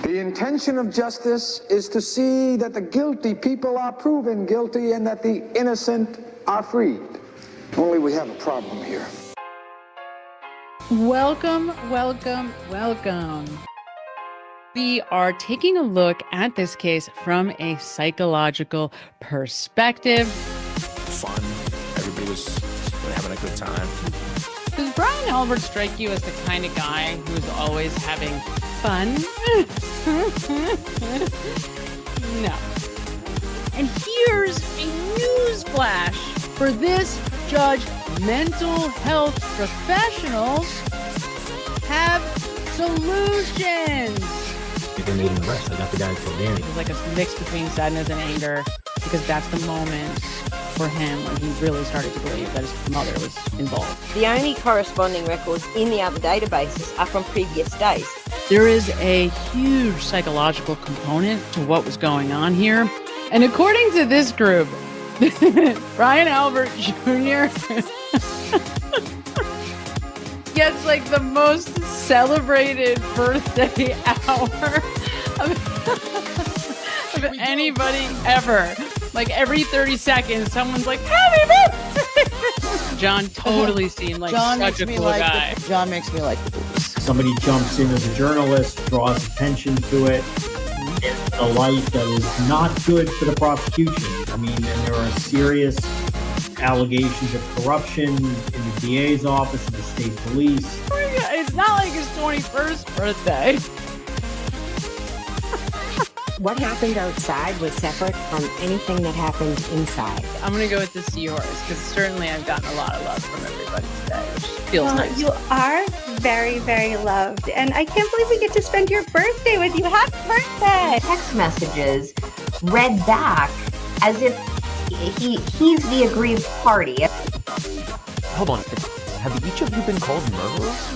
The intention of justice is to see that the guilty people are proven guilty and that the innocent are freed. Only we have a problem here. Welcome, welcome, welcome. We are taking a look at this case from a psychological perspective. Fun. Everybody was having a good time. Does Brian Albert strike you as the kind of guy who's always having fun? No. And here's a news flash for this judge. Mental health professionals have solutions. They made an arrest. I got the guy for there. It was like a mix between sadness and anger, because that's the moment for him when he really started to believe that his mother was involved. The only corresponding records in the other databases are from previous days. There is a huge psychological component to what was going on here. And according to this group, Brian Albert Jr. gets like the most celebrated birthday hour of anybody ever. Like every 30 seconds, someone's like, "Happy birthday!" John totally seemed like such a cool guy. John makes me like the booze. Somebody jumps in as a journalist, draws attention to it, in a light that is not good for the prosecution. I mean, and there are serious allegations of corruption in the DA's office and the state police. It's not like his 21st birthday. What happened outside was separate from anything that happened inside. I'm going to go with the seahorse, because certainly I've gotten a lot of love from everybody today, which feels nice. You are very, very loved. And I can't believe we get to spend your birthday with you. Happy birthday! Text messages read back as if he's the aggrieved party. Hold on. Have each of you been called murderers?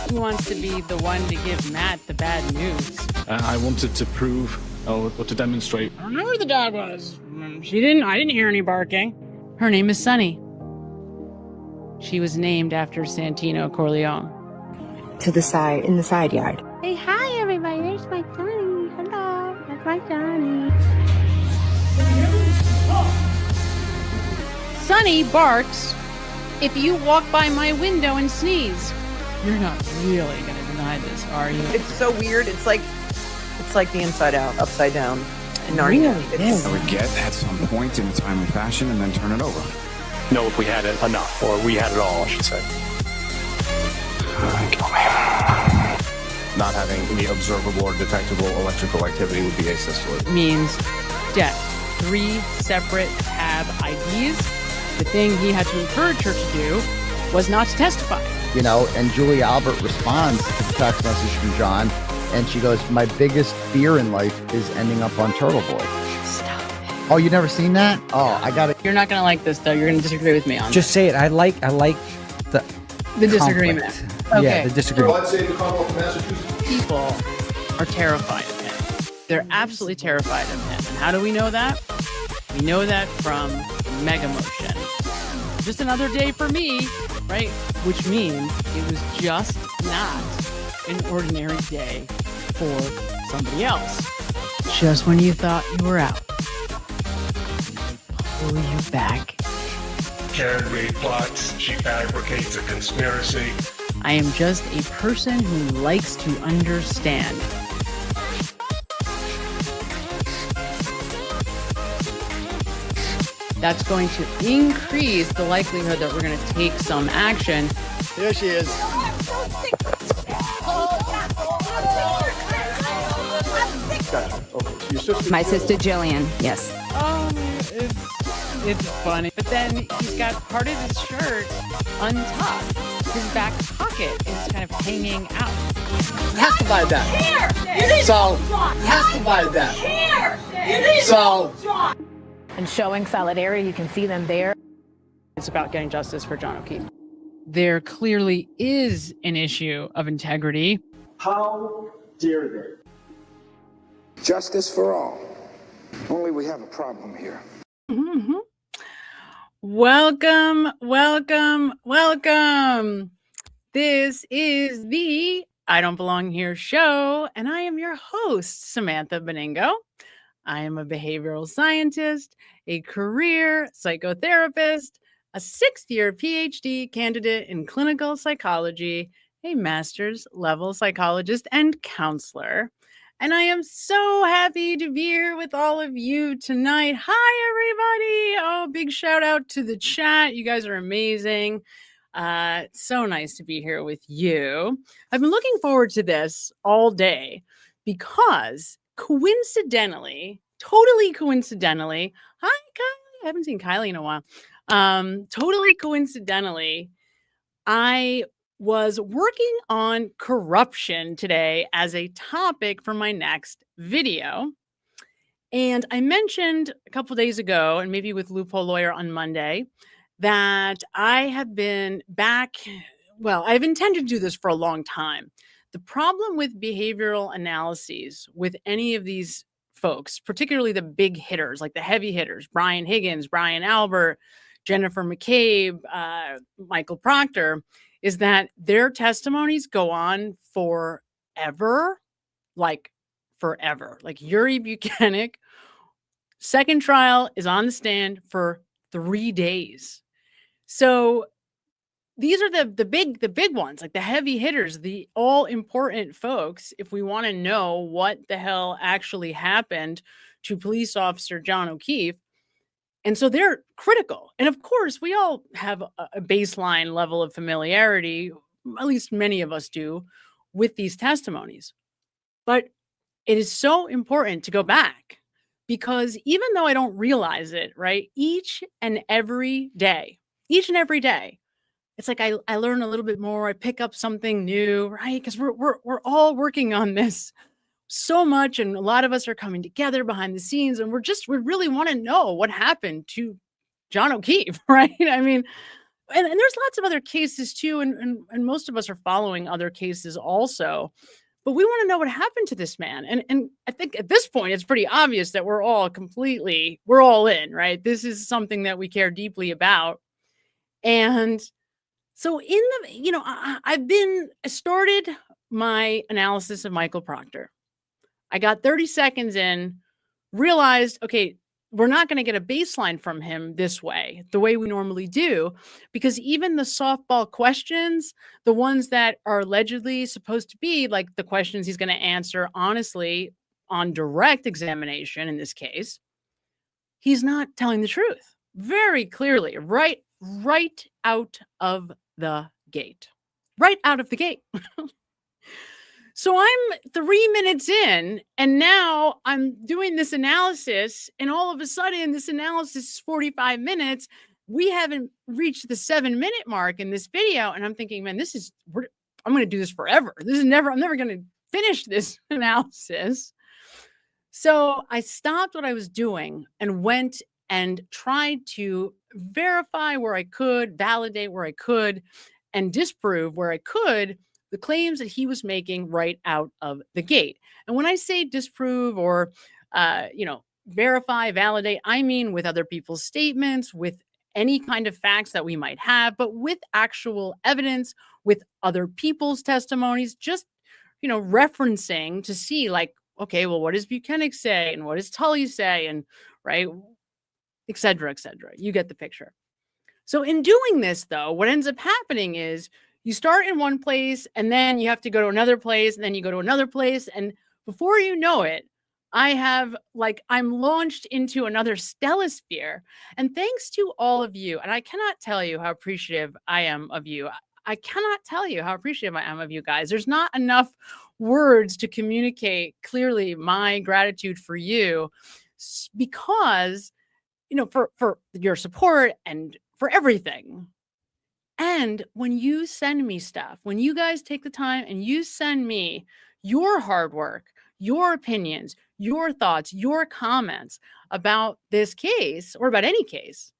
Who wants to be the one to give Matt the bad news? I wanted to prove, or to demonstrate. I don't know where the dog was. I didn't hear any barking. Her name is Sunny. She was named after Santino Corleone. To the side, in the side yard. Hey, hi, everybody. There's my Johnny. Hello. That's my Johnny. Sunny barks if you walk by my window and sneeze. You're not really going to deny this, are you? It's so weird. It's like the Inside Out, upside down. Narnia. I would get at some point in a timely fashion and then turn it over. Know if we had it enough, or we had it all, I should say. Kill me. Not having any observable or detectable electrical activity would be asystole. Means death. 3 separate tab IDs. The thing he had to encourage her to do was not to testify. You know, and Julia Albert responds to the text message from John, and she goes, "My biggest fear in life is ending up on Turtle Boy." Stop. Oh, you never seen that? Oh, I got it. You're not going to like this, though. You're going to disagree with me on Just say it. I like the disagreement. Okay. Yeah, the disagreement. People are terrified of him. They're absolutely terrified of him. And how do we know that? We know that from Mega Motion. Just another day for me, right? Which means it was just not an ordinary day for somebody else. Just when you thought you were out, pull you back. Karen Reed plots. She fabricates a conspiracy. I am just a person who likes to understand. That's going to increase the likelihood that we're going to take some action. There she is. My sister Jillian, yes. Oh, it's funny. But then he's got part of his shirt untucked. His back pocket is kind of hanging out. He has to buy that. So, he has to buy that. So. And showing solidarity, you can see them there. It's about getting justice for John O'Keefe. There clearly is an issue of integrity. How dare they? Justice for all. Only we have a problem here. Mm-hmm. Welcome, welcome, welcome. This is the I Don't Belong Here show, and I am your host, Samantha Beningo. I am a behavioral scientist, a career psychotherapist, a 6th-year PhD candidate in clinical psychology, a master's level psychologist and counselor. And I am so happy to be here with all of you tonight. Hi, everybody. Oh, big shout out to the chat. You guys are amazing. So nice to be here with you. I've been looking forward to this all day because coincidentally, totally coincidentally, hi, Kylie. I haven't seen Kylie in a while. Totally coincidentally, I was working on corruption today as a topic for my next video. And I mentioned a couple days ago, and maybe with Loophole Lawyer on Monday, that I have been back. Well, I've intended to do this for a long time. The problem with behavioral analyses with any of these folks, particularly the big hitters, like the heavy hitters, Brian Higgins, Brian Albert, Jennifer McCabe, Michael Proctor, is that their testimonies go on forever, like forever. Like Yuri Buchanan, second trial is on the stand for 3 days. So these are the big ones, like the heavy hitters, the all important folks. If we want to know what the hell actually happened to police officer John O'Keefe. And so they're critical. And of course, we all have a baseline level of familiarity, at least many of us do, with these testimonies. But it is so important to go back because even though I don't realize it, right, each and every day, it's like I learn a little bit more. I pick up something new, right? Because we're all working on this so much, and a lot of us are coming together behind the scenes, and we really want to know what happened to John O'Keefe, right? I mean, and there's lots of other cases too, and most of us are following other cases also, but we want to know what happened to this man. And I think at this point, it's pretty obvious that we're all in, right? This is something that we care deeply about. And so I started my analysis of Michael Proctor. I got 30 seconds in, realized, okay, we're not going to get a baseline from him this way, the way we normally do, because even the softball questions, the ones that are allegedly supposed to be like the questions he's going to answer honestly on direct examination in this case, he's not telling the truth very clearly, right out of the gate. Right out of the gate. So I'm 3 minutes in, and now I'm doing this analysis, and all of a sudden, this analysis is 45 minutes. We haven't reached the 7-minute mark in this video, and I'm thinking, man, I'm going to do this forever. I'm never going to finish this analysis. So I stopped what I was doing and went and tried to verify where I could, validate where I could, and disprove where I could the claims that he was making right out of the gate. And when I say disprove or, verify, validate, I mean with other people's statements, with any kind of facts that we might have, but with actual evidence, with other people's testimonies, just, referencing to see like, okay, well, what does Buchanan say? And what does Tully say? And right, et cetera, et cetera. You get the picture. So in doing this, though, what ends up happening is you start in one place and then you have to go to another place and then you go to another place. And before you know it, I'm launched into another stellosphere. And thanks to all of you, and I cannot tell you how appreciative I am of you. I cannot tell you how appreciative I am of you guys. There's not enough words to communicate clearly my gratitude for you because, for your support and for everything. And when you send me stuff, when you guys take the time and you send me your hard work, your opinions, your thoughts, your comments about this case or about any case,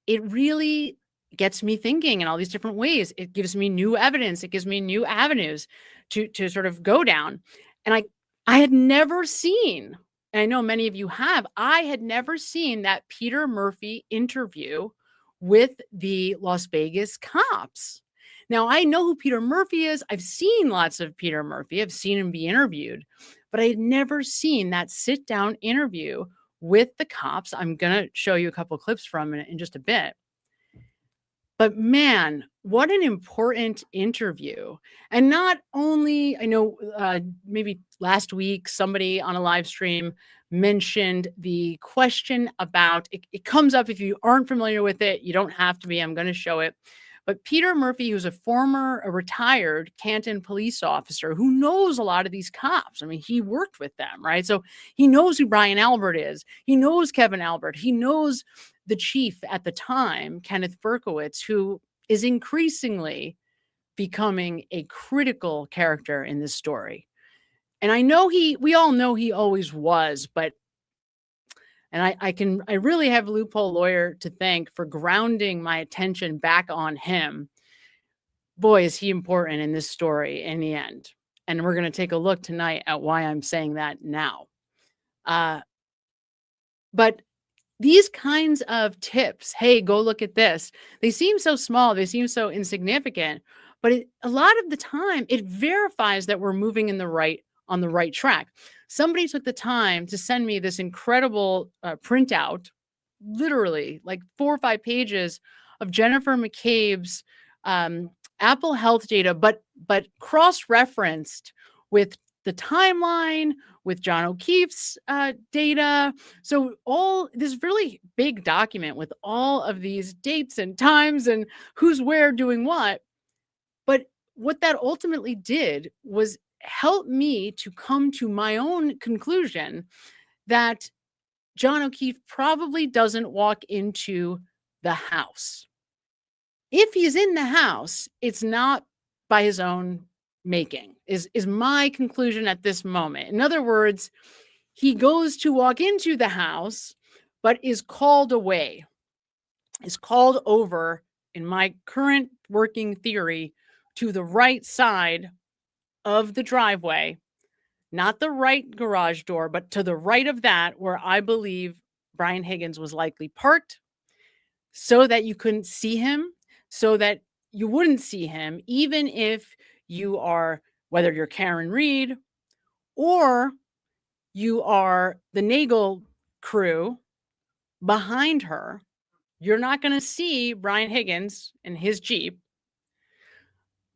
it really gets me thinking in all these different ways. It gives me new evidence. It gives me new avenues to sort of go down. And I had never seen, and I know many of you have, I had never seen that Peter Murphy interview with the Las Vegas cops. Now, I know who Peter Murphy is. I've seen lots of Peter Murphy. I've seen him be interviewed, but I had never seen that sit down interview with the cops. I'm going to show you a couple clips from it in just a bit. But man, what an important interview. And not only, I know maybe last week, somebody on a live stream mentioned the question about, it comes up if you aren't familiar with it, you don't have to be, I'm going to show it. But Peter Murphy, who's a retired Canton police officer who knows a lot of these cops. I mean, he worked with them, right? So he knows who Brian Albert is. He knows Kevin Albert. He knows the chief at the time, Kenneth Berkowitz, who is increasingly becoming a critical character in this story. And I know we all know he always was, but I really have Loophole Lawyer to thank for grounding my attention back on him. Boy, is he important in this story in the end. And we're going to take a look tonight at why I'm saying that now. But these kinds of tips, hey, go look at this, they seem so small, they seem so insignificant, but a lot of the time it verifies that we're moving on the right track. Somebody took the time to send me this incredible printout, literally like 4 or 5 pages of Jennifer McCabe's Apple Health data, but cross-referenced with the timeline, with John O'Keefe's data. So all this really big document with all of these dates and times and who's where doing what. But what that ultimately did was help me to come to my own conclusion that John O'Keefe probably doesn't walk into the house. If he's in the house, it's not by his own making, is my conclusion at this moment. In other words, he goes to walk into the house, but is called away, is called over, in my current working theory, to the right side of the driveway, not the right garage door, but to the right of that, where I believe Brian Higgins was likely parked, so that you couldn't see him, so that you wouldn't see him, even if you are, whether you're Karen Reed or you are the Nagel crew behind her, you're not going to see Brian Higgins in his Jeep.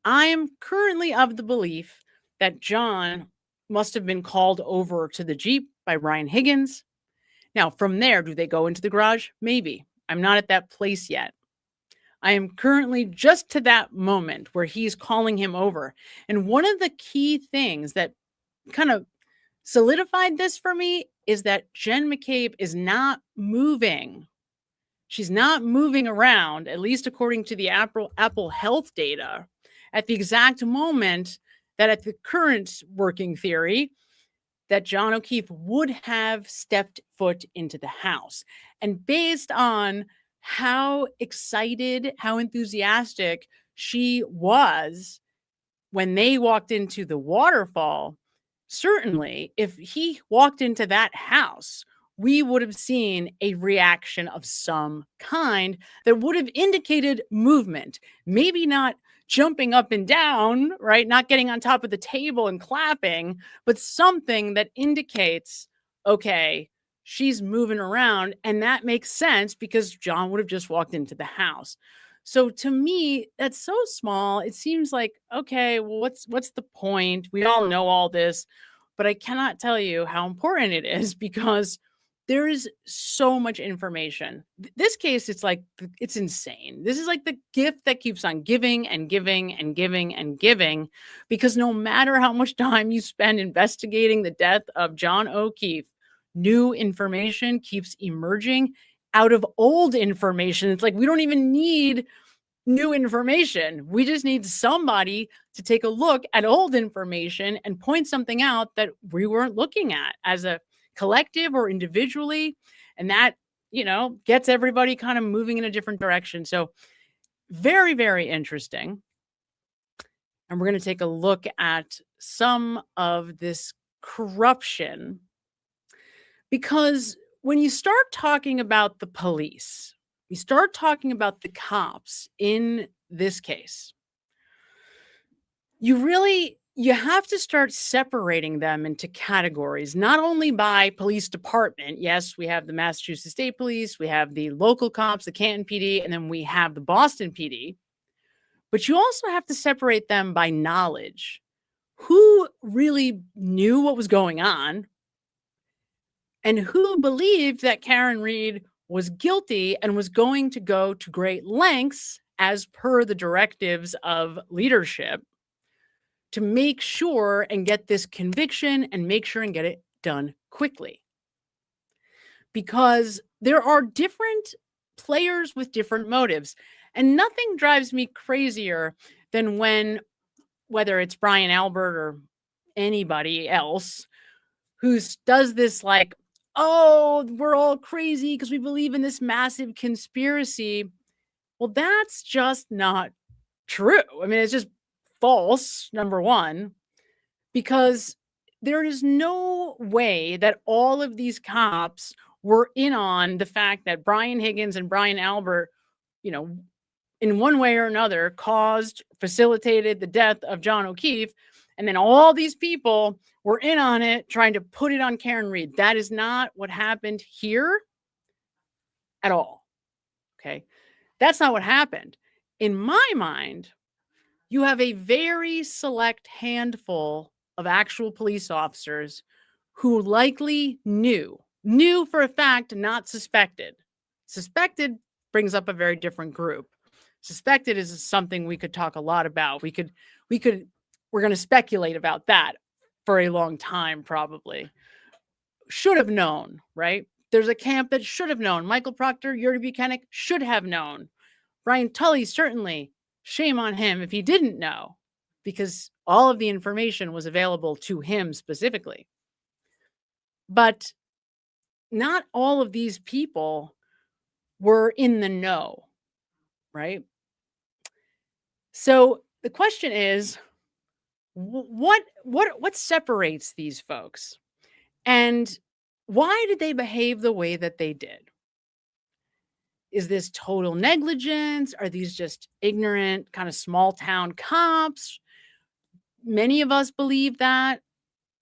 I am currently of the belief that John must have been called over to the Jeep by Brian Higgins. Now, from there, do they go into the garage? Maybe. I'm not at that place yet. I am currently just to that moment where he's calling him over. And one of the key things that kind of solidified this for me is that Jen McCabe is not moving. She's not moving around, at least according to the Apple Health data, at the exact moment that, at the current working theory, that John O'Keefe would have stepped foot into the house. And based on how excited, how enthusiastic she was when they walked into the waterfall, certainly if he walked into that house, we would have seen a reaction of some kind that would have indicated movement, maybe not jumping up and down, right? Not getting on top of the table and clapping, but something that indicates, okay, she's moving around. And that makes sense because John would have just walked into the house. So to me, that's so small. It seems like, okay, well, what's the point? We all know all this, but I cannot tell you how important it is because there is so much information. This case, it's insane. This is like the gift that keeps on giving and giving and giving and giving, because no matter how much time you spend investigating the death of John O'Keefe, new information keeps emerging out of old information. It's like we don't even need new information. We just need somebody to take a look at old information and point something out that we weren't looking at as a collective or individually. And that, gets everybody kind of moving in a different direction. So very, very interesting. And we're going to take a look at some of this corruption, because when you start talking about the police, you start talking about the cops in this case, you have to start separating them into categories, not only by police department. Yes, we have the Massachusetts State Police, we have the local cops, the Canton PD, and then we have the Boston PD. But you also have to separate them by knowledge. Who really knew what was going on and who believed that Karen Reed was guilty and was going to go to great lengths as per the directives of leadership to make sure and get this conviction and make sure and get it done quickly. Because there are different players with different motives. And nothing drives me crazier than when, whether it's Brian Albert or anybody else, who does this like, oh, we're all crazy because we believe in this massive conspiracy. Well, that's just not true. I mean, it's just false, number one, because there is no way that all of these cops were in on the fact that Brian Higgins and Brian Albert, in one way or another, facilitated the death of John O'Keefe. And then all these people were in on it, trying to put it on Karen Reed. That is not what happened here at all. Okay. That's not what happened. In my mind, you have a very select handful of actual police officers who likely knew for a fact, not suspected. Suspected brings up a very different group. Suspected is something we could talk a lot about. We're going to speculate about that for a long time, probably. Should have known, right? There's a camp that should have known. Michael Proctor, Yuri Buchanan should have known. Brian Tully, certainly. Shame on him if he didn't know, because all of the information was available to him specifically. But not all of these people were in the know, right? So the question is, what separates these folks? And why did they behave the way that they did? Is this total negligence? Are these just ignorant, kind of small town cops? Many of us believe that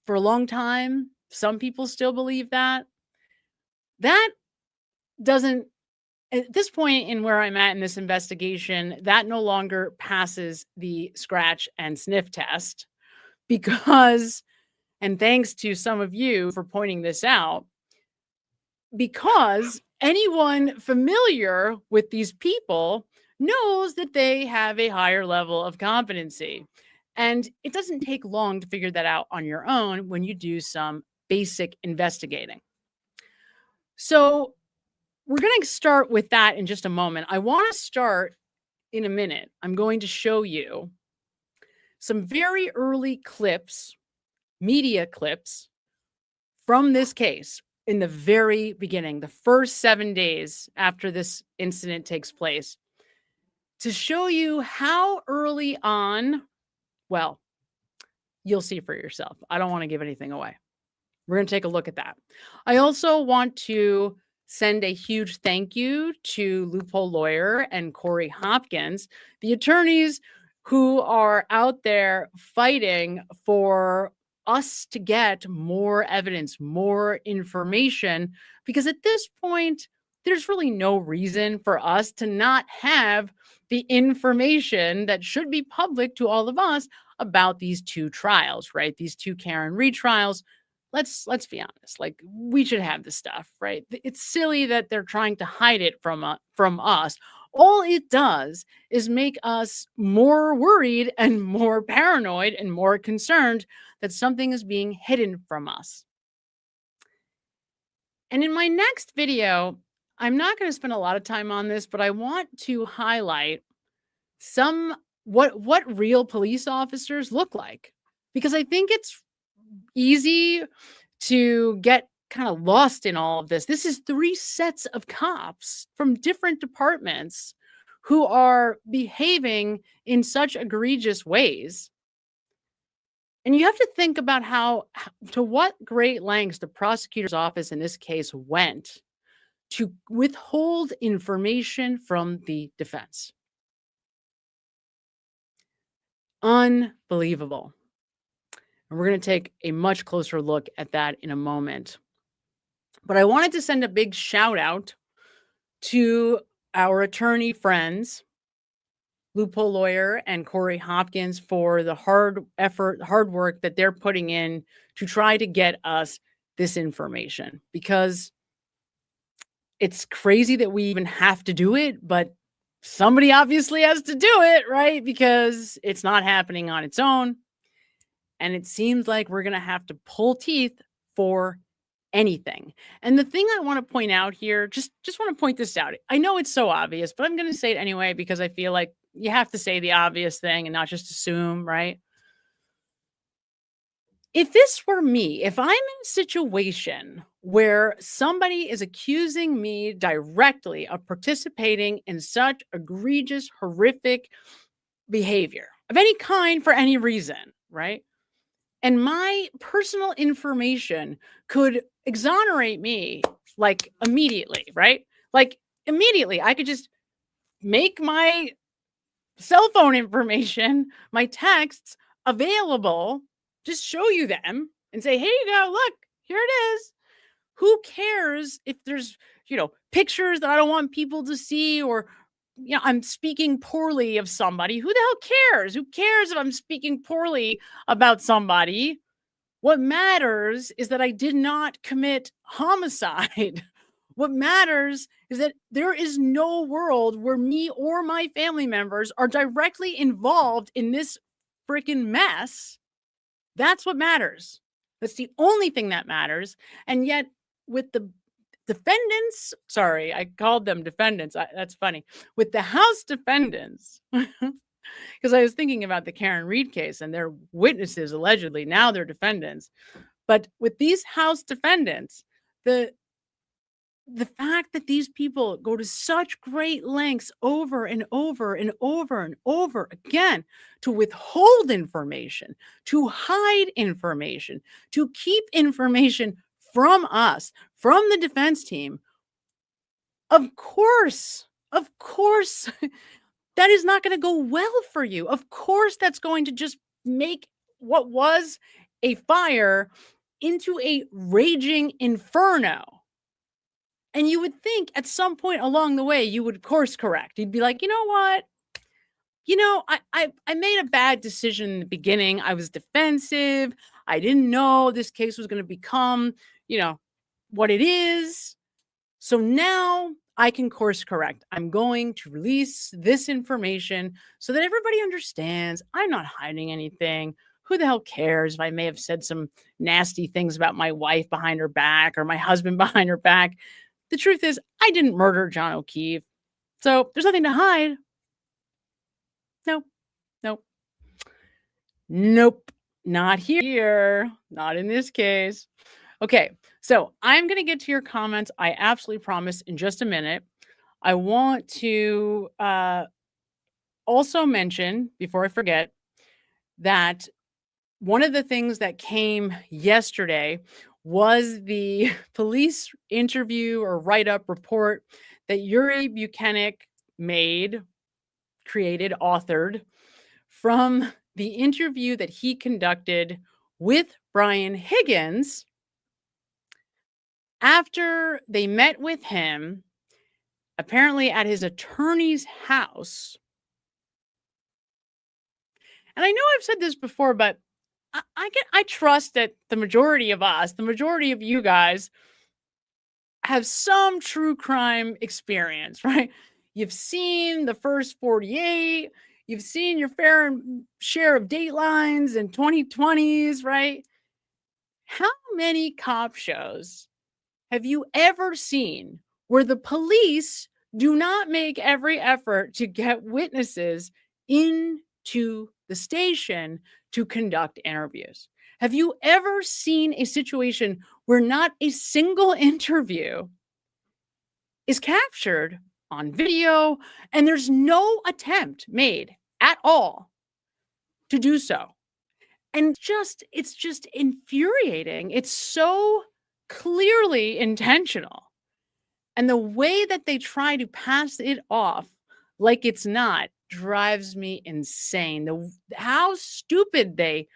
for a long time. Some people still believe that. That doesn't, at this point in where I'm at in this investigation, that no longer passes the scratch and sniff test because, and thanks to some of you for pointing this out, because anyone familiar with these people knows that they have a higher level of competency. And it doesn't take long to figure that out on your own when you do some basic investigating. So we're going to start with that in just a moment. I want to start in a minute. I'm going to show you some very early clips, media clips from this case in the very beginning, the first 7 days after this incident takes place, to show you how early on, well, you'll see for yourself. I don't want to give anything away. We're going to take a look at that. I also want to send a huge thank you to Loophole Lawyer and Corey Hopkins, the attorneys who are out there fighting for us to get more evidence, more information, because at this point, there's really no reason for us to not have the information that should be public to all of us about these two trials, right? These two Karen Reed trials. Let's be honest, like, we should have this stuff, right? It's silly that they're trying to hide it from us. All it does is make us more worried and more paranoid and more concerned that something is being hidden from us. And in my next video, I'm not going to spend a lot of time on this, but I want to highlight what real police officers look like, because I think it's easy to get kind of lost in all of this. This is 3 sets of cops from different departments who are behaving in such egregious ways. And you have to think about to what great lengths the prosecutor's office in this case went to withhold information from the defense. Unbelievable. And we're going to take a much closer look at that in a moment. But I wanted to send a big shout out to our attorney friends, Loophole Lawyer and Corey Hopkins, for the hard work that they're putting in to try to get us this information, because it's crazy that we even have to do it, but somebody obviously has to do it, right? Because it's not happening on its own. And it seems like we're going to have to pull teeth for anything. And the thing I want to point out here, just want to point this out. I know it's so obvious, but I'm going to say it anyway, because I feel like you have to say the obvious thing and not just assume, right? If this were me, if I'm in a situation where somebody is accusing me directly of participating in such egregious, horrific behavior of any kind for any reason, right? And my personal information could exonerate me like immediately, right? Like immediately, I could just make my cell phone information, my texts available, just show you them and say, here you go, look, here it is. Who cares if there's, pictures that I don't want people to see, or, I'm speaking poorly of somebody. Who the hell cares? Who cares if I'm speaking poorly about somebody? What matters is that I did not commit homicide. What matters is that there is no world where me or my family members are directly involved in this freaking mess. That's what matters. That's the only thing that matters. And yet, with the defendants, sorry, I called them defendants. That's funny. With the House defendants, because I was thinking about the Karen Reed case, and they're witnesses allegedly. Now they're defendants. But with these House defendants, the fact that these people go to such great lengths over and over and over and over again to withhold information, to hide information, to keep information from us, from the defense team, of course, that is not going to go well for you. Of course, that's going to just make what was a fire into a raging inferno. And you would think at some point along the way, you would course correct. You'd be like, you know what? I made a bad decision in the beginning. I was defensive. I didn't know this case was going to become, what it is. So now I can course correct. I'm going to release this information so that everybody understands I'm not hiding anything. Who the hell cares if I may have said some nasty things about my wife behind her back or my husband behind her back? The truth is, I didn't murder John O'Keefe. So there's nothing to hide. Nope. Not here. Not in this case. Okay. So I'm going to get to your comments. I absolutely promise in just a minute. I want to also mention, before I forget, that one of the things that came yesterday was the police interview or write-up report that Yuri Buchanan created, authored, from the interview that he conducted with Brian Higgins after they met with him, apparently at his attorney's house. And I know I've said this before, but I trust that the majority of us, the majority of you guys, have some true crime experience, right? You've seen the first 48. You've seen your fair share of Datelines and 2020s, right? How many cop shows have you ever seen where the police do not make every effort to get witnesses into the station to conduct interviews? Have you ever seen a situation where not a single interview is captured on video and there's no attempt made at all to do so? And it's just infuriating. It's so clearly intentional. And the way that they try to pass it off like it's not drives me insane. How stupid they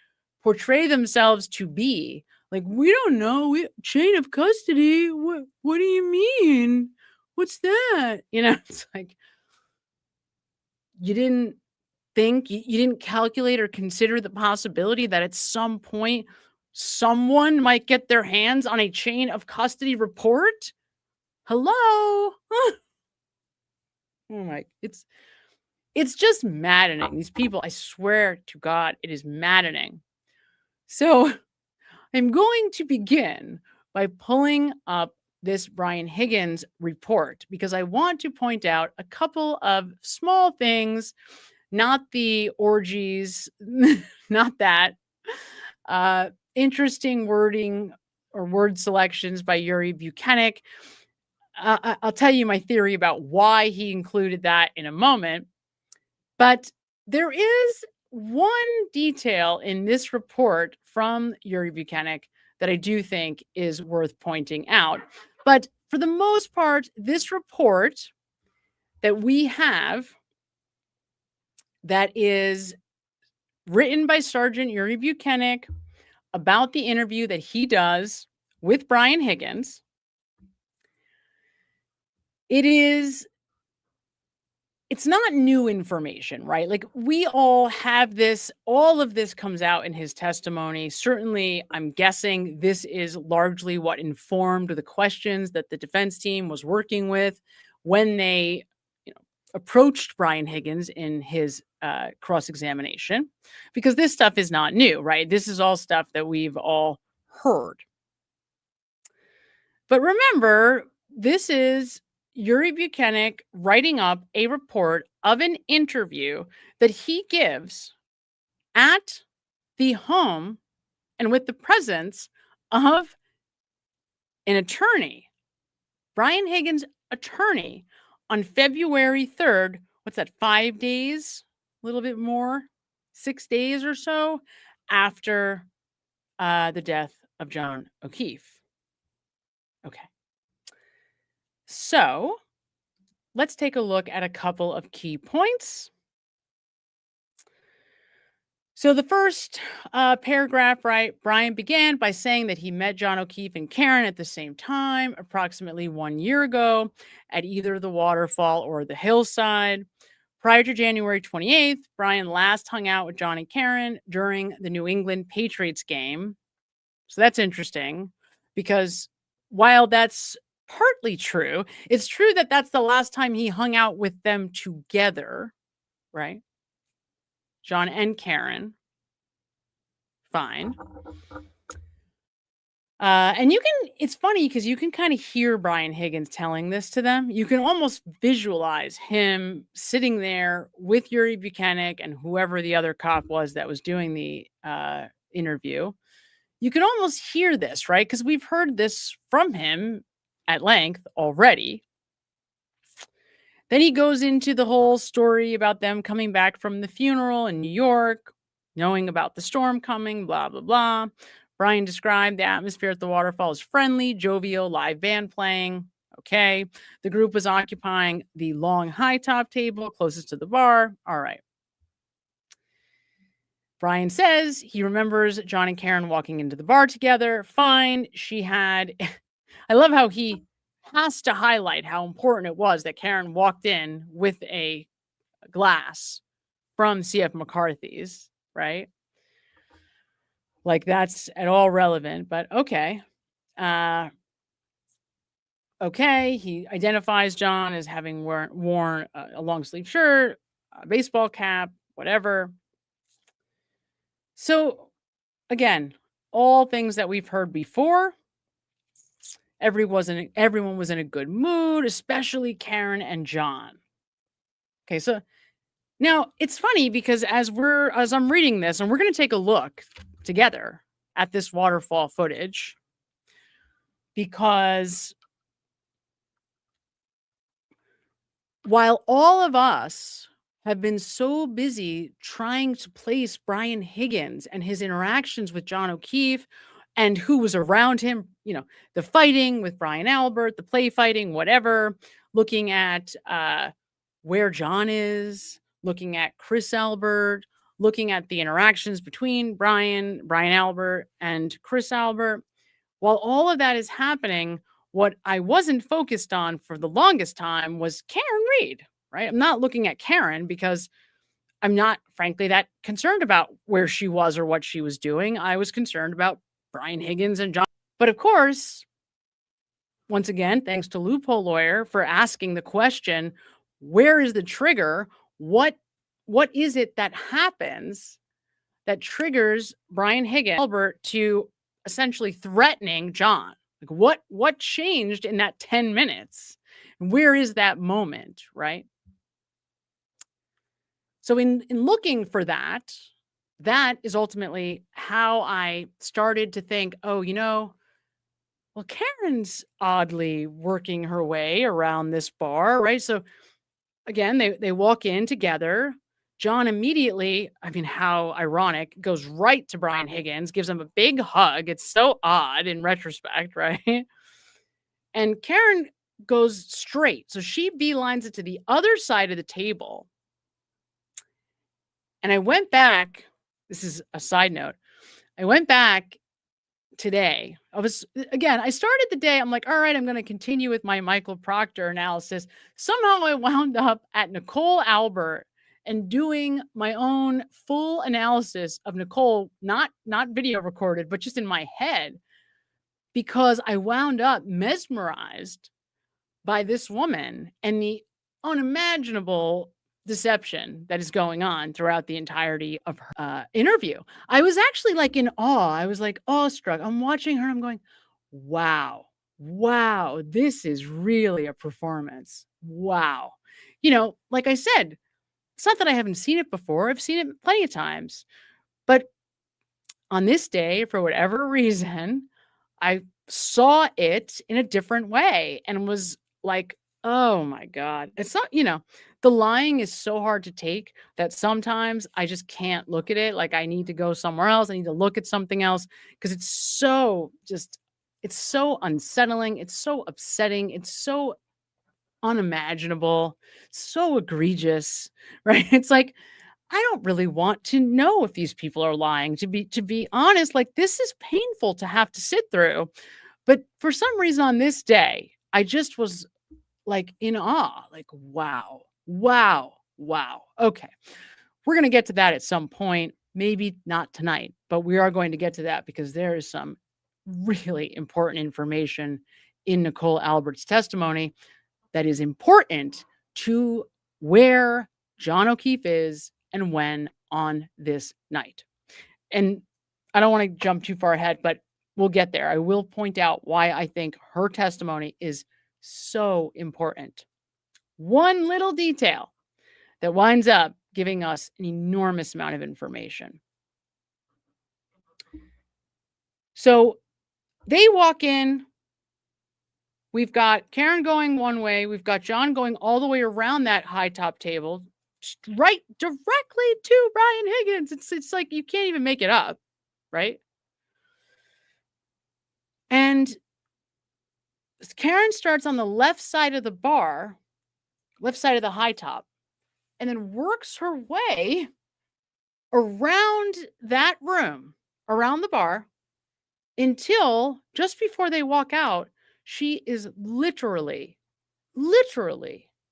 portray themselves to be. Like, we don't know. Chain of custody. What do you mean? What's that? It's like, you didn't think, you didn't calculate or consider the possibility that at some point someone might get their hands on a chain of custody report. Hello. Oh my, it's just maddening. These people, I swear to God, it is maddening. So I'm going to begin by pulling up this Brian Higgins report because I want to point out a couple of small things, not the orgies, not that. Interesting wording or word selections by Yuri Buchanan. I'll tell you my theory about why he included that in a moment. But there is one detail in this report from Yuri Buchanan that I do think is worth pointing out. But for the most part, this report that we have that is written by Sergeant Yuri Buchanan about the interview that he does with Brian Higgins, it's not new information, right? Like, we all have this, all of this comes out in his testimony. Certainly, I'm guessing this is largely what informed the questions that the defense team was working with when they approached Brian Higgins in his cross-examination, because this stuff is not new, right? This is all stuff that we've all heard. But remember, this is Yuri Buchanan writing up a report of an interview that he gives at the home and with the presence of an attorney, Brian Higgins' attorney, on February 3rd. What's that, 5 days? A little bit more? 6 days or so after the death of John O'Keefe. Okay. So let's take a look at a couple of key points. So the first paragraph, right? Brian began by saying that he met John O'Keefe and Karen at the same time, approximately 1 year ago, at either the waterfall or the hillside. Prior to January 28th, Brian last hung out with John and Karen during the New England Patriots game. So that's interesting, because while that's partly true, it's true that that's the last time he hung out with them together, right? John and Karen. Fine. And it's funny because you can kind of hear Brian Higgins telling this to them. You can almost visualize him sitting there with Yuri Buchanan and whoever the other cop was that was doing the interview. You can almost hear this, right? Because we've heard this from him at length already. Then he goes into the whole story about them coming back from the funeral in New York, knowing about the storm coming, blah, blah, blah. Brian described the atmosphere at the waterfall as friendly, jovial, live band playing. Okay. The group was occupying the long high top table closest to the bar. All right. Brian says he remembers John and Karen walking into the bar together. Fine. She had, I love how he has to highlight how important it was that Karen walked in with a glass from C.F. McCarthy's, right? Like, that's at all relevant, but okay. Okay, he identifies John as having worn a long sleeve shirt, a baseball cap, whatever. So, again, all things that we've heard before. Everyone was in a good mood, especially Karen and John. Okay, so now it's funny because as I'm reading this, and we're going to take a look together at this waterfall footage, because while all of us have been so busy trying to place Brian Higgins and his interactions with John O'Keefe and who was around him, the fighting with Brian Albert, the play fighting, whatever, looking at where John is, looking at Chris Albert, looking at the interactions between Brian Albert, and Chris Albert. While all of that is happening, what I wasn't focused on for the longest time was Karen Reed, right? I'm not looking at Karen because I'm not, frankly, that concerned about where she was or what she was doing. I was concerned about Brian Higgins and John. But of course, once again, thanks to Loophole Lawyer for asking the question, where is the trigger? What is it that happens that triggers Brian Higgins Albert to essentially threatening John? Like what changed in that 10 minutes? Where is that moment, right? So in looking for that is ultimately how I started to think, oh, well, Karen's oddly working her way around this bar, right? So again, they walk in together. John immediately, I mean, how ironic, goes right to Brian Higgins, gives him a big hug. It's so odd in retrospect, right? And Karen goes straight. So she beelines it to the other side of the table. And I went back. This is a side note. I went back today. I started the day. I'm like, all right, I'm going to continue with my Michael Proctor analysis. Somehow I wound up at Nicole Albert and doing my own full analysis of Nicole, not video recorded, but just in my head, because I wound up mesmerized by this woman and the unimaginable deception that is going on throughout the entirety of her interview. I was actually like in awe. I was like awestruck. I'm watching her. I'm going, wow, this is really a performance. Wow. Like I said, it's not that I haven't seen it before. I've seen it plenty of times. But on this day, for whatever reason, I saw it in a different way and was like, oh my God. It's not, the lying is so hard to take that sometimes I just can't look at it. Like I need to go somewhere else. I need to look at something else because it's so unsettling. It's so upsetting. It's so unimaginable, so egregious, right? It's like, I don't really want to know if these people are lying. To be honest, like this is painful to have to sit through. But for some reason on this day, I just was like in awe, like, wow. Okay. We're going to get to that at some point, maybe not tonight, but we are going to get to that because there is some really important information in Nicole Albert's testimony that is important to where John O'Keefe is and when on this night. And I don't want to jump too far ahead, but we'll get there. I will point out why I think her testimony is so important. One little detail that winds up giving us an enormous amount of information. So they walk in. We've got Karen going one way. We've got John going all the way around that high top table, right directly to Brian Higgins. It's like you can't even make it up, right? And Karen starts on the left side of the bar, left side of the high top, and then works her way around that room, around the bar, until just before they walk out, she is literally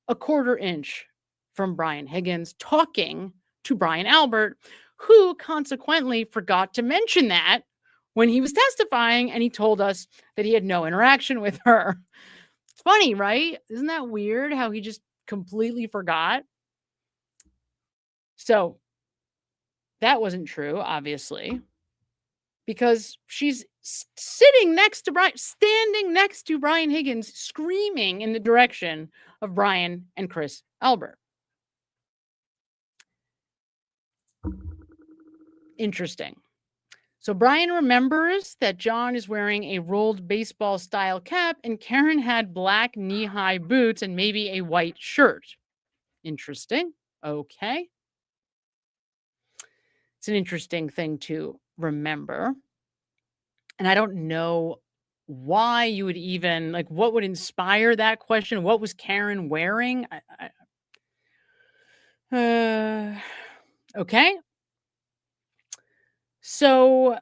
a quarter inch from Brian Higgins, talking to Brian Albert, who consequently forgot to mention that when he was testifying, and he told us that he had no interaction with her. It's funny, right? Isn't that weird how he just completely forgot? So that wasn't true, obviously, because she's standing next to Brian Higgins, screaming in the direction of Brian and Chris Albert. Interesting. So Brian remembers that John is wearing a rolled baseball style cap and Karen had black knee-high boots and maybe a white shirt. Interesting. Okay. It's an interesting thing to remember. And I don't know why you would even, like, what would inspire that question? What was Karen wearing? Okay. So,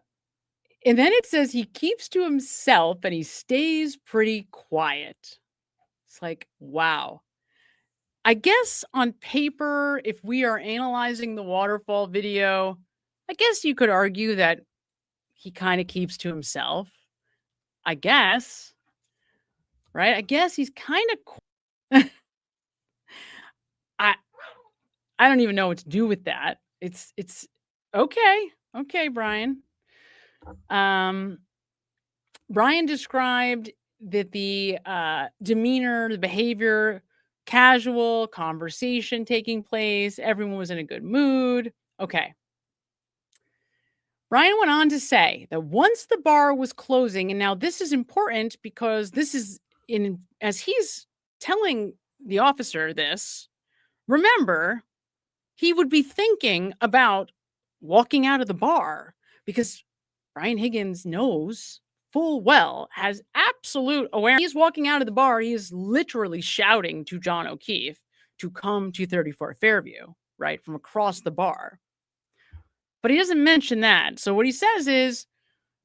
and then it says he keeps to himself and he stays pretty quiet. It's like, wow. I guess on paper, if we are analyzing the waterfall video, I guess you could argue that he kind of keeps to himself. I guess. Right? I guess he's kind of I I don't even know what to do with that. It's okay. Okay, Brian. Um Brian described that the demeanor, the behavior, casual conversation taking place, everyone was in a good mood. Okay. Brian went on to say that once the bar was closing, and now this is important because this is in as he's telling the officer this, remember, he would be thinking about walking out of the bar because Brian Higgins knows full well, has absolute awareness. He's walking out of the bar. He is literally shouting to John O'Keefe to come to 34 Fairview, right, from across the bar. But he doesn't mention that. So what he says is,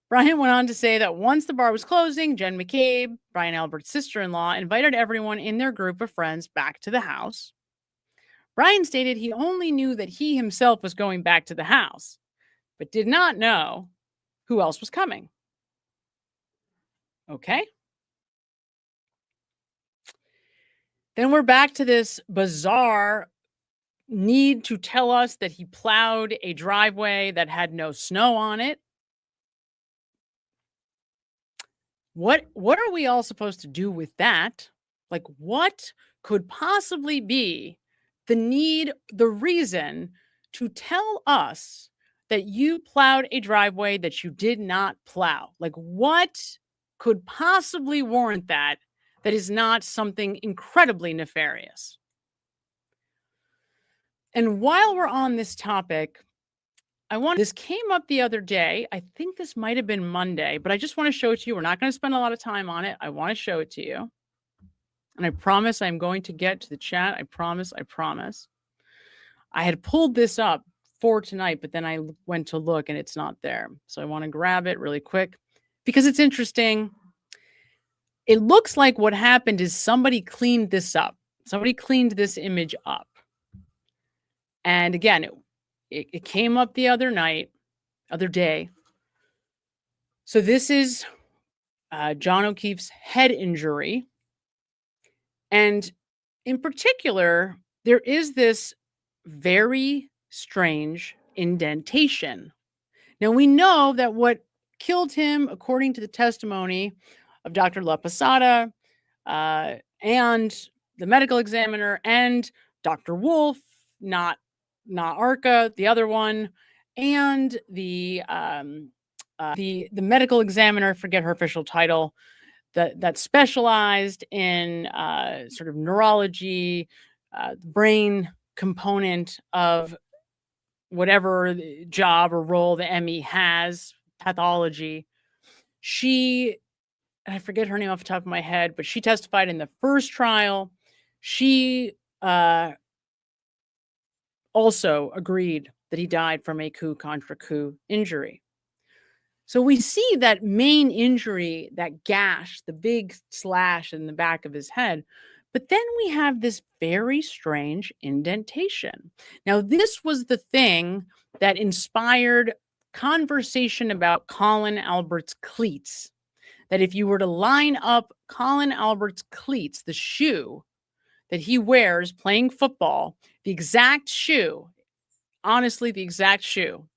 Brian went on to say that once the bar was closing, Jen McCabe, Brian Albert's sister-in-law, invited everyone in their group of friends back to the house. Brian stated he only knew that he himself was going back to the house, but did not know who else was coming. Okay. Then we're back to this bizarre need to tell us that he plowed a driveway that had no snow on it. What are we all supposed to do with that? Like, what could possibly be the need, the reason to tell us that you plowed a driveway that you did not plow? Like, what could possibly warrant that is not something incredibly nefarious? And while we're on this topic, this came up the other day. I think this might have been Monday, but I just want to show it to you. We're not going to spend a lot of time on it. I want to show it to you. And I promise I'm going to get to the chat. I promise. I had pulled this up for tonight, but then I went to look and it's not there. So I want to grab it really quick because it's interesting. It looks like what happened is somebody cleaned this up. Somebody cleaned this image up. And again, it came up the other day. So this is John O'Keefe's head injury. And in particular, there is this very strange indentation. Now, we know that what killed him, according to the testimony of Dr. La Posada and the medical examiner and Dr. Wolf, not Arca, the other one, and the medical examiner, forget her official title, that specialized in sort of neurology, brain component of whatever job or role the ME has, pathology. She, and I forget her name off the top of my head, but she testified in the first trial. She also agreed that he died from a coup contra coup injury. So we see that main injury, that gash, the big slash in the back of his head. But then we have this very strange indentation. Now, this was the thing that inspired conversation about Colin Albert's cleats. That if you were to line up Colin Albert's cleats, the shoe that he wears playing football, the exact shoe, honestly, the exact shoe,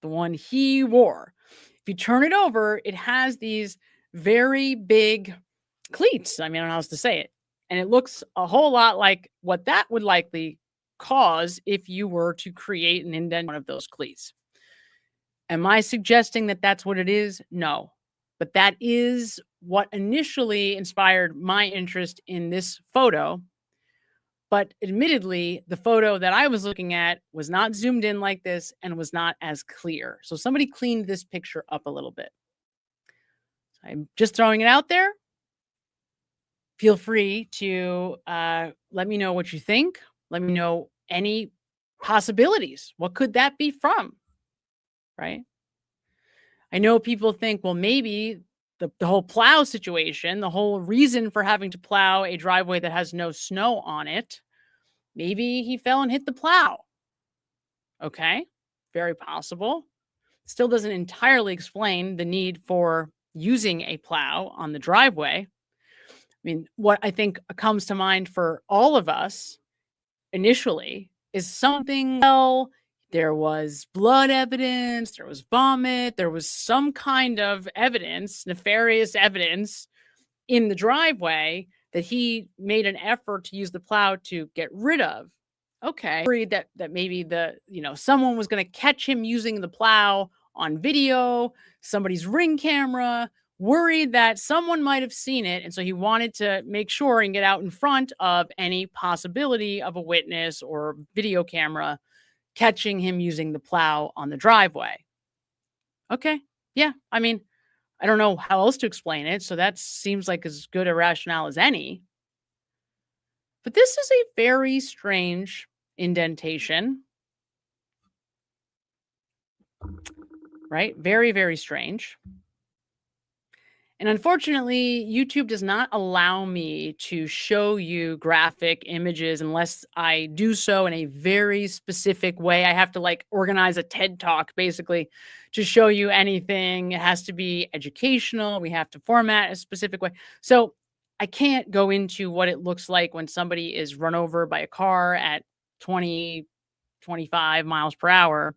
the one he wore. If you turn it over, it has these very big cleats. I mean, I don't know how else to say it. And it looks a whole lot like what that would likely cause if you were to create an indent on one of those cleats. Am I suggesting that that's what it is? No. But that is what initially inspired my interest in this photo. But admittedly, the photo that I was looking at was not zoomed in like this and was not as clear. So somebody cleaned this picture up a little bit. I'm just throwing it out there. Feel free to let me know what you think. Let me know any possibilities. What could that be from? Right? I know people think, well, maybe the whole plow situation, the whole reason for having to plow a driveway that has no snow on it, maybe he fell and hit the plow. Okay, very possible. Still doesn't entirely explain the need for using a plow on the driveway. I mean, what I think comes to mind for all of us initially is something, well, there was blood evidence, there was vomit, there was some kind of evidence, nefarious evidence in the driveway that he made an effort to use the plow to get rid of. Okay. Worried that maybe someone was going to catch him using the plow on video, somebody's Ring camera, worried that someone might have seen it. And so he wanted to make sure and get out in front of any possibility of a witness or video camera catching him using the plow on the driveway. Okay. Yeah. I mean, I don't know how else to explain it. So that seems like as good a rationale as any. But this is a very strange indentation. Right? Very, very strange. And unfortunately, YouTube does not allow me to show you graphic images unless I do so in a very specific way. I have to organize a TED Talk basically to show you anything. It has to be educational. We have to format a specific way. So I can't go into what it looks like when somebody is run over by a car at 20, 25 miles per hour.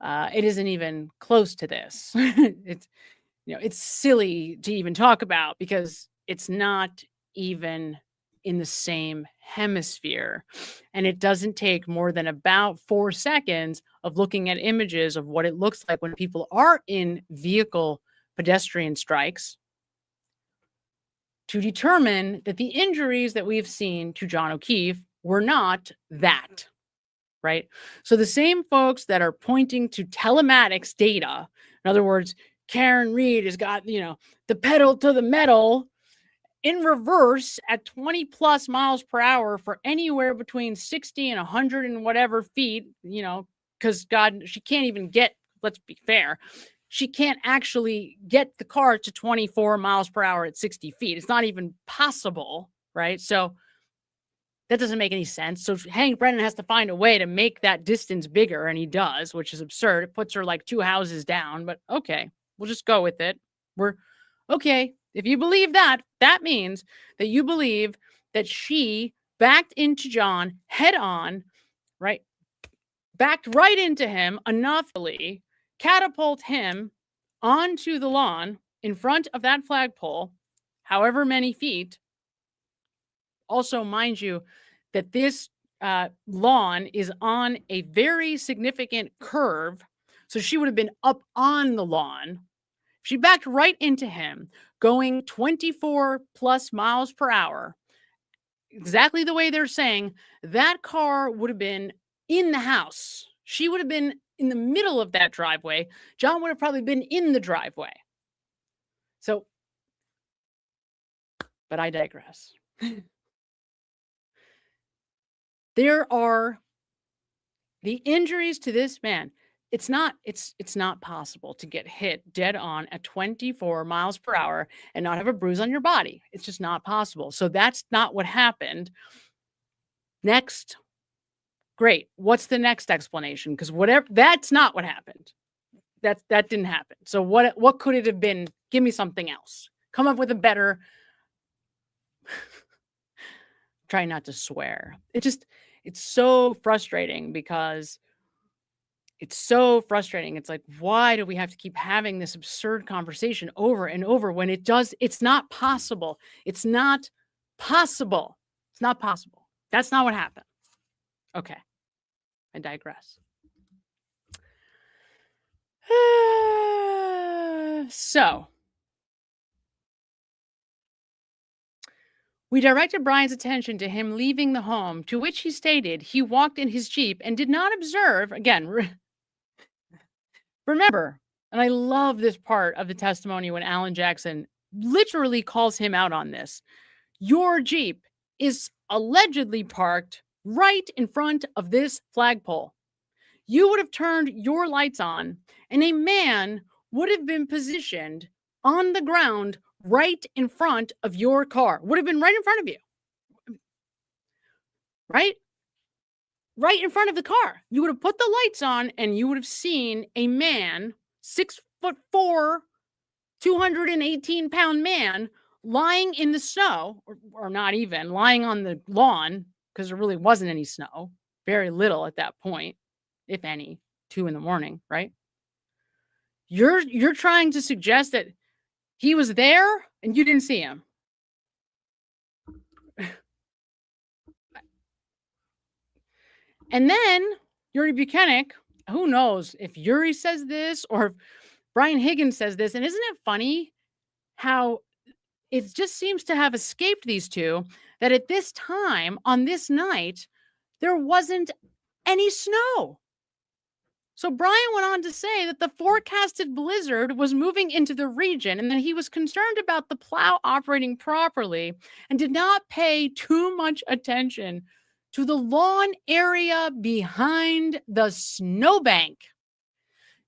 It isn't even close to this. It's silly to even talk about because it's not even in the same hemisphere. And it doesn't take more than about 4 seconds of looking at images of what it looks like when people are in vehicle pedestrian strikes to determine that the injuries that we've seen to John O'Keefe were not that. Right? So the same folks that are pointing to telematics data, in other words, Karen Reed has got, the pedal to the metal in reverse at 20 plus miles per hour for anywhere between 60 and 100 and whatever feet, because God, she can't even get, let's be fair, she can't actually get the car to 24 miles per hour at 60 feet. It's not even possible, right? So that doesn't make any sense. So Hank Brennan has to find a way to make that distance bigger, and he does, which is absurd. It puts her like 2 houses down, but okay, we'll just go with it. We're okay. If you believe that, that means that you believe that she backed into John head on, right? Backed right into him enough to catapult him onto the lawn in front of that flagpole, however many feet. Also, mind you, that this lawn is on a very significant curve. So she would have been up on the lawn. She backed right into him, going 24 plus miles per hour. Exactly the way they're saying, that car would have been in the house. She would have been in the middle of that driveway. John would have probably been in the driveway. So, but I digress. There are the injuries to this man. It's not possible to get hit dead on at 24 miles per hour and not have a bruise on your body. It's just not possible. So that's not what happened. Next. Great. What's the next explanation? Because that's not what happened. That didn't happen. So what could it have been? Give me something else. Come up with a better. Try not to swear. It's so frustrating because it's so frustrating. It's like, why do we have to keep having this absurd conversation over and over when it's not possible. It's not possible. It's not possible. That's not what happened. Okay. I digress. So we directed Brian's attention to him leaving the home, to which he stated he walked in his Jeep and did not observe, again, remember, and I love this part of the testimony when Alan Jackson literally calls him out on this. Your Jeep is allegedly parked right in front of this flagpole. You would have turned your lights on, and a man would have been positioned on the ground right in front of your car. Would have been right in front of you. Right? Right in front of the car. You would have put the lights on, and you would have seen a man, 6'4", 218-pound man, lying in the snow, or not even, lying on the lawn, because there really wasn't any snow. Very little at that point, if any, 2 a.m, right? You're trying to suggest that he was there and you didn't see him. And then Yuri Buchanan, who knows if Yuri says this or if Brian Higgins says this, and isn't it funny how it just seems to have escaped these two that at this time, on this night, there wasn't any snow. So Brian went on to say that the forecasted blizzard was moving into the region and that he was concerned about the plow operating properly and did not pay too much attention to the lawn area behind the snowbank.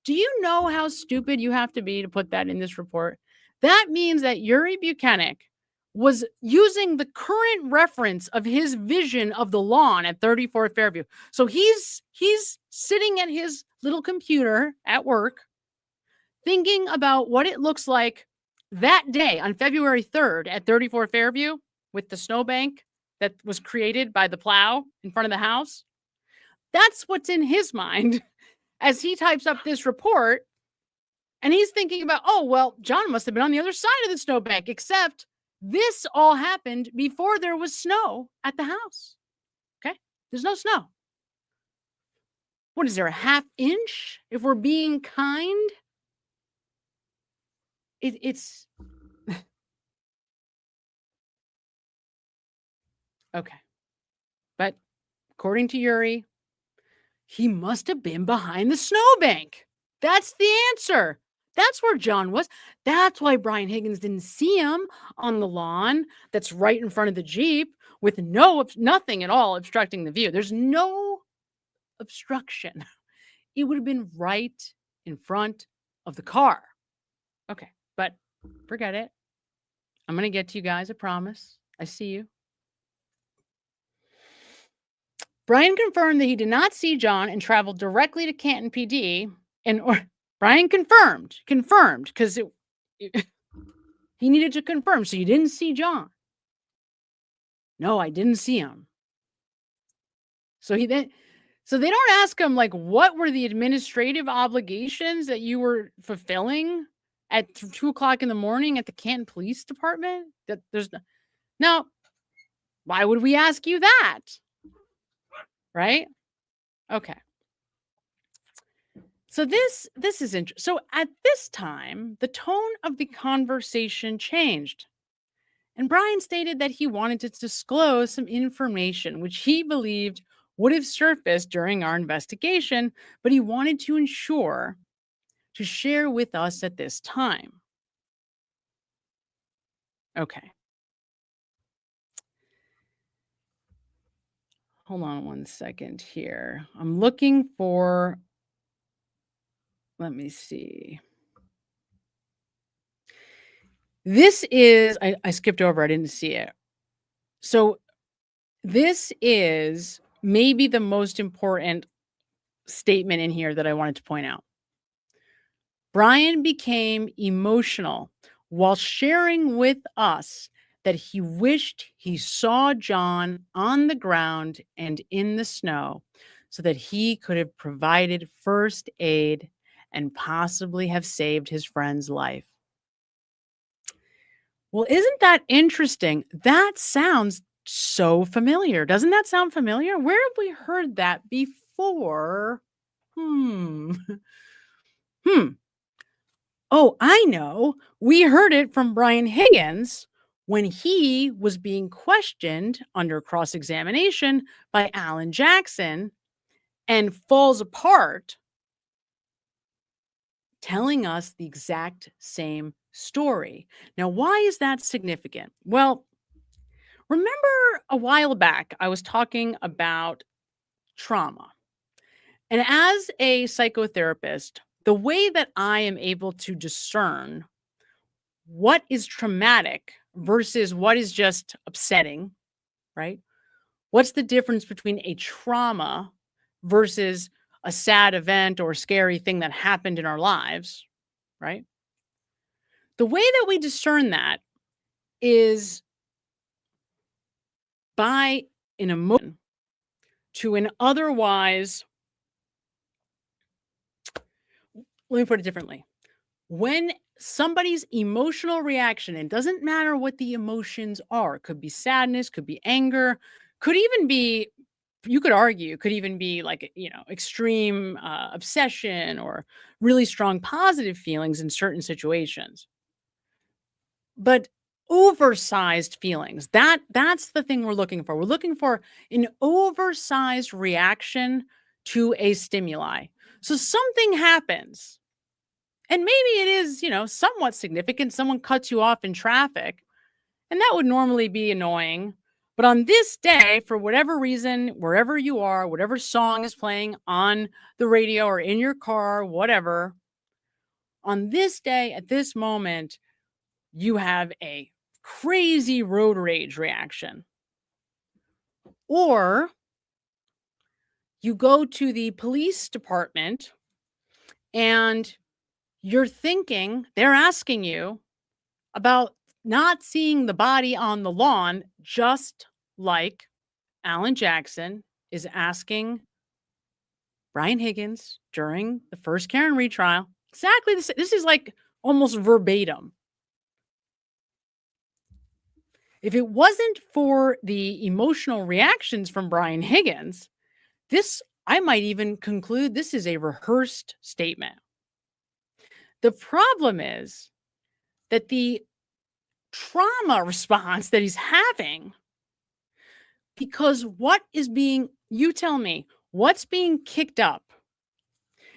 Do you know how stupid you have to be to put that in this report? That means that Yuri Buchanan was using the current reference of his vision of the lawn at 34th Fairview. So he's sitting at his little computer at work thinking about what it looks like that day on February 3rd at 34th Fairview with the snowbank that was created by the plow in front of the house. That's what's in his mind as he types up this report. And he's thinking about, oh, well, John must have been on the other side of the snowbank, except this all happened before there was snow at the house. Okay? There's no snow. What is there, a half inch if we're being kind? It's okay. But according to Yuri, he must have been behind the snowbank. That's the answer. That's where John was. That's why Brian Higgins didn't see him on the lawn that's right in front of the Jeep with nothing at all obstructing the view. There's no obstruction. It would have been right in front of the car. Okay, but forget it. I'm going to get to you guys, I promise. I see you. Brian confirmed that he did not see John and traveled directly to Canton PD. Brian confirmed, because he needed to confirm. So you didn't see John. No, I didn't see him. So they don't ask him, like, what were the administrative obligations that you were fulfilling at 2:00 in the morning at the Canton Police Department? Now, why would we ask you that? Right? Okay. So this is interesting. So at this time, the tone of the conversation changed. And Brian stated that he wanted to disclose some information which he believed would have surfaced during our investigation, but he wanted to ensure to share with us at this time. Okay. Hold on one second here. I'm looking for, let me see. This is, I skipped over, I didn't see it. So this is maybe the most important statement in here that I wanted to point out. Brian became emotional while sharing with us that he wished he saw John on the ground and in the snow so that he could have provided first aid and possibly have saved his friend's life. Well, isn't that interesting? That sounds so familiar. Doesn't that sound familiar? Where have we heard that before? Oh, I know. We heard it from Brian Higgins when he was being questioned under cross-examination by Alan Jackson and falls apart, telling us the exact same story. Now, why is that significant? Well, Remember a while back, I was talking about trauma. And as a psychotherapist, the way that I am able to discern what is traumatic versus what is just upsetting, right? What's the difference between a trauma versus a sad event or scary thing that happened in our lives, right? The way that we discern that is by an emotion to an otherwise, let me put it differently. When somebody's emotional reaction, and it doesn't matter what the emotions are, it could be sadness, could be anger, could even be, you could argue, could even be like, extreme obsession or really strong positive feelings in certain situations. But oversized feelings, that's the thing we're looking for. We're looking for an oversized reaction to a stimuli. So something happens, and maybe it is, somewhat significant. Someone cuts you off in traffic, and that would normally be annoying. But on this day, for whatever reason, wherever you are, whatever song is playing on the radio or in your car, whatever, on this day, at this moment, you have a crazy road rage reaction. Or you go to the police department and they're asking you about not seeing the body on the lawn, just like Alan Jackson is asking Brian Higgins during the first Karen retrial. Exactly this. This is like almost verbatim. If it wasn't for the emotional reactions from Brian Higgins, I might even conclude this is a rehearsed statement. The problem is that the trauma response that he's having, because you tell me, what's being kicked up?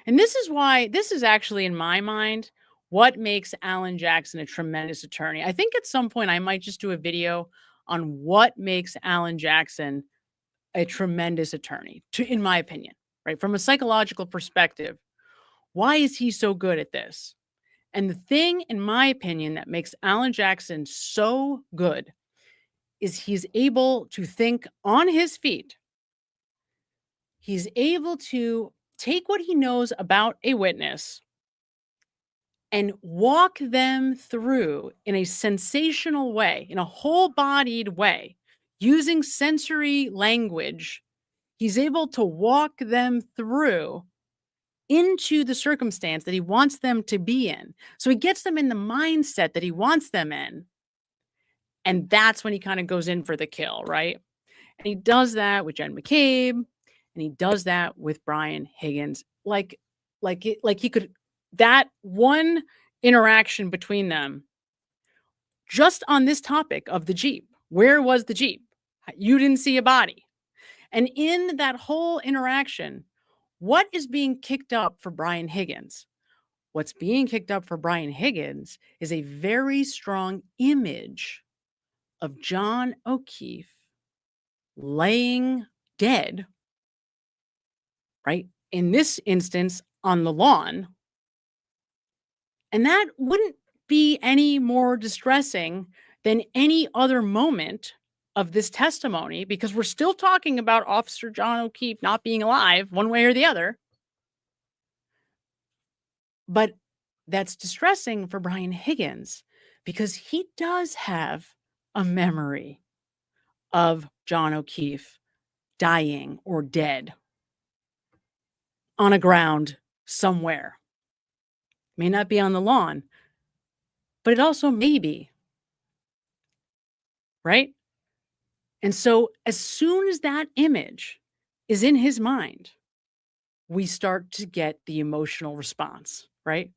And this is actually, in my mind, what makes Alan Jackson a tremendous attorney. I think at some point I might just do a video on what makes Alan Jackson a tremendous attorney, in my opinion, right? From a psychological perspective, why is he so good at this? And the thing, in my opinion, that makes Alan Jackson so good is he's able to think on his feet. He's able to take what he knows about a witness and walk them through in a sensational way, in a whole-bodied way, using sensory language. He's able to walk them through into the circumstance that he wants them to be in. So he gets them in the mindset that he wants them in. And that's when he kind of goes in for the kill, right? And he does that with Jen McCabe, and he does that with Brian Higgins. That one interaction between them, just on this topic of the Jeep. Where was the Jeep? You didn't see a body. And in that whole interaction, what is being kicked up for Brian Higgins? What's being kicked up for Brian Higgins is a very strong image of John O'Keefe laying dead, right? In this instance, on the lawn. And that wouldn't be any more distressing than any other moment of this testimony, because we're still talking about Officer John O'Keefe not being alive one way or the other. But that's distressing for Brian Higgins because he does have a memory of John O'Keefe dying or dead on a ground somewhere. May not be on the lawn, but it also may be. Right? And so as soon as that image is in his mind, we start to get the emotional response, right?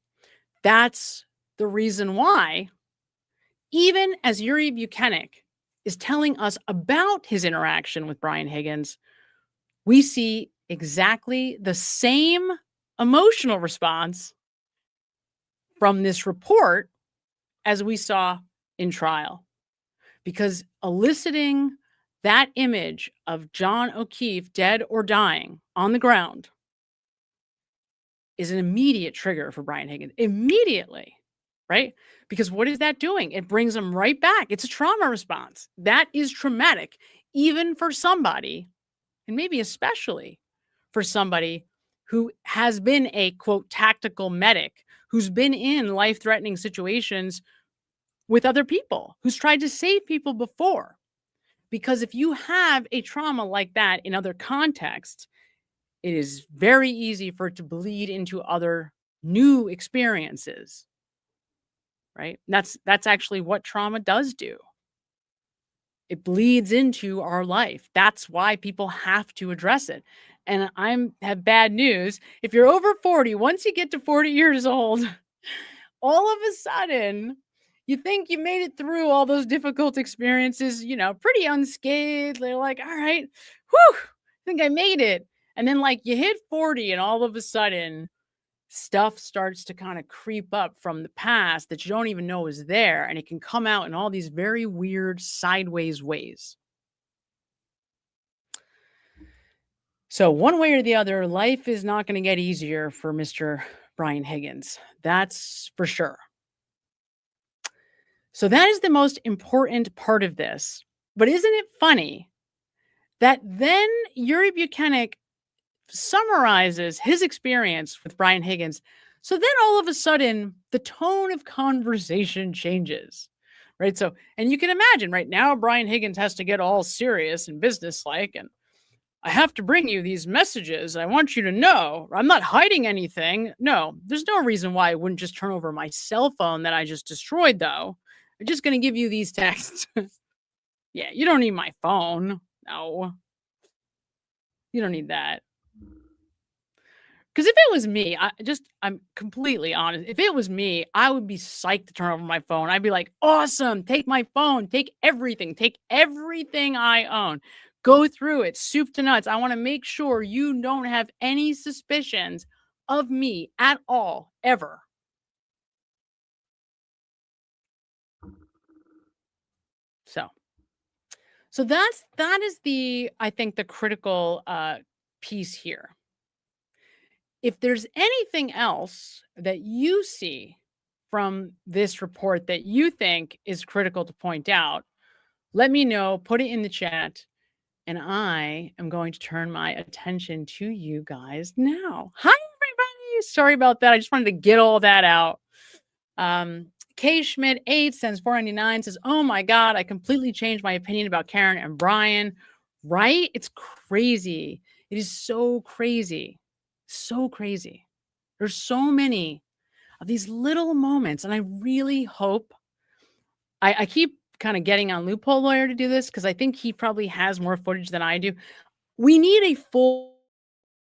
That's the reason why, even as Yuri Buchanan is telling us about his interaction with Brian Higgins, we see exactly the same emotional response from this report as we saw in trial. because eliciting that image of John O'Keefe dead or dying on the ground is an immediate trigger for Brian Higgins. Immediately, right? Because what is that doing? It brings him right back. It's a trauma response. That is traumatic, even for somebody, and maybe especially for somebody who has been a, quote, tactical medic, who's been in life-threatening situations with other people, who's tried to save people before. Because if you have a trauma like that in other contexts, it is very easy for it to bleed into other new experiences, right? That's actually what trauma does do. It bleeds into our life. That's why people have to address it. And have bad news. If you're over 40, once you get to 40 years old, all of a sudden, you think you made it through all those difficult experiences, pretty unscathed. They're like, all right, whew, I think I made it. And then like you hit 40 and all of a sudden stuff starts to kind of creep up from the past that you don't even know is there. And it can come out in all these very weird sideways ways. So one way or the other, life is not going to get easier for Mr. Brian Higgins. That's for sure. So that is the most important part of this. But isn't it funny that then Yuri Buchanan summarizes his experience with Brian Higgins? So then all of a sudden, the tone of conversation changes, right? So, and you can imagine right now, Brian Higgins has to get all serious and businesslike, and I have to bring you these messages. I want you to know I'm not hiding anything. No, there's no reason why I wouldn't just turn over my cell phone that I just destroyed, though. I'm just going to give you these texts. Yeah, you don't need my phone. No, you don't need that. Because if it was me, I'm completely honest. If it was me, I would be psyched to turn over my phone. I'd be like, awesome, take my phone, take everything I own. Go through it, soup to nuts. I want to make sure you don't have any suspicions of me at all, ever. So that is I think the critical piece here. If there's anything else that you see from this report that you think is critical to point out, let me know, put it in the chat, and I am going to turn my attention to you guys now. Hi, everybody. Sorry about that. I just wanted to get all that out. K Schmidt 8 sends $4.99, says, oh my God, I completely changed my opinion about Karen and Brian. Right? It's crazy. It is so crazy. So crazy. There's so many of these little moments. And I really hope I keep kind of getting on Loophole Lawyer to do this because I think he probably has more footage than I do. We need a full,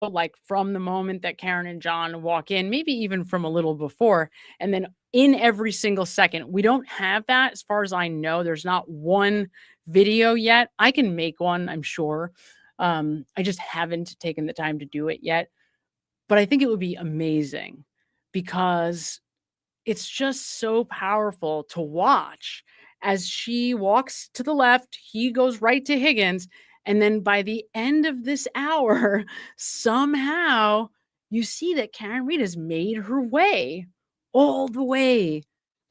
like from the moment that Karen and John walk in, maybe even from a little before, and then in every single second. We don't have that. As far as I know, there's not one video yet. I can make one, I'm sure. I just haven't taken the time to do it yet. But I think it would be amazing because it's just so powerful to watch as she walks to the left, he goes right to Higgins. And then by the end of this hour, somehow you see that Karen Reed has made her way all the way.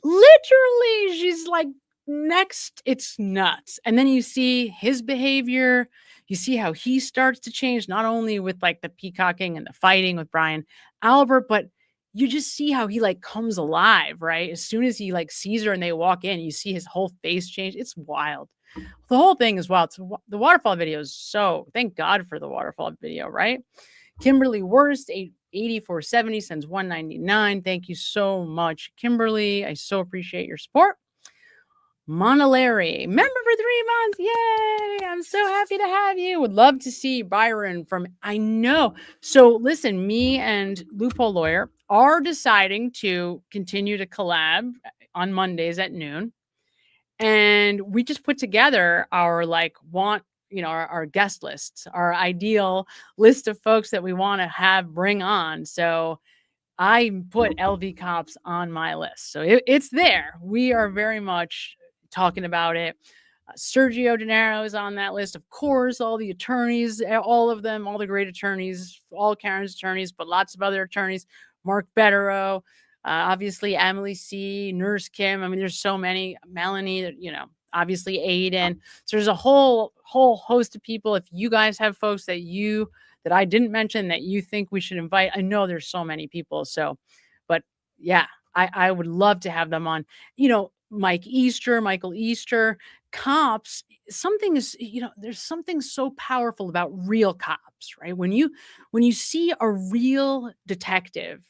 Literally, she's like next. It's nuts. And then you see his behavior. You see how he starts to change, not only with like the peacocking and the fighting with Brian Albert, but you just see how he like comes alive, right? As soon as he like sees her and they walk in, you see his whole face change. It's wild. The whole thing is wild. So the waterfall video is so, thank God for the waterfall video, right? Kimberly Worst, 8470 sends $1.99. Thank you so much, Kimberly. I so appreciate your support. Monolary, member for 3 months. Yay! I'm so happy to have you. Would love to see Byron from, I know. So listen, me and Loophole Lawyer are deciding to continue to collab on Mondays at noon. And we just put together our our guest lists, our ideal list of folks that we want to have bring on. So I put LV Cops on my list. So it's there. We are very much talking about it. Sergio De Niro is on that list. Of course, all the attorneys, all of them, all the great attorneys, all Karen's attorneys, but lots of other attorneys. Mark Betterow, obviously Emily C., Nurse Kim. I mean, there's so many. Melanie, obviously Aiden. So there's a whole host of people. If you guys have folks that I didn't mention that you think we should invite, I know there's so many people. So, but yeah, I would love to have them on. Michael Easter, cops. Something is, there's something so powerful about real cops, right? When you see a real detective,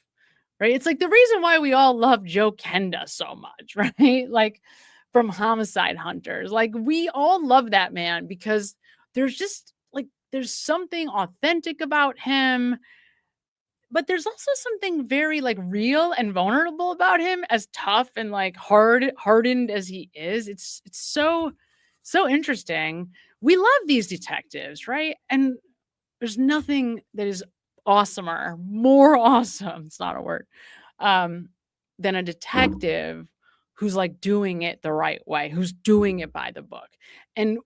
right? It's like the reason why we all love Joe Kenda so much, right? Like from Homicide Hunters, like we all love that man because there's just like there's something authentic about him. But there's also something very like real and vulnerable about him, as tough and like hardened as he is. It's so interesting. We love these detectives, right? And there's nothing that is awesomer, more awesome, it's not a word, than a detective who's like doing it the right way, who's doing it by the book. And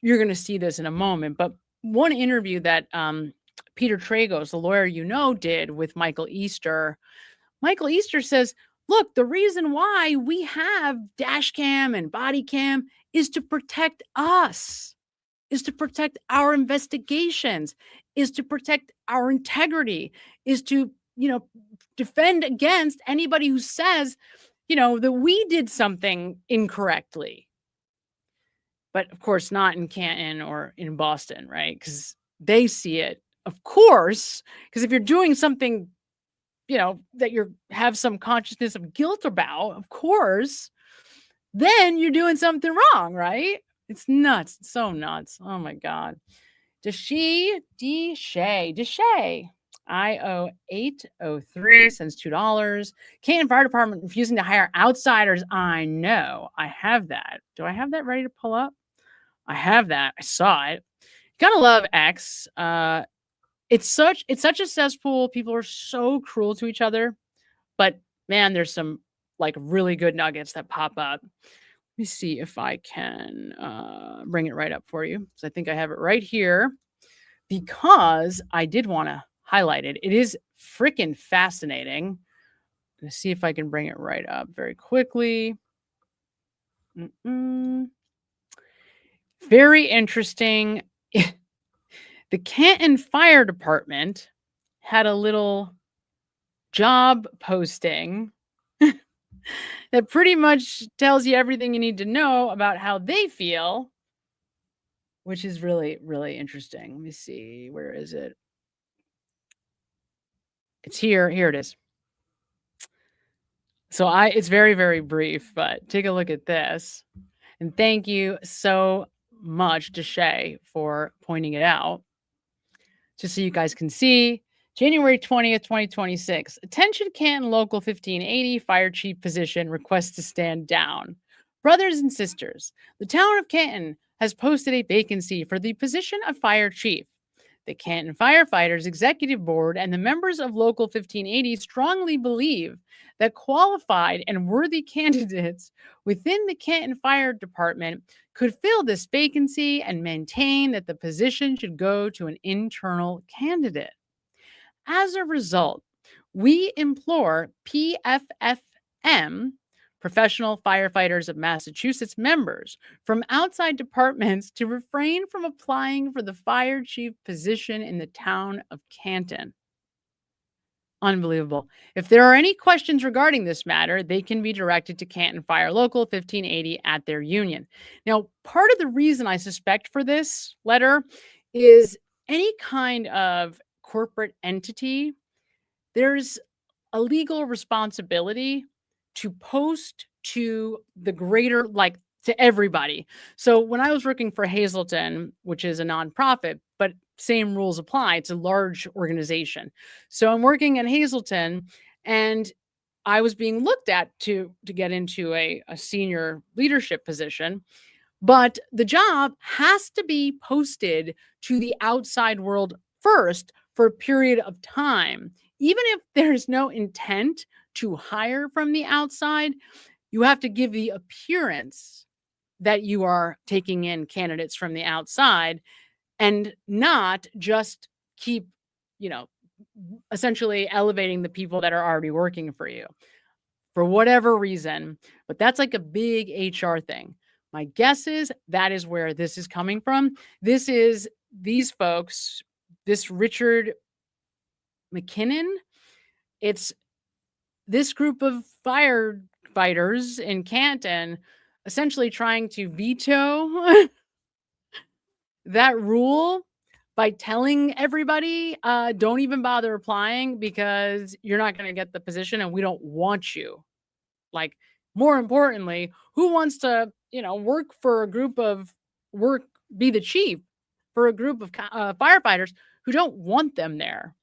you're going to see this in a moment, but one interview that Peter Tragos, the lawyer did with Michael Easter says, look, the reason why we have dash cam and body cam is to protect us, is to protect our investigations, is to protect our integrity, is to, defend against anybody who says, that we did something incorrectly. But of course, not in Canton or in Boston, right? Because they see it, of course, because if you're doing something, that you have some consciousness of guilt about, of course, then you're doing something wrong, right? It's nuts. It's so nuts. Oh my God. Deshay. IO 803 sends $2. Canton Fire Department refusing to hire outsiders. I know. I have that. Do I have that ready to pull up? I have that. I saw it. Gotta love X. It's such a cesspool. People are so cruel to each other. But man, there's some like really good nuggets that pop up. Let me see if I can bring it right up for you. So I think I have it right here because I did want to highlight it. It is freaking fascinating. Let's see if I can bring it right up very quickly. Very interesting. The Canton Fire Department had a little job posting that pretty much tells you everything you need to know about how they feel, which is really, really interesting. Let me see. Where is it? It's here. Here it is. So it's very, very brief, but take a look at this. And thank you so much, Deshay, for pointing it out. Just so you guys can see. January 20th, 2026. Attention Canton Local 1580 Fire Chief position requests to stand down. Brothers and sisters, the town of Canton has posted a vacancy for the position of Fire Chief. The Canton Firefighters Executive Board and the members of Local 1580 strongly believe that qualified and worthy candidates within the Canton Fire Department could fill this vacancy and maintain that the position should go to an internal candidate. As a result, we implore PFFM, Professional Firefighters of Massachusetts members from outside departments to refrain from applying for the fire chief position in the town of Canton. Unbelievable. If there are any questions regarding this matter, they can be directed to Canton Fire Local 1580 at their union. Now, part of the reason I suspect for this letter is any kind of corporate entity, there's a legal responsibility to post to the greater, like to everybody. So when I was working for Hazleton, which is a nonprofit, but same rules apply, it's a large organization. So I'm working at Hazleton and I was being looked at to get into a senior leadership position, but the job has to be posted to the outside world first for a period of time. Even if there's no intent to hire from the outside, you have to give the appearance that you are taking in candidates from the outside and not just keep, essentially elevating the people that are already working for you for whatever reason. But that's like a big HR thing. My guess is that is where this is coming from. This is these folks, this Richard McKinnon. It's this group of firefighters in Canton essentially trying to veto that rule by telling everybody, don't even bother applying because you're not going to get the position and we don't want you. Like, more importantly, who wants to, work for a group of be the chief for a group of firefighters who don't want them there,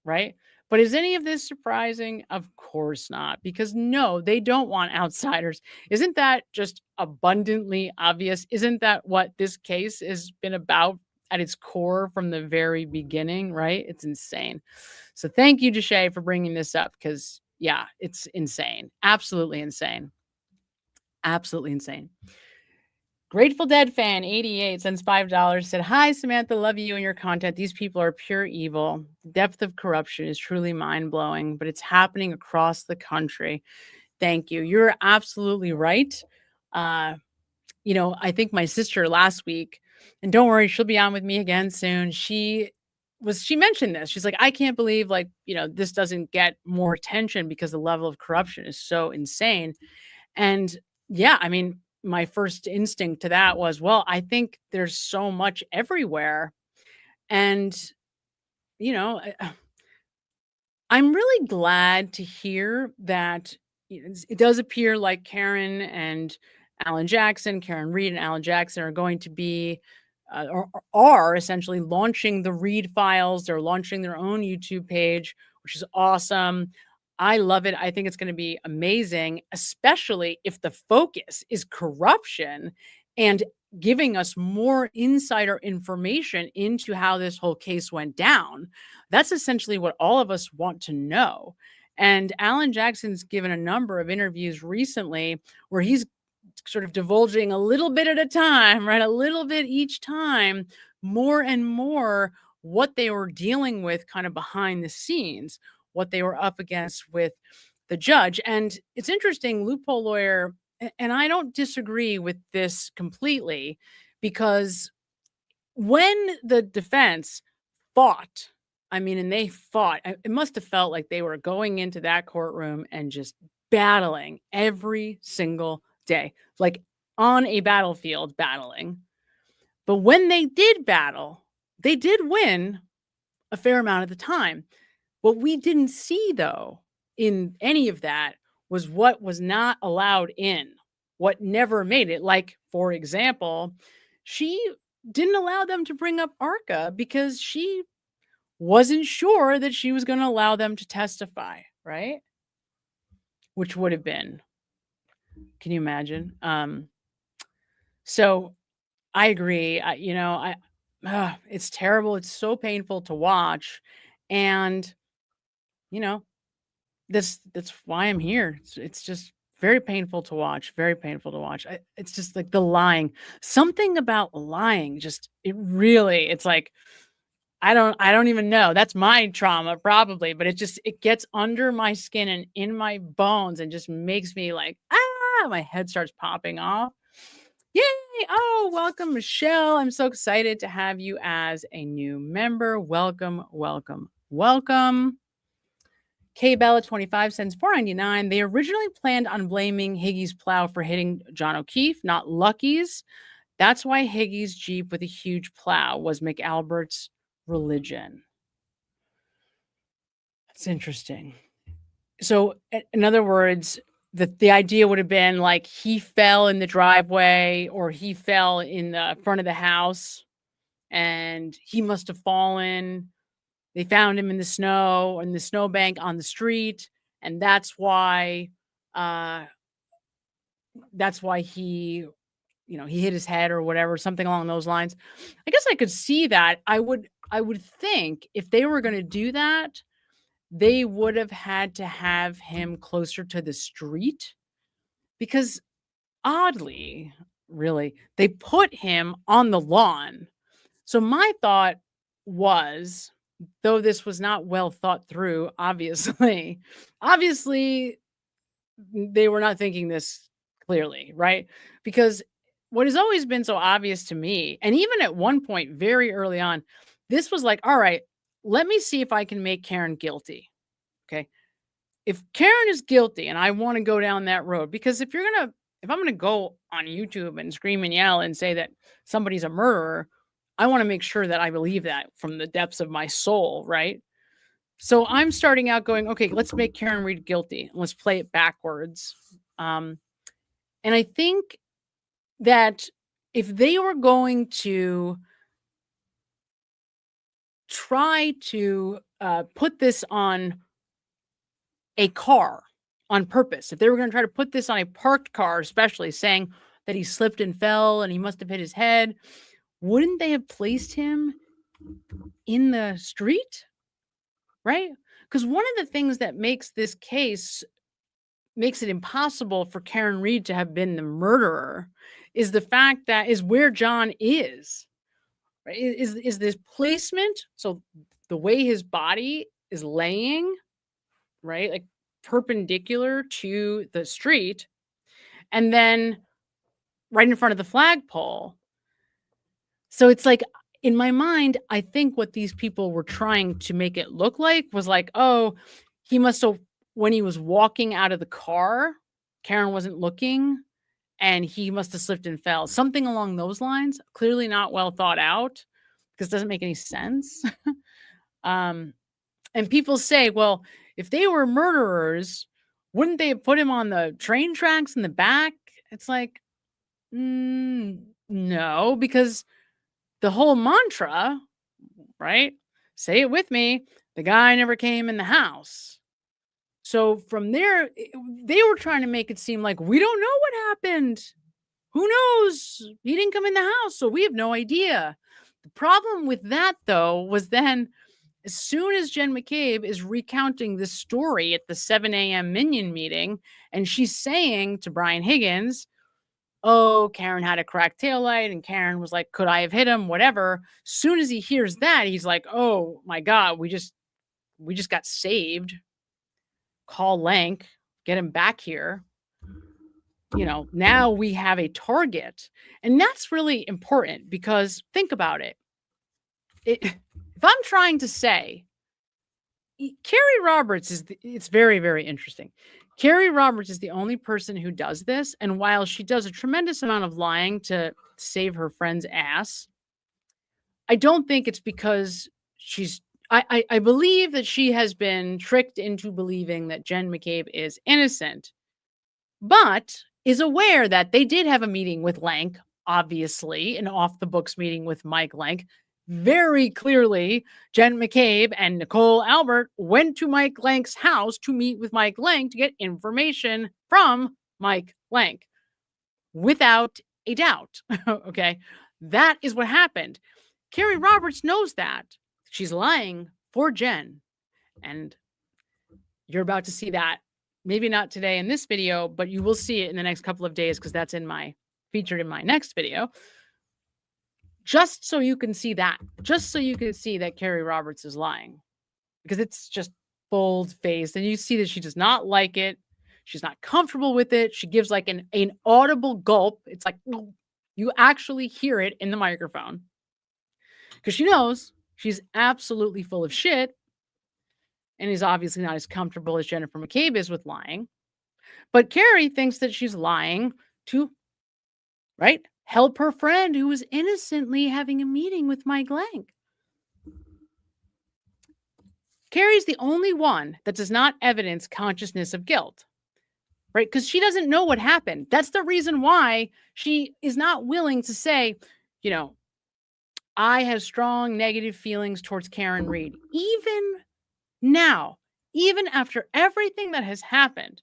right? But is any of this surprising? Of course not, because no, they don't want outsiders. Isn't that just abundantly obvious? Isn't that what this case has been about at its core from the very beginning, right? It's insane. So thank you, Deshay, for bringing this up because, yeah, it's insane. Absolutely insane. Absolutely insane. Grateful Dead fan 88 sends $5, said, "Hi, Samantha, love you and your content. These people are pure evil. The depth of corruption is truly mind-blowing, but it's happening across the country." Thank you. You're absolutely right. I think my sister last week, and don't worry, she'll be on with me again soon. She mentioned this. She's like, I can't believe this doesn't get more attention because the level of corruption is so insane. And yeah, I mean, my first instinct to that was, well, I think there's so much everywhere. And, I'm really glad to hear that it does appear like Karen Reed and Alan Jackson are going to be, or are essentially launching the Reed files. They're launching their own YouTube page, which is awesome. I love it. I think it's going to be amazing, especially if the focus is corruption and giving us more insider information into how this whole case went down. That's essentially what all of us want to know. And Alan Jackson's given a number of interviews recently where he's sort of divulging a little bit at a time, right? A little bit each time, more and more what they were dealing with kind of behind the scenes, what they were up against with the judge. And it's interesting, loophole lawyer, and I don't disagree with this completely, because when the defense fought, it must have felt like they were going into that courtroom and just battling every single day, like on a battlefield battling. But when they did battle, they did win a fair amount of the time. What we didn't see, though, in any of that was what was not allowed in, what never made it. Like, for example, she didn't allow them to bring up ARCA because she wasn't sure that she was going to allow them to testify, right? Which would have been, can you imagine? So I agree. It's terrible. It's so painful to watch. And, that's why I'm here. It's just very painful to watch. Very painful to watch. It's just like the lying. Something about lying. It's like, I don't even know. That's my trauma probably, but it gets under my skin and in my bones and just makes me like, my head starts popping off. Yay! Oh, welcome, Michelle. I'm so excited to have you as a new member. Welcome, welcome, welcome. K Bella 25 cents, $4.99. They originally planned on blaming Higgins' plow for hitting John O'Keefe, not Lucky's. That's why Higgins' Jeep with a huge plow was McAlbert's religion. That's interesting. So, in other words, the idea would have been like he fell in the driveway or he fell in the front of the house and he must have fallen. They found him in the snow, in the snowbank on the street, and that's why he, he hit his head or whatever, something along those lines. I guess I could see that. I would think if they were going to do that, they would have had to have him closer to the street, because oddly, really. They put him on the lawn. So my thought was, though this was not well thought through, obviously, obviously they were not thinking this clearly, right? Because what has always been so obvious to me, and even at one point very early on, this was like, all right, let me see if I can make Karen guilty. Okay. If Karen is guilty and I want to go down that road, because if I'm gonna go on YouTube and scream and yell and say that somebody's a murderer, I want to make sure that I believe that from the depths of my soul, right? So I'm starting out going, okay, let's make Karen Reed guilty. Let's play it backwards. And I think that if they were going to try to put this on a car on purpose, if they were going to try to put this on a parked car, especially saying that he slipped and fell and he must have hit his head, wouldn't they have placed him in the street? Right? Because one of the things that makes this case makes it impossible for Karen Reed to have been the murderer is the fact that is where John is. Right? Is this placement? So the way his body is laying, right? Like perpendicular to the street, and then right in front of the flagpole. So it's like, in my mind, I think what these people were trying to make it look like was like, oh, he must have, when he was walking out of the car, Karen wasn't looking and he must have slipped and fell. Something along those lines. Clearly not well thought out because it doesn't make any sense. And people say, well, if they were murderers, wouldn't they have put him on the train tracks in the back? It's like, no, because the whole mantra, right? Say it with me. The guy never came in the house. So from there, they were trying to make it seem like we don't know what happened. Who knows? He didn't come in the house, so we have no idea. The problem with that, though, was then as soon as Jen McCabe is recounting this story at the 7 a.m. Minion meeting, and she's saying to Brian Higgins, oh, Karen had a cracked taillight, and Karen was like, could I have hit him? Whatever. Soon as he hears that, he's like, oh my God, we just got saved. Call Lank, get him back here. Now we have a target. And that's really important because think about it. If I'm trying to say, Carrie Roberts it's very, very interesting. Carrie Roberts is the only person who does this. And while she does a tremendous amount of lying to save her friend's ass, I don't think it's because I believe that she has been tricked into believing that Jen McCabe is innocent, but is aware that they did have a meeting with Lank, obviously, an off the books meeting with Mike Lank. Very clearly, Jen McCabe and Nicole Albert went to Mike Lank's house to meet with Mike Lank to get information from Mike Lank. Without a doubt. Okay. That is what happened. Carrie Roberts knows that. She's lying for Jen. And you're about to see that. Maybe not today in this video, but you will see it in the next couple of days because that's featured in my next video. Just so you can see that. Just so you can see that Carrie Roberts is lying. Because it's just bold-faced. And you see that she does not like it. She's not comfortable with it. She gives like an audible gulp. It's like, you actually hear it in the microphone. Because she knows she's absolutely full of shit. And is obviously not as comfortable as Jennifer McCabe is with lying. But Carrie thinks that she's lying to, right, help her friend who was innocently having a meeting with Mike Lank. Carrie's the only one that does not evidence consciousness of guilt, right? Because she doesn't know what happened. That's the reason why she is not willing to say, I have strong negative feelings towards Karen Reed. Even now, even after everything that has happened,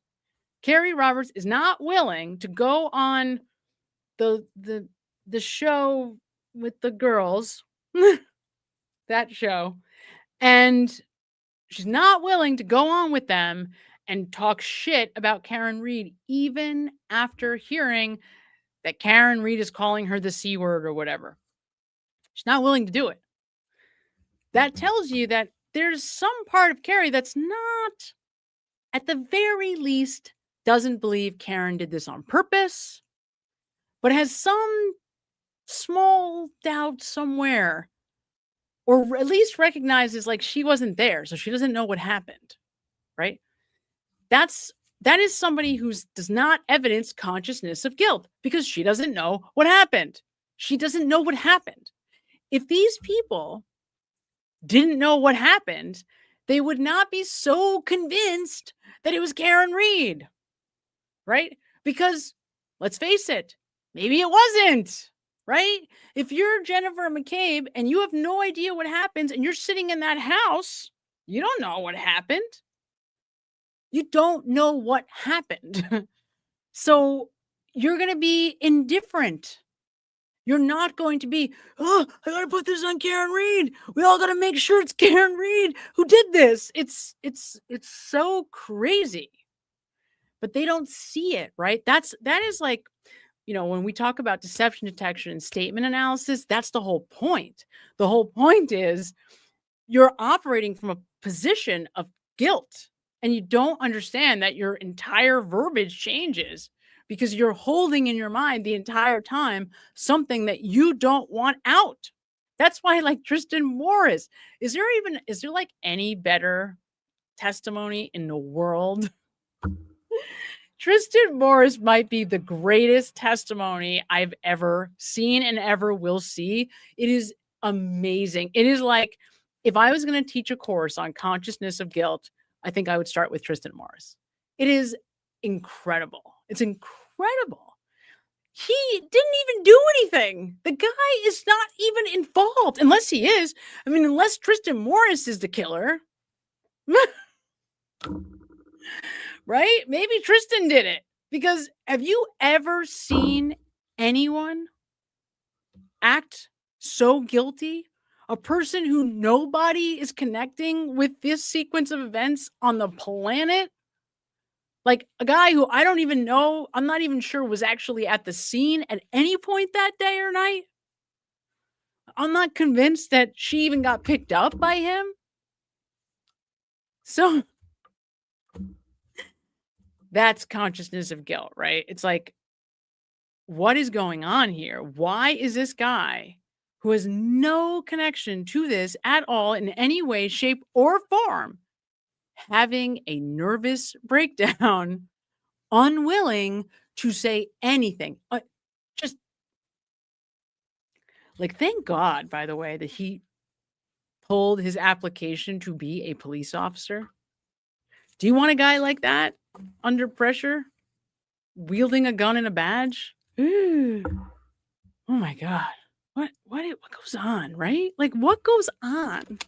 Carrie Roberts is not willing to go on the show with the girls, that show, and she's not willing to go on with them and talk shit about Karen Reed, even after hearing that Karen Reed is calling her the C word or whatever. She's not willing to do it. That tells you that there's some part of Carrie that's not, at the very least, doesn't believe Karen did this on purpose, but has some small doubt somewhere, or at least recognizes like she wasn't there, so she doesn't know what happened, right? That is somebody who does not evidence consciousness of guilt because she doesn't know what happened. She doesn't know what happened. If these people didn't know what happened, they would not be so convinced that it was Karen Reed, right? Because let's face it, maybe it wasn't, right? If you're Jennifer McCabe and you have no idea what happens and you're sitting in that house, you don't know what happened. You don't know what happened. So you're going to be indifferent. You're not going to be, oh, I got to put this on Karen Reed. We all got to make sure it's Karen Reed who did this. It's so crazy. But they don't see it, right? That is like, when we talk about deception detection and statement analysis, that's the whole point. The whole point is you're operating from a position of guilt. And you don't understand that your entire verbiage changes because you're holding in your mind the entire time something that you don't want out. That's why, like Tristan Morris, is there like any better testimony in the world? Tristan Morris might be the greatest testimony I've ever seen and ever will see. It is amazing. It is like if I was going to teach a course on consciousness of guilt, I think I would start with Tristan Morris. It is incredible. It's incredible. He didn't even do anything. The guy is not even involved, unless he is. I mean, unless Tristan Morris is the killer. Right? Maybe Tristan did it. Because have you ever seen anyone act so guilty? A person who nobody is connecting with this sequence of events on the planet? Like a guy who I don't even know, I'm not even sure was actually at the scene at any point that day or night. I'm not convinced that she even got picked up by him. So that's consciousness of guilt, right? It's like, what is going on here? Why is this guy who has no connection to this at all in any way, shape, or form having a nervous breakdown, unwilling to say anything? Just like, thank God, by the way, that he pulled his application to be a police officer. Do you want a guy like that under pressure, wielding a gun and a badge? Oh my God. What goes on, right? Like, what goes on?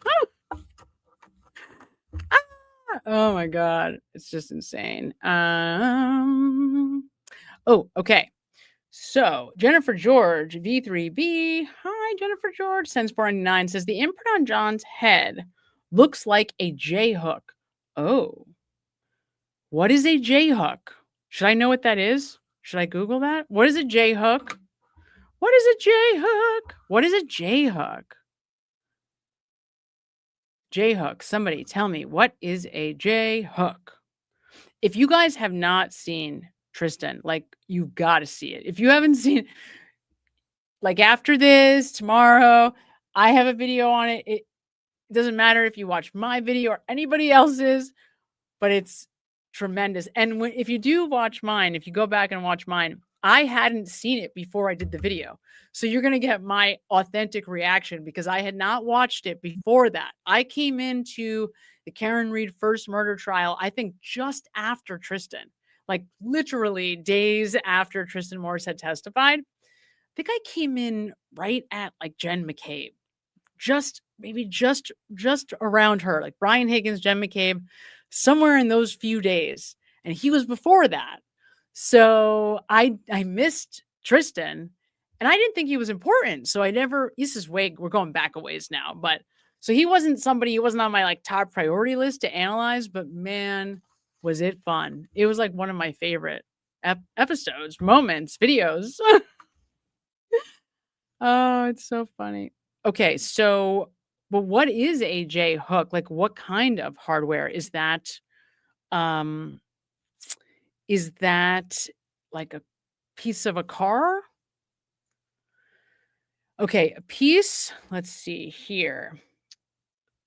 Oh my God. It's just insane. Oh, okay. So Jennifer George, V3B. Hi, Jennifer George. Sends 499 says the imprint on John's head looks like a J hook. Oh. What is a J hook? Should I know what that is? Should I Google that? What is a J hook? What is a J hook? What is a J hook? J hook. Somebody tell me, what is a J hook? If you guys have not seen Tristan, like, you've got to see it. If you haven't seen, like, after this, tomorrow, I have a video on it. It doesn't matter if you watch my video or anybody else's, but it's tremendous. And if you do watch mine, if you go back and watch mine, I hadn't seen it before I did the video. So you're going to get my authentic reaction because I had not watched it before that. I came into the Karen Reed first murder trial, I think just after Tristan, like literally days after Tristan Morris had testified. I think I came in right at like Jen McCabe, just around her, like Brian Higgins, Jen McCabe, somewhere in those few days. And he was before that. So I missed Tristan and I didn't think he was important. So we're going back a ways now, but so he wasn't on my like top priority list to analyze, but man, was it fun. It was like one of my favorite episodes, moments, videos. Oh, it's so funny. Okay, so but what is a J hook? Like what kind of hardware um is that like a piece of a car? Okay, a piece, let's see here.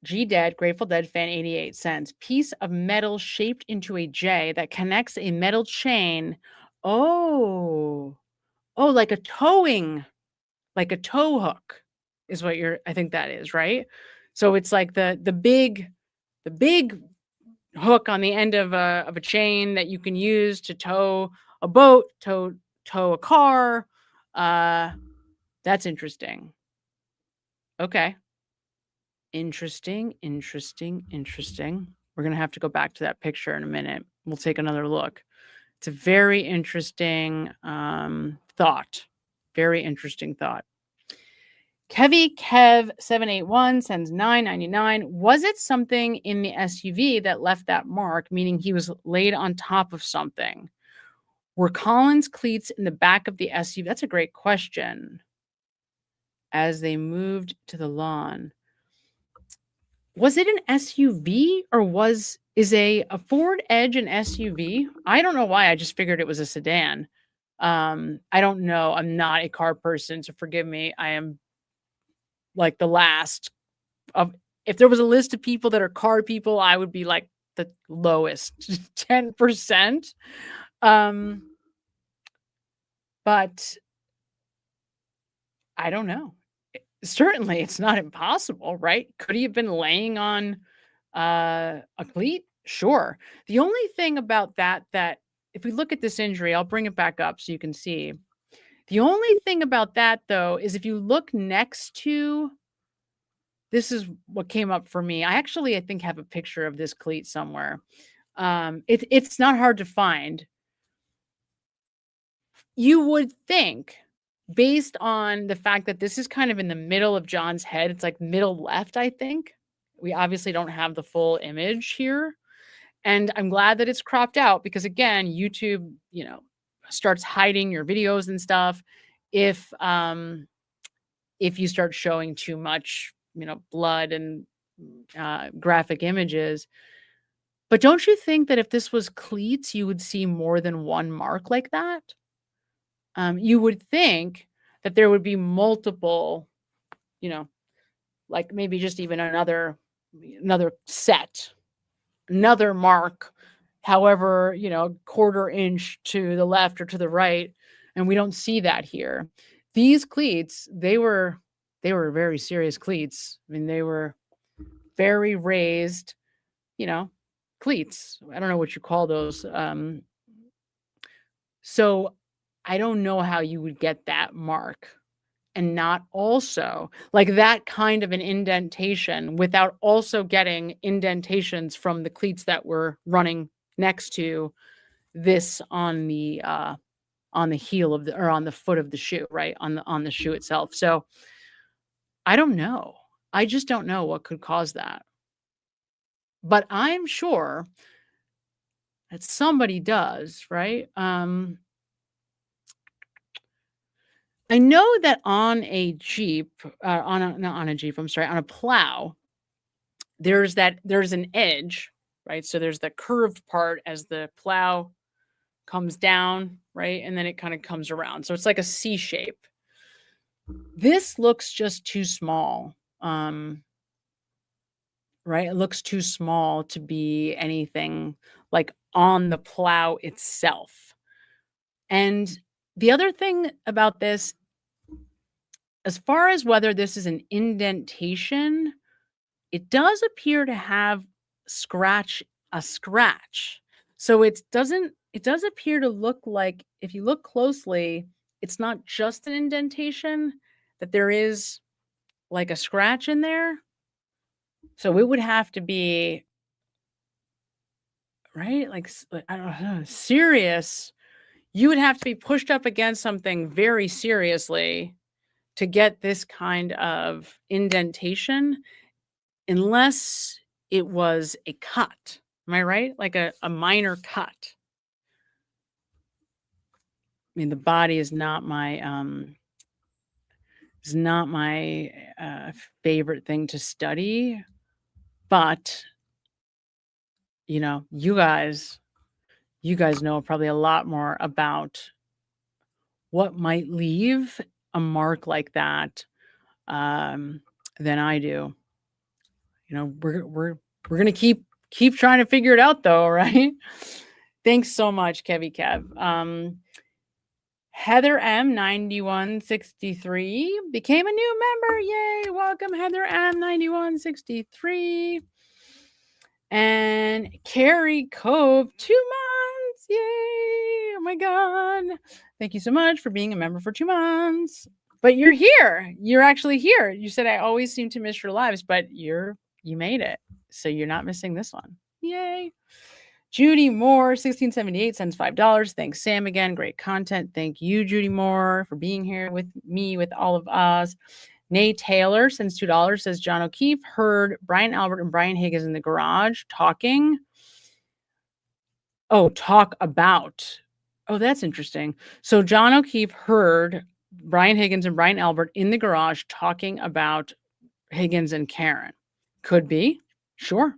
G Dead, Grateful Dead fan 88 cents. Piece of metal shaped into a J that connects a metal chain. Oh. Oh, like a tow hook is what I think that is, right? So it's like the big hook on the end of a chain that you can use to tow a boat, tow a car. Uh that's interesting. Okay. Interesting, interesting, interesting. We're going to have to go back to that picture in a minute. We'll take another look. It's a very interesting thought. Very interesting thought. Kevy Kev 781 sends $9.99. Was it something in the SUV that left that mark, meaning he was laid on top of something? Were Collins cleats in the back of the SUV? That's a great question. As they moved to the lawn. Was it an SUV or is a Ford Edge an SUV? I don't know why. I just figured it was a sedan. I don't know. I'm not a car person, so forgive me. I am like the last of if there was a list of people that are car people, I would be like the lowest 10%. But I don't know. Certainly it's not impossible, right? Could he have been laying on a cleat? Sure. The only thing about that if we look at this injury, I'll bring it back up so you can see. The only thing about that though is if you look next to this is what came up for me. I think have a picture of this cleat somewhere. It's not hard to find. You would think based on the fact that this is kind of in the middle of John's head, it's like middle left, I think. We obviously don't have the full image here. And I'm glad that it's cropped out because again, YouTube, starts hiding your videos and stuff if you start showing too much, blood and graphic images. But don't you think that if this was cleats, you would see more than one mark like that? You would think that there would be multiple, like maybe just even another set, another mark, however, quarter inch to the left or to the right. And we don't see that here. These cleats, they were very serious cleats. I mean, they were very raised, cleats. I don't know what you call those. So I don't know how you would get that mark and not also like that kind of an indentation without also getting indentations from the cleats that were running next to this on the heel of or on the foot of the shoe, right? On the shoe itself. So I don't know. I just don't know what could cause that. But I'm sure that somebody does, right? I know that on a Jeep, not on a Jeep, I'm sorry, on a plow, there's an edge, right? So there's the curved part as the plow comes down, right? And then it kind of comes around. So it's like a C shape. This looks just too small, right? It looks too small to be anything like on the plow itself. And the other thing about this, as far as whether this is an indentation, it does appear to have a scratch. So it does appear to look like, if you look closely, it's not just an indentation, that there is like a scratch in there. So it would have to be, right? Like, I don't know, serious. You would have to be pushed up against something very seriously to get this kind of indentation, unless it was a cut. Am I right? Like a minor cut. mean, the body is not my favorite thing to study, but you guys know probably a lot more about what might leave a mark like that than I do. We're gonna keep trying to figure it out though, right? Thanks so much, Kevy Kev. Heather M9163 became a new member. Yay! Welcome, Heather M9163. And Carrie Cove, 2 months. Yay! Oh my God. Thank you so much for being a member for 2 months. But you're here. You're actually here. You said I always seem to miss your lives, but you made it. So you're not missing this one. Yay. Judy Moore, 1678, sends $5. Thanks, Sam, again. Great content. Thank you, Judy Moore, for being here with me, with all of us. Nay Taylor sends $2, says John O'Keefe heard Brian Albert and Brian Higgins in the garage talking. Oh, talk about. Oh, that's interesting. So John O'Keefe heard Brian Higgins and Brian Albert in the garage talking about Higgins and Karen. Could be. Sure.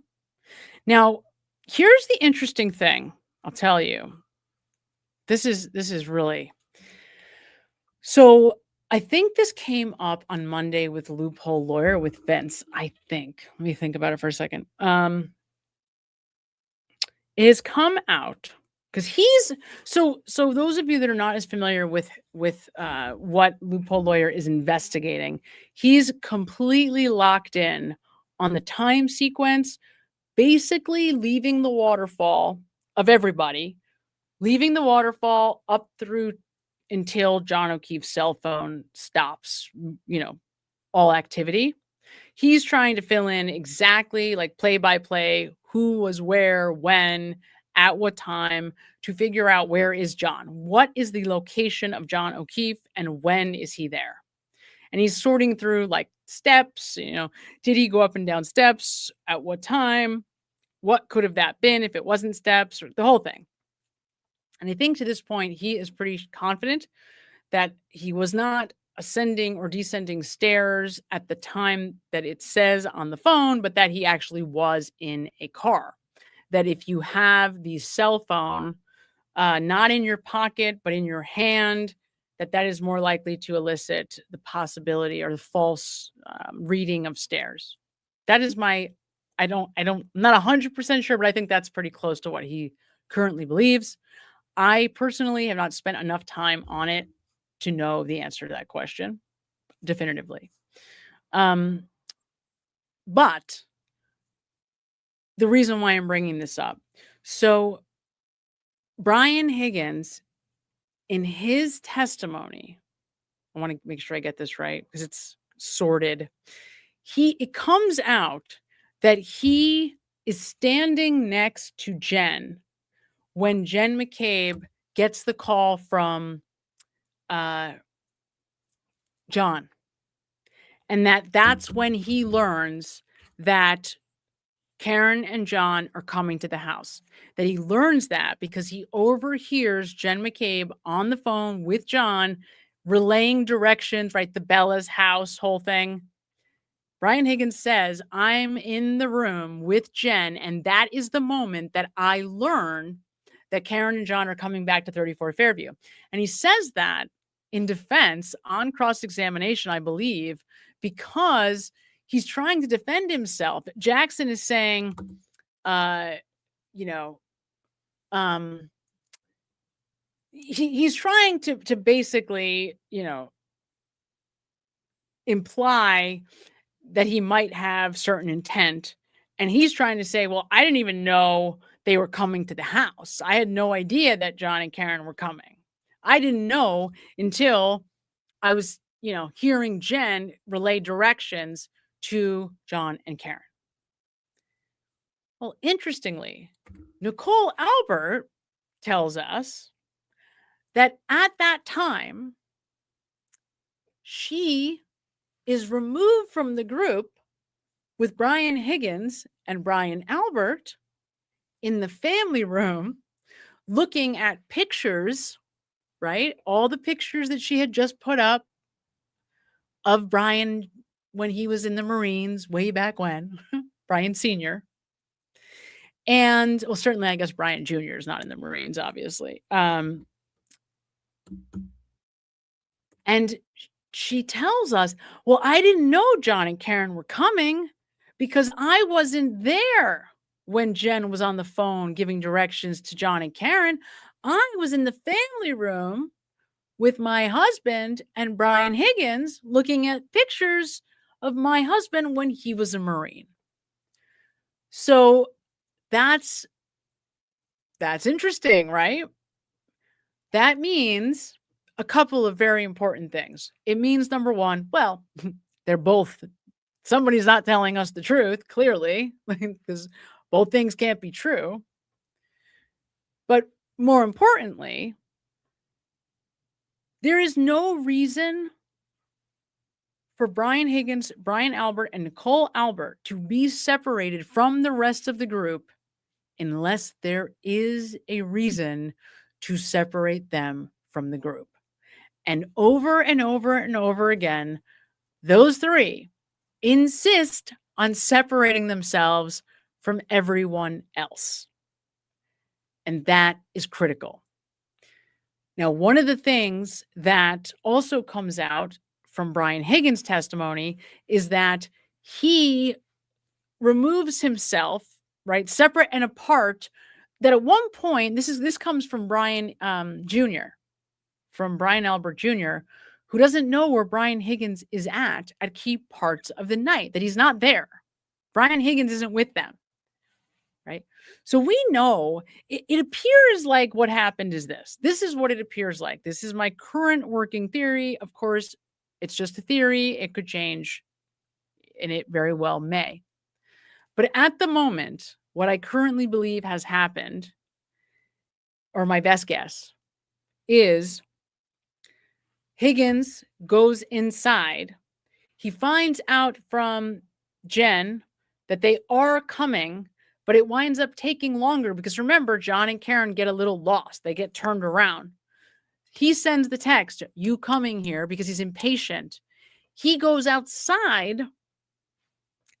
Now, here's the interesting thing. I'll tell you. This is really. So I think this came up on Monday with Loophole Lawyer with Vince. I think. Let me think about it for a second. It has come out because he's so those of you that are not as familiar with what Loophole Lawyer is investigating, he's completely locked in on the time sequence, basically leaving the waterfall of everybody, leaving the waterfall up through until John O'Keefe's cell phone stops, all activity. He's trying to fill in exactly like play by play, who was where, when, at what time, to figure out where is John. What is the location of John O'Keefe and when is he there? And he's sorting through like steps, did he go up and down steps? At what time? What could have that been if it wasn't steps, or the whole thing? And I think to this point, he is pretty confident that he was not ascending or descending stairs at the time that it says on the phone, but that he actually was in a car. That if you have the cell phone not in your pocket, but in your hand, that is more likely to elicit the possibility or the false reading of stairs. That is I'm not 100% sure, but I think that's pretty close to what he currently believes. I personally have not spent enough time on it to know the answer to that question definitively. But the reason why I'm bringing this up, so Brian Higgins, in his testimony, I want to make sure I get this right because it's sorted. It comes out that he is standing next to Jen when Jen McCabe gets the call from John. And that's when he learns that Karen and John are coming to the house. That he learns that because he overhears Jen McCabe on the phone with John relaying directions, right? The Bella's house, whole thing. Brian Higgins says, I'm in the room with Jen, and that is the moment that I learn that Karen and John are coming back to 34 Fairview. And he says that in defense on cross-examination, I believe, because he's trying to defend himself. Jackson is saying, he's trying to basically, imply that he might have certain intent. And he's trying to say, well, I didn't even know they were coming to the house. I had no idea that John and Karen were coming. I didn't know until I was, hearing Jen relay directions to John and Karen. Well, interestingly, Nicole Albert tells us that at that time, she is removed from the group with Brian Higgins and Brian Albert in the family room looking at pictures, right? All the pictures that she had just put up of Brian when he was in the Marines way back when, Brian Sr. And well, certainly, I guess Brian Jr. is not in the Marines, obviously. And she tells us, well, I didn't know John and Karen were coming because I wasn't there when Jen was on the phone giving directions to John and Karen. I was in the family room with my husband and Brian Higgins looking at pictures of my husband when he was a Marine. So that's interesting, right? That means a couple of very important things. It means, number one, well, they're both, somebody's not telling us the truth, clearly, because both things can't be true. But more importantly, there is no reason for Brian Higgins, Brian Albert, and Nicole Albert to be separated from the rest of the group unless there is a reason to separate them from the group. And over and over and over again, those three insist on separating themselves from everyone else. And that is critical. Now, one of the things that also comes out from Brian Higgins' testimony is that he removes himself, right, separate and apart, that at one point, this comes from Brian Jr., from Brian Albert Jr., who doesn't know where Brian Higgins is at key parts of the night, that he's not there. Brian Higgins isn't with them, right? So we know it appears like what happened is this. This is what it appears like. This is my current working theory. Of course, it's just a theory. It could change, and it very well may. But at the moment, what I currently believe has happened, or my best guess, is Higgins goes inside. He finds out from Jen that they are coming, but it winds up taking longer because remember, John and Karen get a little lost. They get turned around. He sends the text, "You coming here?" because he's impatient. He goes outside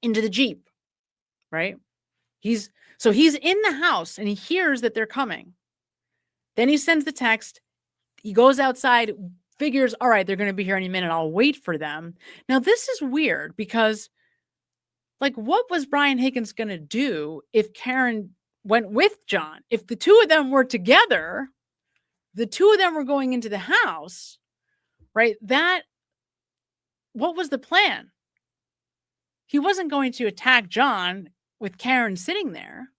into the Jeep, right? He's in the house and he hears that they're coming. Then he sends the text. He goes outside, figures, all right, they're going to be here any minute. I'll wait for them. Now, this is weird because, like, what was Brian Higgins going to do if Karen went with John? If the two of them were together, the two of them were going into the house, right? What was the plan? He wasn't going to attack John with Karen sitting there.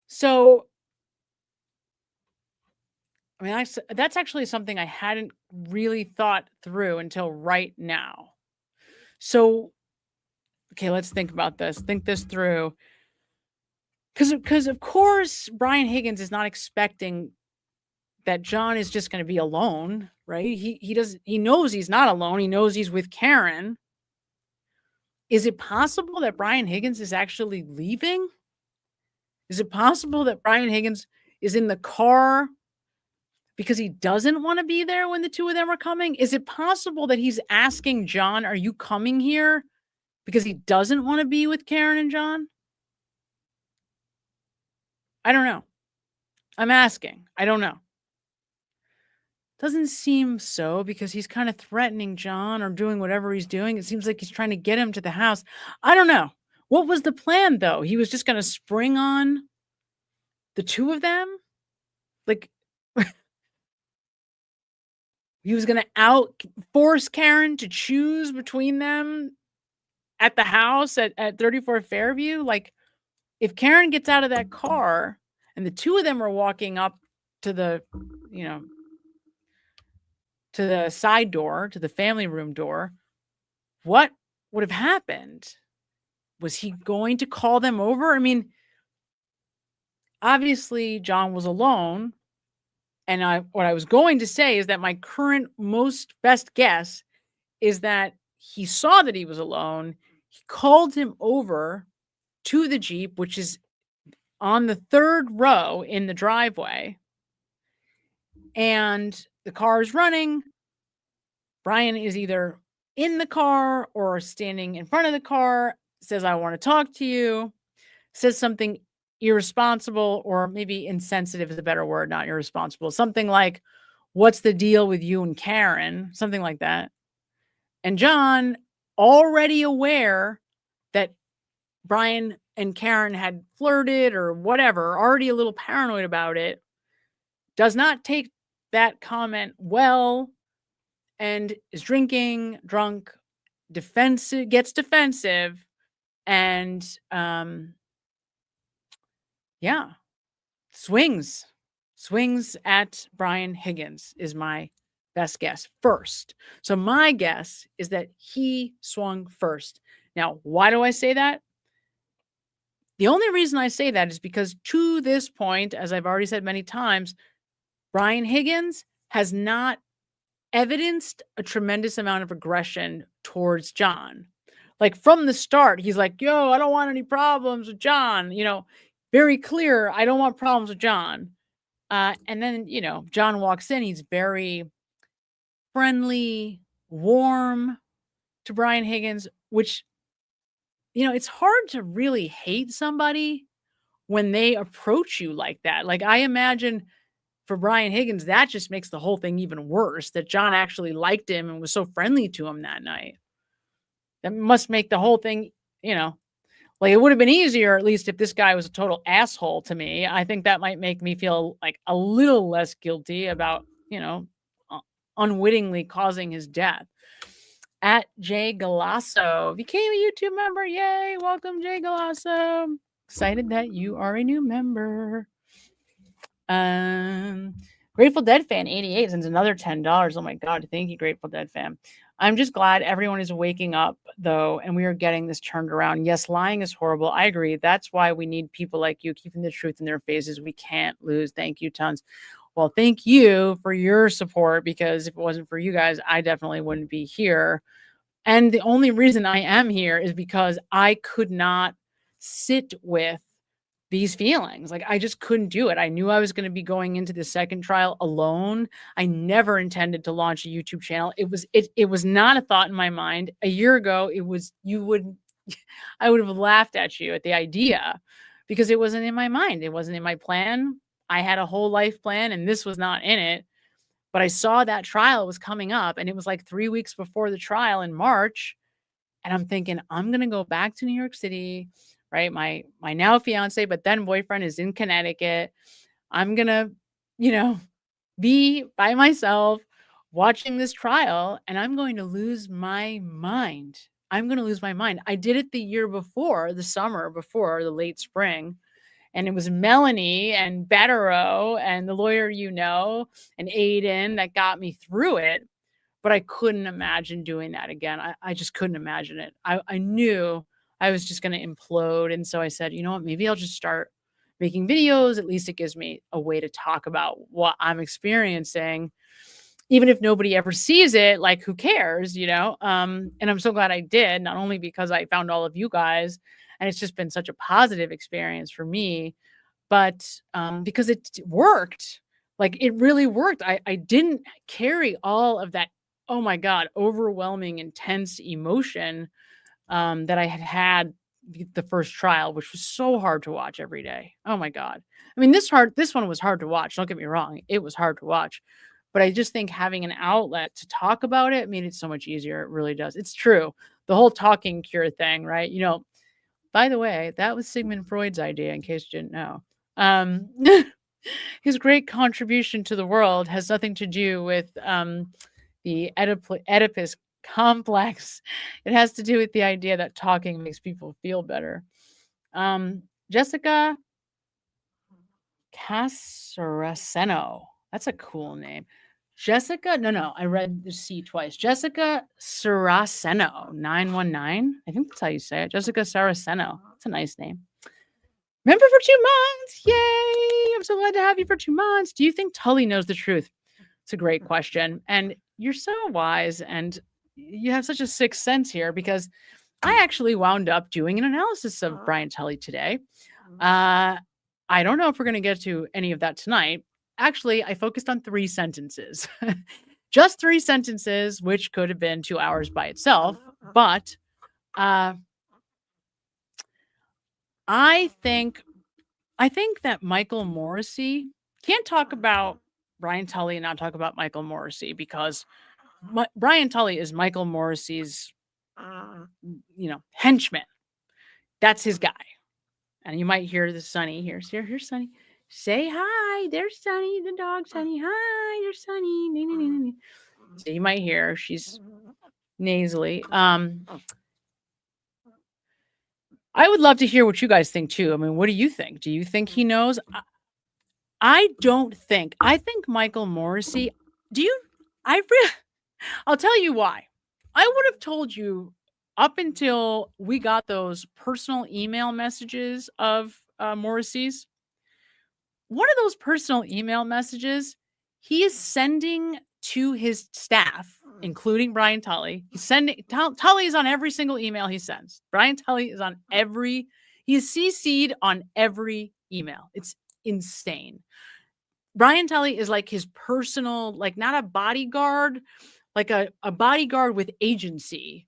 So, I mean, that's actually something I hadn't really thought through until right now. So, okay, let's think about this. Think this through. Because of course, Brian Higgins is not expecting that John is just going to be alone, right? He knows he's not alone. He knows he's with Karen. Is it possible that Brian Higgins is actually leaving? Is it possible that Brian Higgins is in the car because he doesn't want to be there when the two of them are coming? Is it possible that he's asking John, "Are you coming here?" because he doesn't want to be with Karen and John? I don't know. I'm asking. I don't know. Doesn't seem so because he's kind of threatening John or doing whatever he's doing. It seems like he's trying to get him to the house. I don't know. What was the plan, though? He was just going to spring on the two of them? Like, he was going to force Karen to choose between them at the house at 34 Fairview? Like, if Karen gets out of that car and the two of them are walking up to the, to the side door, to the family room door, what would have happened? Was he going to call them over? I mean, obviously John was alone. And what I was going to say is that my current best guess is that he saw that he was alone. He called him over to the Jeep, which is on the third row in the driveway. and the car is running. Brian is either in the car or standing in front of the car, says, I want to talk to you, says something irresponsible, or maybe insensitive is a better word, not irresponsible. Something like, what's the deal with you and Karen? Something like that. And John, already aware that Brian and Karen had flirted or whatever, already a little paranoid about it, does not take that comment well and is drinking, drunk, defensive, gets defensive, and yeah, swings at Brian Higgins is my best guess first. So my guess is that he swung first. Now, why do I say that? The only reason I say that is because to this point, as I've already said many times, Brian Higgins has not evidenced a tremendous amount of aggression towards John. Like from the start, he's like, yo, I don't want any problems with John. Very clear, I don't want problems with John. And then, John walks in, he's very friendly, warm to Brian Higgins, which, it's hard to really hate somebody when they approach you like that. Like, I imagine for Brian Higgins, that just makes the whole thing even worse, that John actually liked him and was so friendly to him that night. That must make the whole thing, like it would have been easier, at least if this guy was a total asshole to me. I think that might make me feel like a little less guilty about, unwittingly causing his death. At Jay Galasso became a YouTube member. Yay. Welcome, Jay Galasso. Excited that you are a new member. Grateful Dead fan 88 sends another $10. Oh my God. Thank you, Grateful Dead fan. I'm just glad everyone is waking up, though, and we are getting this turned around. Yes, lying is horrible. I agree. That's why we need people like you keeping the truth in their faces. We can't lose. Thank you, tons. Well, thank you for your support, because if it wasn't for you guys, I definitely wouldn't be here. And the only reason I am here is because I could not sit with these feelings. Like, I just couldn't do it. I knew I was going to be going into the second trial alone. I never intended to launch a YouTube channel. It was not a thought in my mind. A year ago, I would have laughed at you at the idea, because it wasn't in my mind. It wasn't in my plan. I had a whole life plan, and this was not in it. But I saw that trial was coming up, and it was like 3 weeks before the trial in March. And I'm thinking, I'm going to go back to New York City, right? My now fiance, but then boyfriend, is in Connecticut. I'm going to, be by myself watching this trial, and I'm going to lose my mind. I'm going to lose my mind. I did it the year before, the summer before, the late spring. And it was Melanie and Bettero and the lawyer, and Aiden that got me through it. But I couldn't imagine doing that again. I just couldn't imagine it. I knew I was just going to implode. And so I said, you know what, maybe I'll just start making videos. At least it gives me a way to talk about what I'm experiencing. Even if nobody ever sees it, like, who cares, and I'm so glad I did, not only because I found all of you guys, and it's just been such a positive experience for me, but because it worked. Like, it really worked. I didn't carry all of that, oh my God, overwhelming, intense emotion that I had the first trial, which was so hard to watch every day. Oh my God. I mean, this one was hard to watch. Don't get me wrong. It was hard to watch. But I just think having an outlet to talk about it made it so much easier. It really does. It's true. The whole talking cure thing, right? By the way, that was Sigmund Freud's idea, in case you didn't know. His great contribution to the world has nothing to do with the Oedipus complex. It has to do with the idea that talking makes people feel better. Jessica Casaraceno. That's a cool name. Jessica, no, I read the C twice. Jessica Saraceno 919. I think that's how you say it. Jessica Saraceno. That's a nice name. Member for 2 months. Yay. I'm so glad to have you for 2 months. Do you think Tully knows the truth? It's a great question. And you're so wise, and you have such a sixth sense here, because I actually wound up doing an analysis of Brian Tully today. I don't know if we're going to get to any of that tonight. actually, I focused on 3 sentences. Just 3 sentences, which could have been 2 hours by itself. But I think that Michael Morrissey can't talk about Brian Tully and not talk about Michael Morrissey, because Brian Tully is Michael Morrissey's, henchman. That's his guy. And you might hear the Sonny. Here's Sonny. Say hi. There's Sonny, the dog. Sonny. Hi, there's Sonny. So you might hear she's nasally. I would love to hear what you guys think too. I mean, what do you think? Do you think he knows? I don't think. I think Michael Morrissey. I'll tell you why. I would have told you up until we got those personal email messages of Morrissey's. One of those personal email messages, he is sending to his staff, including Brian Tully. He's sending Tully is on every single email he sends. Brian Tully is on he's CC'd on every email. It's insane. Brian Tully is like his personal, like not a bodyguard, like a bodyguard with agency.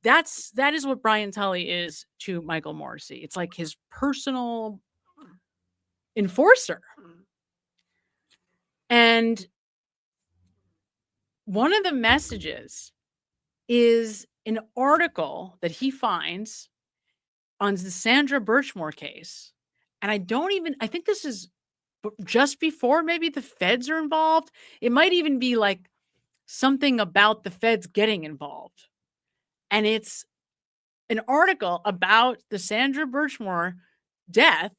That is what Brian Tully is to Michael Morrissey. It's like his personal enforcer. And one of the messages is an article that he finds on the Sandra Birchmore case. And I think this is just before maybe the feds are involved. It might even be like something about the feds getting involved. And it's an article about the Sandra Birchmore death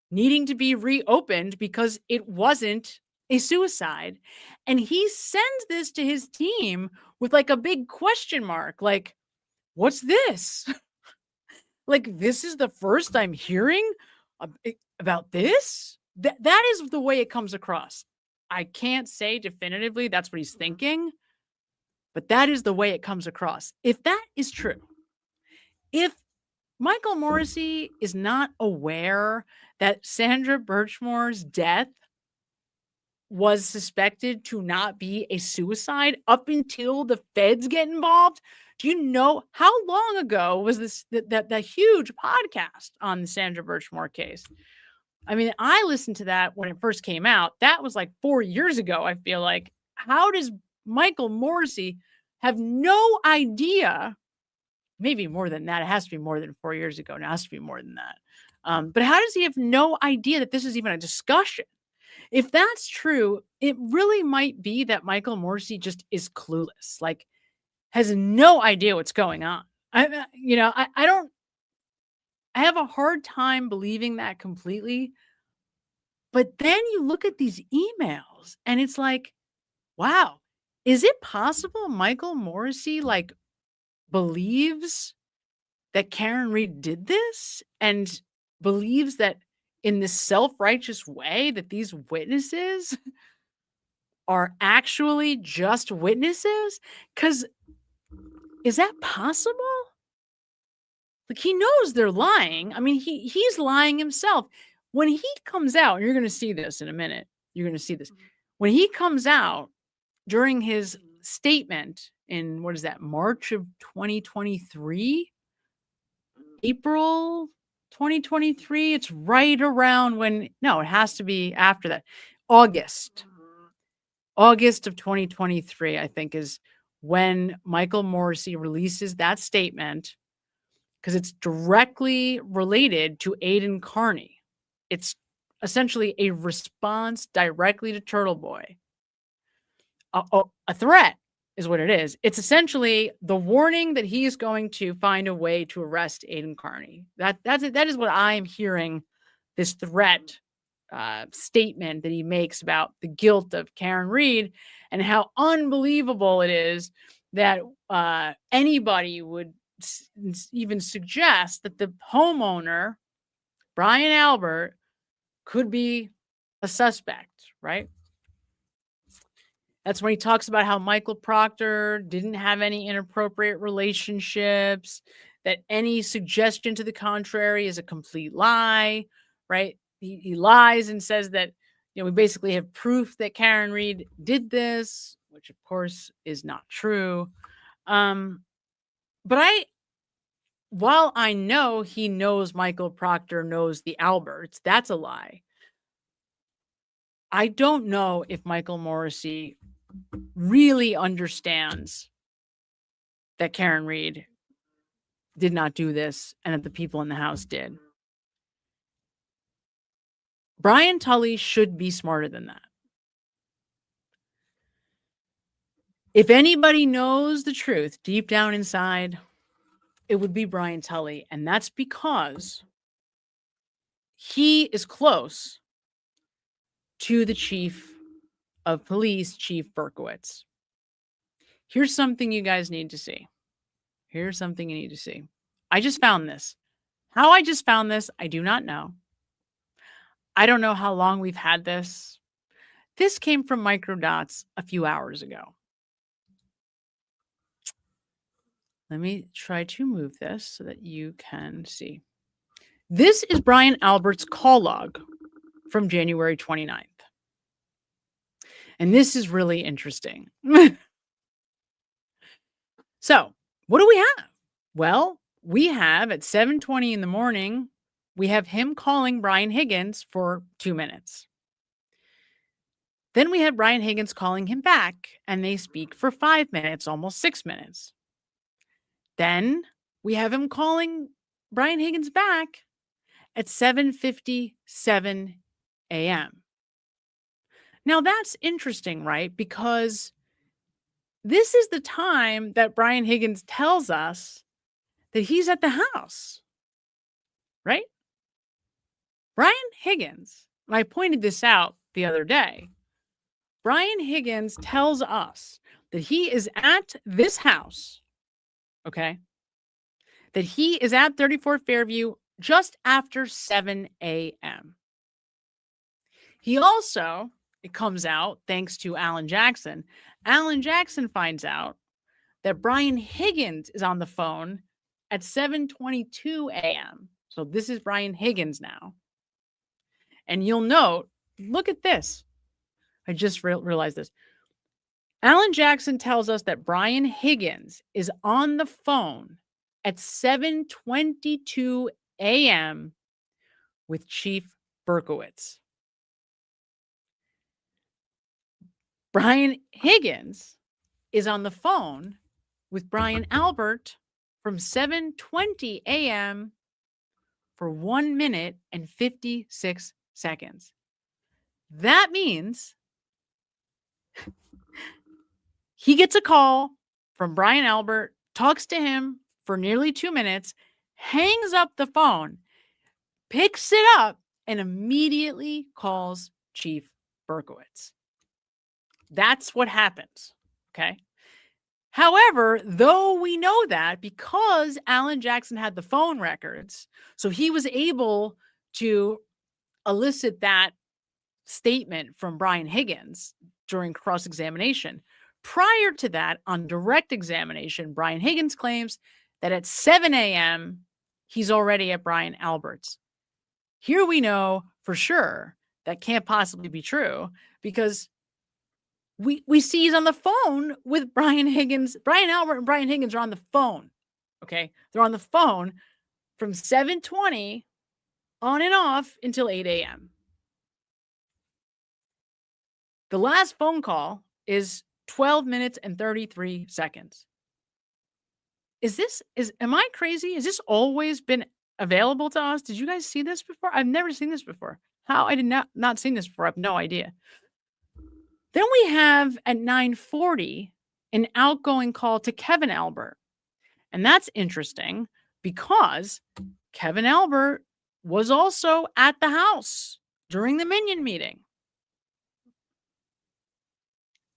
needing to be reopened because it wasn't a suicide. And he sends this to his team with like a big question mark. Like, what's this? Like, this is the first I'm hearing about this? That is the way it comes across. I can't say definitively that's what he's thinking, but that is the way it comes across. If that is true, if Michael Morrissey is not aware that Sandra Birchmore's death was suspected to not be a suicide up until the feds get involved, do you know how long ago was this that huge podcast on the Sandra Birchmore case? I mean, I listened to that when it first came out. That was like 4 years ago, I feel like. How does Michael Morrissey have no idea? Maybe more than that. It has to be more than 4 years ago. It has to be more than that. But how does he have no idea that this is even a discussion? If that's true, it really might be that Michael Morrissey just is clueless, like has no idea what's going on. I have a hard time believing that completely. But then you look at these emails and it's like, wow, is it possible Michael Morrissey like believes that Karen Reed did this and believes that in this self-righteous way that these witnesses are actually just witnesses? Because is that possible? Like, he knows they're lying. I mean, he's lying himself. When he comes out, and you're going to see this in a minute. You're going to see this. When he comes out during his statement in, what is that, March of 2023? April 2023? It's right around when, no, it has to be after that. August of 2023, I think, is when Michael Morrissey releases that statement, because it's directly related to Aiden Carney. It's essentially a response directly to Turtle Boy. A threat is what it is. It's essentially the warning that he is going to find a way to arrest Aiden Carney. That is what I am hearing, this threat statement that he makes about the guilt of Karen Reed and how unbelievable it is that anybody would even suggest that the homeowner, Brian Albert, could be a suspect, right? That's when he talks about how Michael Proctor didn't have any inappropriate relationships, that any suggestion to the contrary is a complete lie, right? He lies and says that, we basically have proof that Karen Reed did this, which of course is not true. But while I know he knows Michael Proctor knows the Alberts, that's a lie. I don't know if Michael Morrissey really understands that Karen Reed did not do this and that the people in the house did. Brian Tully should be smarter than that. If anybody knows the truth deep down inside, it would be Brian Tully. And that's because he is close to the chief of police, Chief Berkowitz. Here's something you guys need to see. Here's something you need to see. I just found this. How I just found this, I do not know. I don't know how long we've had this. This came from Microdots a few hours ago. Let me try to move this so that you can see. This is Brian Albert's call log from January 29th. And this is really interesting. So, what do we have? Well, we have at 7:20 in the morning, we have him calling Brian Higgins for 2 minutes. Then we have Brian Higgins calling him back, and they speak for 5 minutes, almost 6 minutes. Then we have him calling Brian Higgins back at 7:57 a.m. Now that's interesting, right? Because this is the time that Brian Higgins tells us that he's at the house, right? Brian Higgins, and I pointed this out the other day, Brian Higgins tells us that he is at this house, okay? That he is at 34 Fairview just after 7 a.m. He also, it comes out, thanks to Alan Jackson, Alan Jackson finds out that Brian Higgins is on the phone at 7:22 a.m. So this is Brian Higgins now. And you'll note, look at this. I just realized this. Alan Jackson tells us that Brian Higgins is on the phone at 7:22 a.m. with Chief Berkowitz. Brian Higgins is on the phone with Brian Albert from 7:20 a.m. for 1 minute and 56 seconds. That means he gets a call from Brian Albert, talks to him for nearly 2 minutes, hangs up the phone, picks it up, and immediately calls Chief Berkowitz. That's what happens, okay? However, though we know that because Alan Jackson had the phone records, so he was able to elicit that statement from Brian Higgins during cross-examination. Prior to that, on direct examination, Brian Higgins claims that at 7 a.m., he's already at Brian Albert's. Here we know for sure that can't possibly be true because we see he's on the phone with Brian Higgins. Brian Albert and Brian Higgins are on the phone, okay? They're on the phone from 7:20 on and off until 8 a.m. The last phone call is 12 minutes and 33 seconds. Am I crazy? Has this always been available to us? Did you guys see this before? I've never seen this before. How I did not seen this before. I have no idea. Then we have at 9:40 an outgoing call to Kevin Albert. And that's interesting because Kevin Albert was also at the house during the Minion meeting.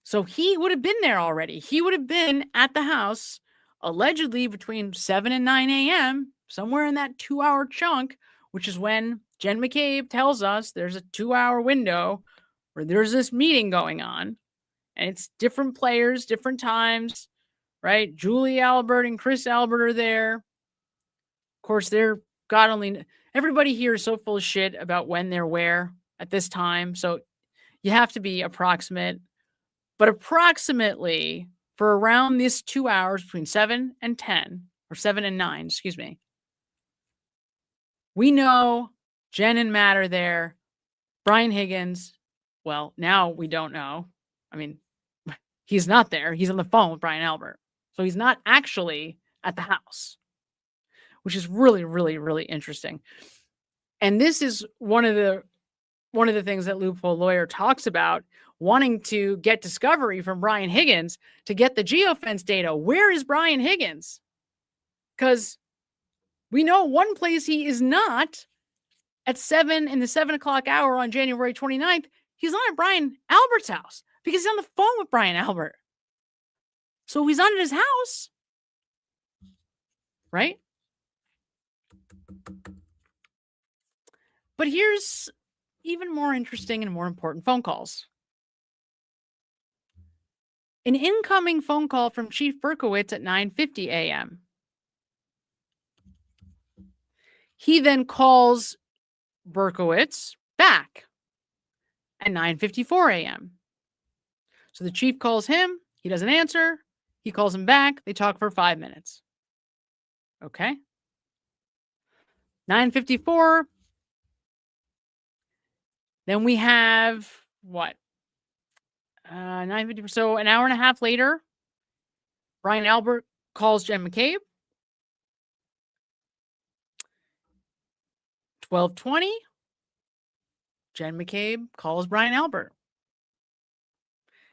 So he would have been there already. He would have been at the house allegedly between 7 and 9 a.m., somewhere in that 2-hour chunk, which is when Jen McCabe tells us there's a 2-hour window where there's this meeting going on. And it's different players, different times, right? Julie Albert and Chris Albert are there. Of course, everybody here is so full of shit about when they're where at this time. So You have to be approximate, but approximately for around this 2 hours between 7 and 10, or 7 and 9, excuse me. We know Jen and Matt are there. Brian Higgins, well, now we don't know. I mean, he's not there. He's on the phone with Brian Albert. So he's not actually at the house, which is really, really, really interesting. And this is one of the things that Loophole Lawyer talks about, wanting to get discovery from Brian Higgins to get the geofence data. Where is Brian Higgins? Because we know one place he is not at 7 in the 7 o'clock hour on January 29th. He's not at Brian Albert's house because he's on the phone with Brian Albert. So he's not at his house, right? But here's even more interesting and more important phone calls. An incoming phone call from Chief Berkowitz at 9:50 a.m. He then calls Berkowitz back at 9:54 a.m. So the chief calls him. He doesn't answer. He calls him back. They talk for 5 minutes. Okay. 9:54. Then we have what? 9:50. So an hour and a half later, Brian Albert calls Jen McCabe. 12:20. Jen McCabe calls Brian Albert.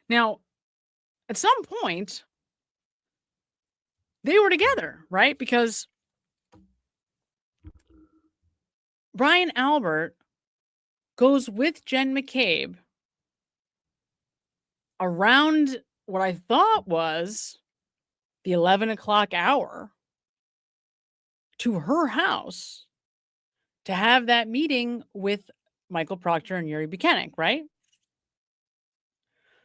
Now, at some point, they were together, right? Because Brian Albert goes with Jen McCabe around what I thought was the 11 o'clock hour to her house to have that meeting with Michael Proctor and Yuri Buchanan, right?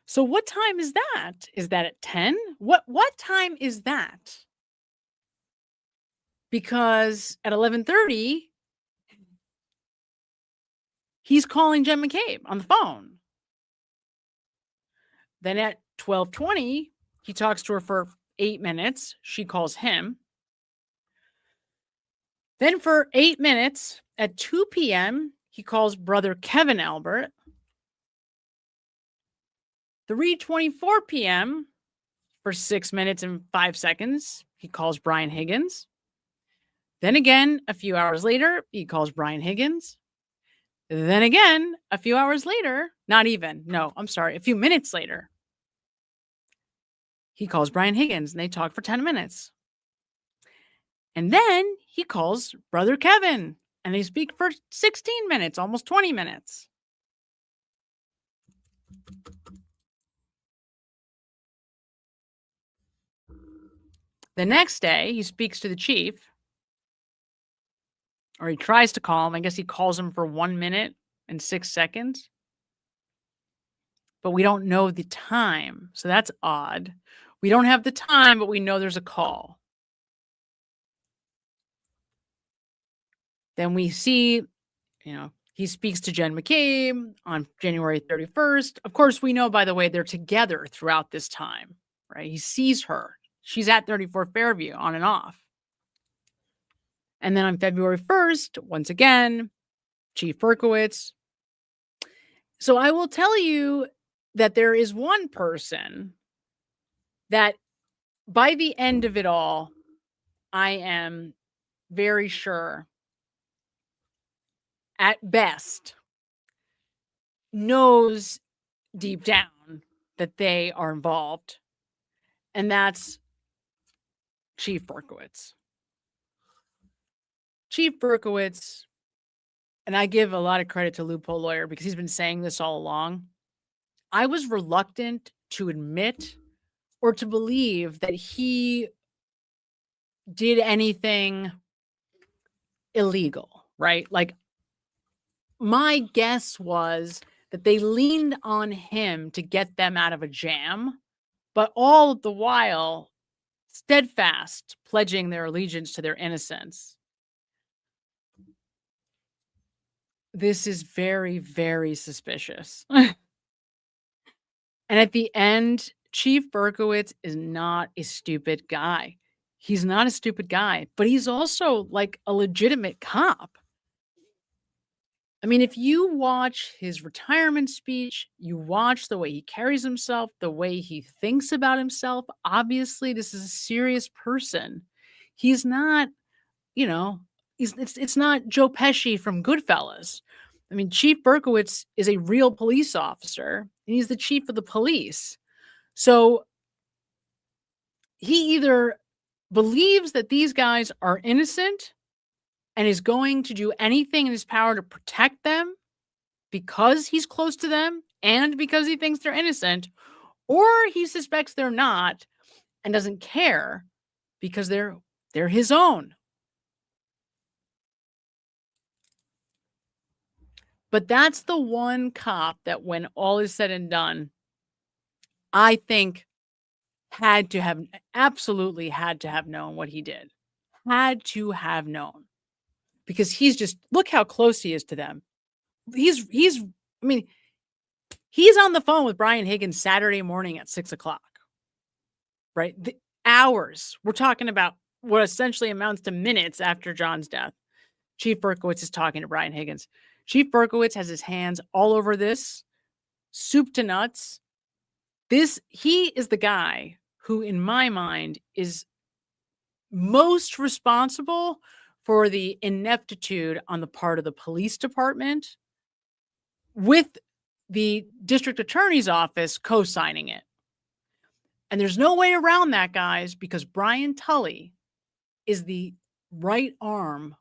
So what time is that? Is that at 10? What time is that? Because at 11:30, he's calling Jen McCabe on the phone. Then at 12:20, he talks to her for 8 minutes. She calls him. Then for 8 minutes at 2 p.m., he calls brother Kevin Albert. 3:24 p.m., for 6 minutes and 5 seconds, he calls Brian Higgins. Then again, a few hours later, he calls Brian Higgins. Then again, a few hours later, a few minutes later, he calls Brian Higgins and they talk for 10 minutes. And then he calls brother Kevin and they speak for 16 minutes, almost 20 minutes. The next day, he speaks to the chief, or he tries to call him. I guess he calls him for 1 minute and 6 seconds. But we don't know the time. So that's odd. We don't have the time, but we know there's a call. Then we see, he speaks to Jen McCabe on January 31st. Of course, we know, by the way, they're together throughout this time, right? He sees her. She's at 34 Fairview on and off. And then on February 1st, once again, Chief Berkowitz. So I will tell you that there is one person that by the end of it all, I am very sure at best knows deep down that they are involved. And that's Chief Berkowitz. Chief Berkowitz, and I give a lot of credit to Loophole Lawyer because he's been saying this all along. I was reluctant to admit or to believe that he did anything illegal, right? Like, my guess was that they leaned on him to get them out of a jam, but all the while steadfast, pledging their allegiance to their innocence. This is very, very suspicious. And at the end, Chief Berkowitz is not a stupid guy. He's not a stupid guy, but he's also like a legitimate cop. I mean, if you watch his retirement speech, you watch the way he carries himself, the way he thinks about himself, obviously this is a serious person. He's not, you know, it's not Joe Pesci from Goodfellas. I mean, Chief Berkowitz is a real police officer, and he's the chief of the police. So he either believes that these guys are innocent and is going to do anything in his power to protect them because he's close to them and because he thinks they're innocent, or he suspects they're not and doesn't care because they're his own. But that's the one cop that, when all is said and done, I think absolutely had to have known what he did. Had to have known. Because he's just, look how close he is to them. He's on the phone with Brian Higgins Saturday morning at 6:00, right? The hours. We're talking about what essentially amounts to minutes after John's death. Chief Berkowitz is talking to Brian Higgins. Chief Berkowitz has his hands all over this, soup to nuts. He is the guy who, in my mind, is most responsible for the ineptitude on the part of the police department, with the district attorney's office co-signing it. And there's no way around that, guys, because Brian Tully is the right arm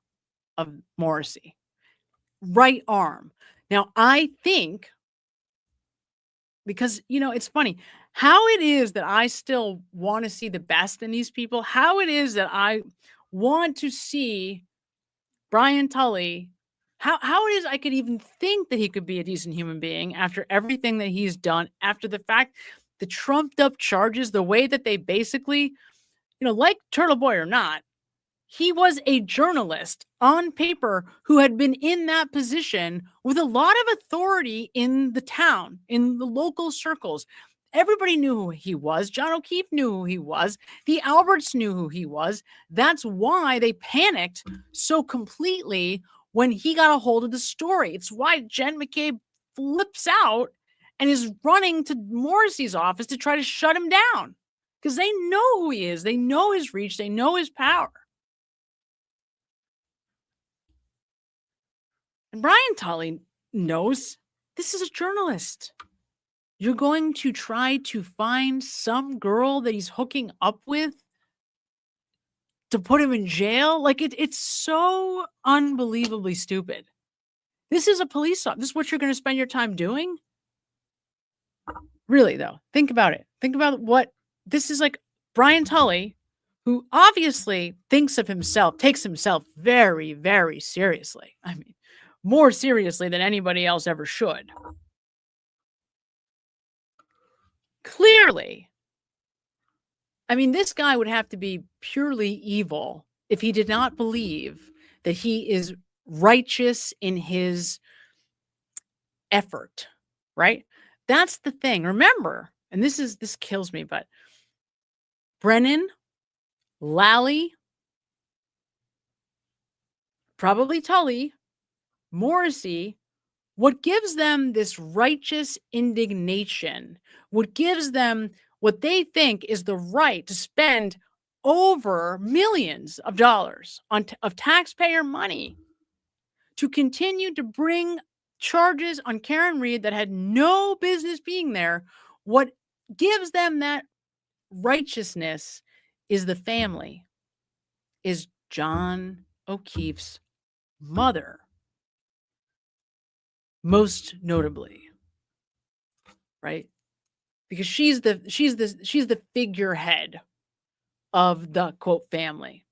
of Morrissey. Right arm. Now, I think, because, it's funny how it is that I still want to see the best in these people, how it is that I want to see Brian Tully, how it is I could even think that he could be a decent human being after everything that he's done, after the fact, the trumped up charges, the way that they basically, like Turtle Boy or not, he was a journalist on paper who had been in that position with a lot of authority in the town, in the local circles. Everybody knew who he was. John O'Keefe knew who he was. The Alberts knew who he was. That's why they panicked so completely when he got a hold of the story. It's why Jen McCabe flips out and is running to Morrissey's office to try to shut him down, because they know who he is. They know his reach. They know his power. And Brian Tully knows this is a journalist. You're going to try to find some girl that he's hooking up with to put him in jail? Like, it's so unbelievably stupid. This is a police officer. This is what you're going to spend your time doing? Really, though, think about it. Think about what this is like. Brian Tully, who obviously thinks of himself, takes himself very, very seriously. I mean, more seriously than anybody else ever should. Clearly. I mean, this guy would have to be purely evil if he did not believe that he is righteous in his effort, right? That's the thing. Remember, and this kills me, but Brennan, Lally, probably Tully, Morrissey, what gives them this righteous indignation, what gives them what they think is the right to spend over millions of dollars of taxpayer money to continue to bring charges on Karen Reed that had no business being there. What gives them that righteousness is the family, is John O'Keefe's mother, most notably, right? Because she's the figurehead of the quote family,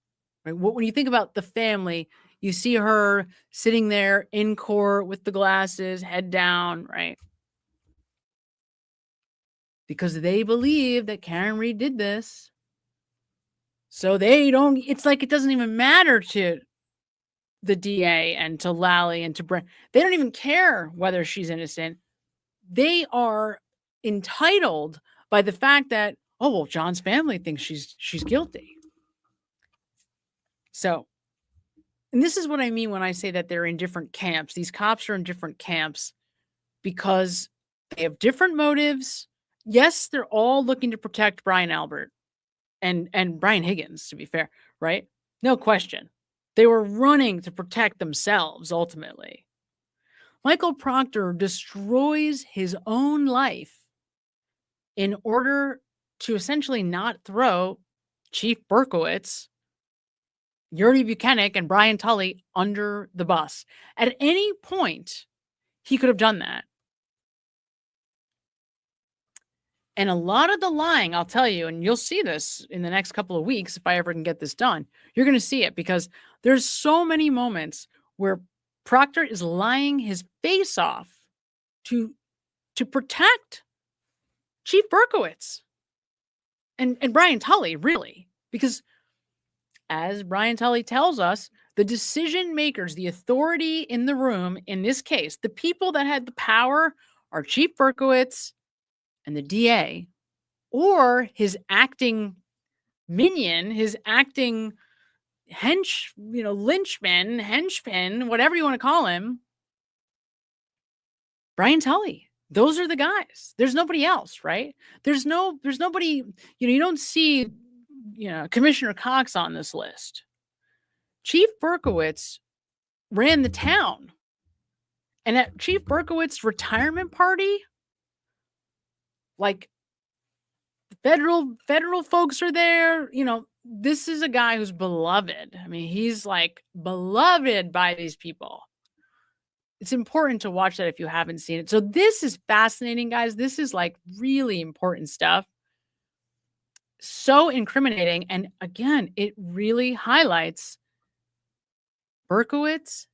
right? When you think about the family, you see her sitting there in court with the glasses, head down, right? Because they believe that Karen Reed did this. So it's like it doesn't even matter to the DA and to Lally and to Brent. They don't even care whether she's innocent. They are entitled by the fact that, oh, well, John's family thinks she's guilty. So, and this is what I mean when I say that they're in different camps. These cops are in different camps because they have different motives. Yes, they're all looking to protect Brian Albert and Brian Higgins, to be fair, right? No question. They were running to protect themselves ultimately. Michael Proctor destroys his own life in order to essentially not throw Chief Berkowitz, Yuri Buchanan, and Brian Tully under the bus. At any point, he could have done that. And a lot of the lying, I'll tell you, and you'll see this in the next couple of weeks if I ever can get this done, you're going to see it because there's so many moments where Proctor is lying his face off to protect Chief Berkowitz and Brian Tully, really, because as Brian Tully tells us, the decision makers, the authority in the room in this case, the people that had the power are Chief Berkowitz and the DA, or his acting minion, his acting henchman, whatever you want to call him, Brian Tully. Those are the guys. There's nobody else, right? There's nobody, you don't see, Commissioner Cox on this list. Chief Berkowitz ran the town. And at Chief Berkowitz's retirement party, like federal folks are there. This is a guy who's beloved. I mean, he's like beloved by these people. It's important to watch that if you haven't seen it. So this is fascinating, guys. This is like really important stuff. So incriminating. And again, it really highlights Berkowitz,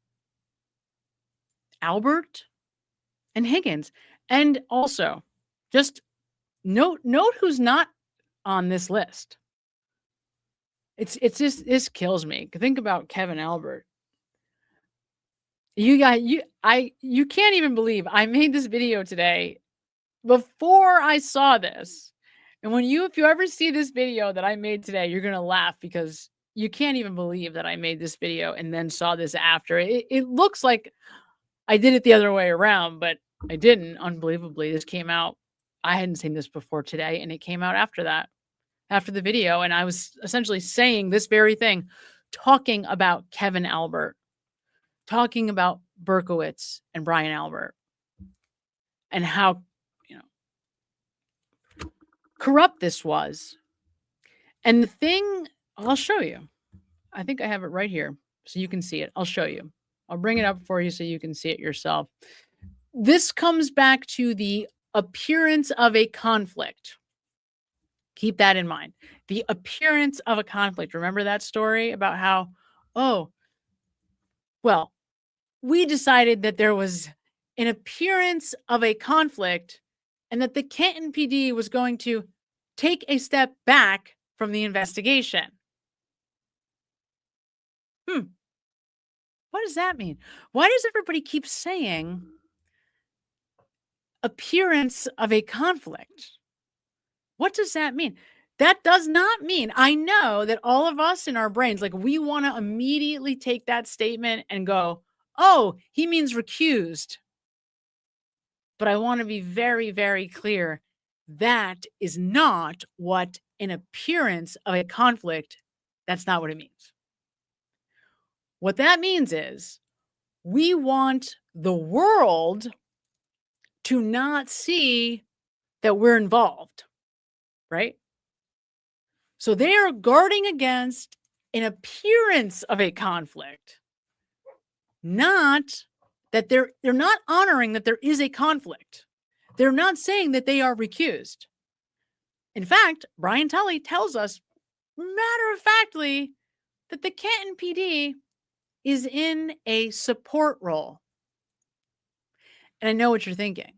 Albert, and Higgins. And also, just note who's not on this list. It's just, this kills me. Think about Kevin Albert. You can't even believe I made this video today before I saw this. And if you ever see this video that I made today, you're going to laugh because you can't even believe that I made this video and then saw this after. It looks like I did it the other way around, but I didn't. Unbelievably, this came out. I hadn't seen this before today, and it came out after that, after the video. And I was essentially saying this very thing, talking about Kevin Albert, talking about Berkowitz and Brian Albert, and how corrupt this was. And the thing, I'll show you. I think I have it right here so you can see it. I'll show you. I'll bring it up for you so you can see it yourself. This comes back to the appearance of a conflict. Keep that in mind. The appearance of a conflict. Remember that story about how, we decided that there was an appearance of a conflict and that the Canton PD was going to take a step back from the investigation. What does that mean? Why does everybody keep saying appearance of a conflict? What does that mean? That does not mean, I know that all of us in our brains, like we want to immediately take that statement and go, oh, he means recused. But I want to be very, very clear. That is not what an appearance of a conflict, that's not what it means. What that means is we want the world to not see that we're involved, right? So they are guarding against an appearance of a conflict, not that they're not honoring that there is a conflict. They're not saying that they are recused. In fact, Brian Tully tells us matter-of-factly that the Canton PD is in a support role. And I know what you're thinking.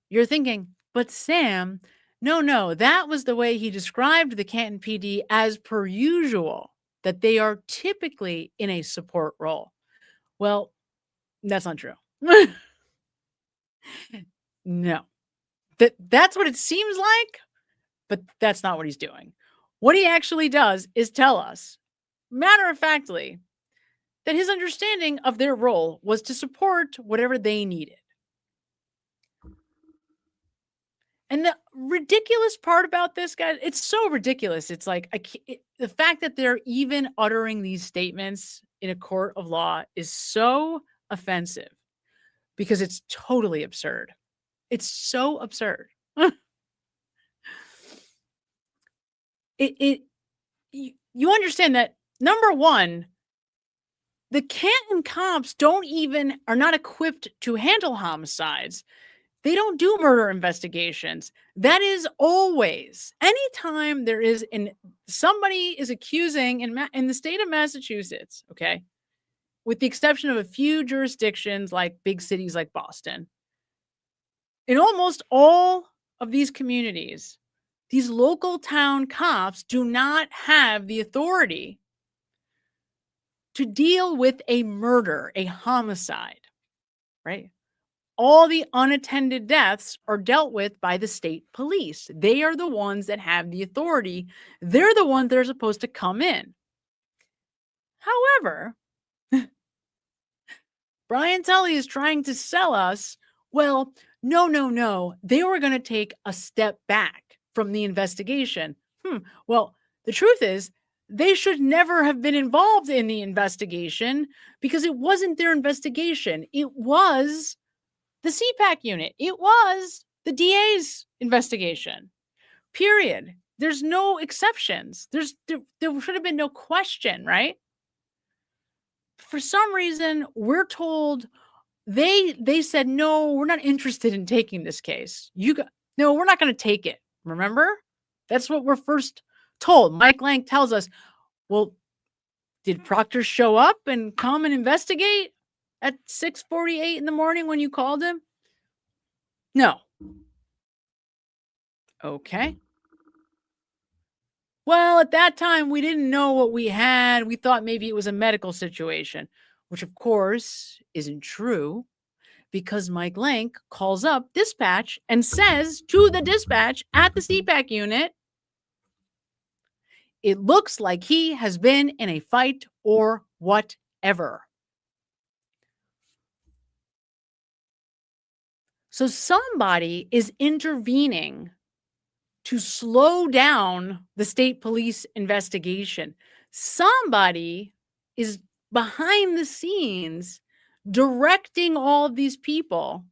You're thinking, but Sam, no, that was the way he described the Canton PD as per usual, that they are typically in a support role. Well, that's not true. No. That's what it seems like, but that's not what he's doing. What he actually does is tell us, matter of factly, that his understanding of their role was to support whatever they needed. And the ridiculous part about this, guy, it's so ridiculous. It's like the fact that they're even uttering these statements in a court of law is so offensive because it's totally absurd. It's so absurd. You understand that, number one, the Canton cops are not equipped to handle homicides. They don't do murder investigations. That is always, anytime there is somebody is accusing in the state of Massachusetts, okay, with the exception of a few jurisdictions like big cities like Boston, in almost all of these communities, these local town cops do not have the authority to deal with a murder, a homicide, right? All the unattended deaths are dealt with by the state police. They are the ones that have the authority. They're the ones that are supposed to come in. However, Brian Tully is trying to sell us, well, no. They were going to take a step back from the investigation. Well, the truth is, they should never have been involved in the investigation because it wasn't their investigation. It was the CPAC unit. It was the DA's investigation. Period. There's no exceptions. There should have been no question, right? For some reason, we're told they said, no, we're not interested in taking this case. No, we're not going to take it. Remember? That's what we're first told. Mike Lang tells us, well, did Proctor show up and come and investigate at 6:48 in the morning when you called him? No. Okay. Well, at that time, we didn't know what we had. We thought maybe it was a medical situation, which of course isn't true because Mike Lank calls up dispatch and says to the dispatch at the CPAC unit, it looks like he has been in a fight or whatever. So somebody is intervening to slow down the state police investigation. Somebody is behind the scenes directing all of these people.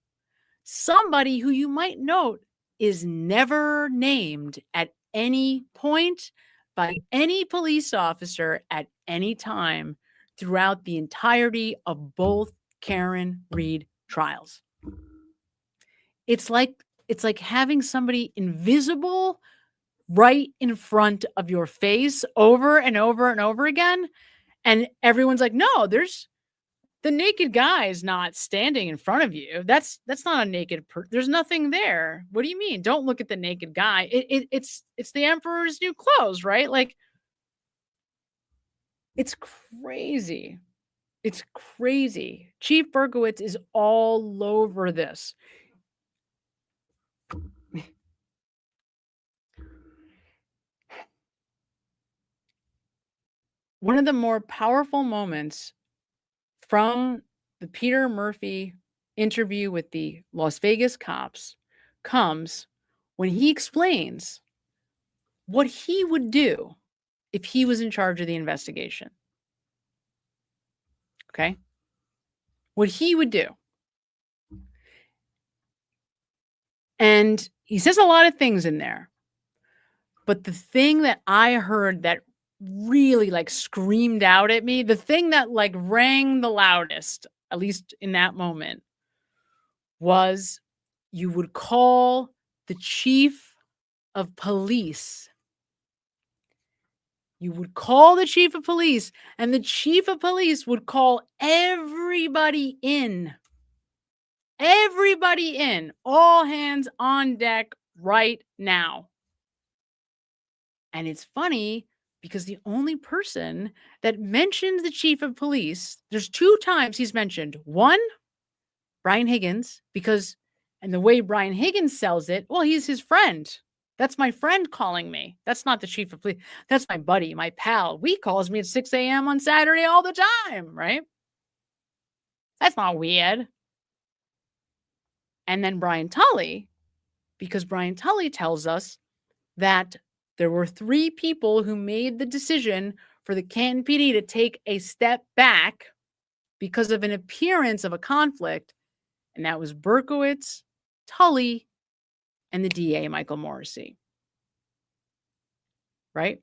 Somebody who you might note is never named at any point by any police officer at any time throughout the entirety of both Karen Reed trials. It's like having somebody invisible right in front of your face over and over and over again. And everyone's like, no, the naked guy is not standing in front of you. That's not a naked there's nothing there. What do you mean? Don't look at the naked guy. It's the emperor's new clothes, right? Like, it's crazy. It's crazy. Chief Berkowitz is all over this. One of the more powerful moments from the Peter Murphy interview with the Las Vegas cops comes when he explains what he would do if he was in charge of the investigation. Okay? What he would do. And he says a lot of things in there. But the thing that I heard that really like screamed out at me, the thing that like rang the loudest, at least in that moment, was you would call the chief of police. You would call the chief of police, and the chief of police would call everybody in. Everybody in. All hands on deck right now. And it's funny because the only person that mentions the chief of police, there's 2 times he's mentioned. One, Brian Higgins, because And the way Brian Higgins sells it, well, he's his friend. That's my friend calling me. That's not the chief of police. That's my buddy, my pal. He calls me at 6 a.m. on Saturday all the time, right? That's not weird. And then Brian Tully, because Brian Tully tells us that there were 3 people who made the decision for the Canton PD to take a step back because of an appearance of a conflict, and that was Berkowitz, Tully, and the DA, Michael Morrissey. Right?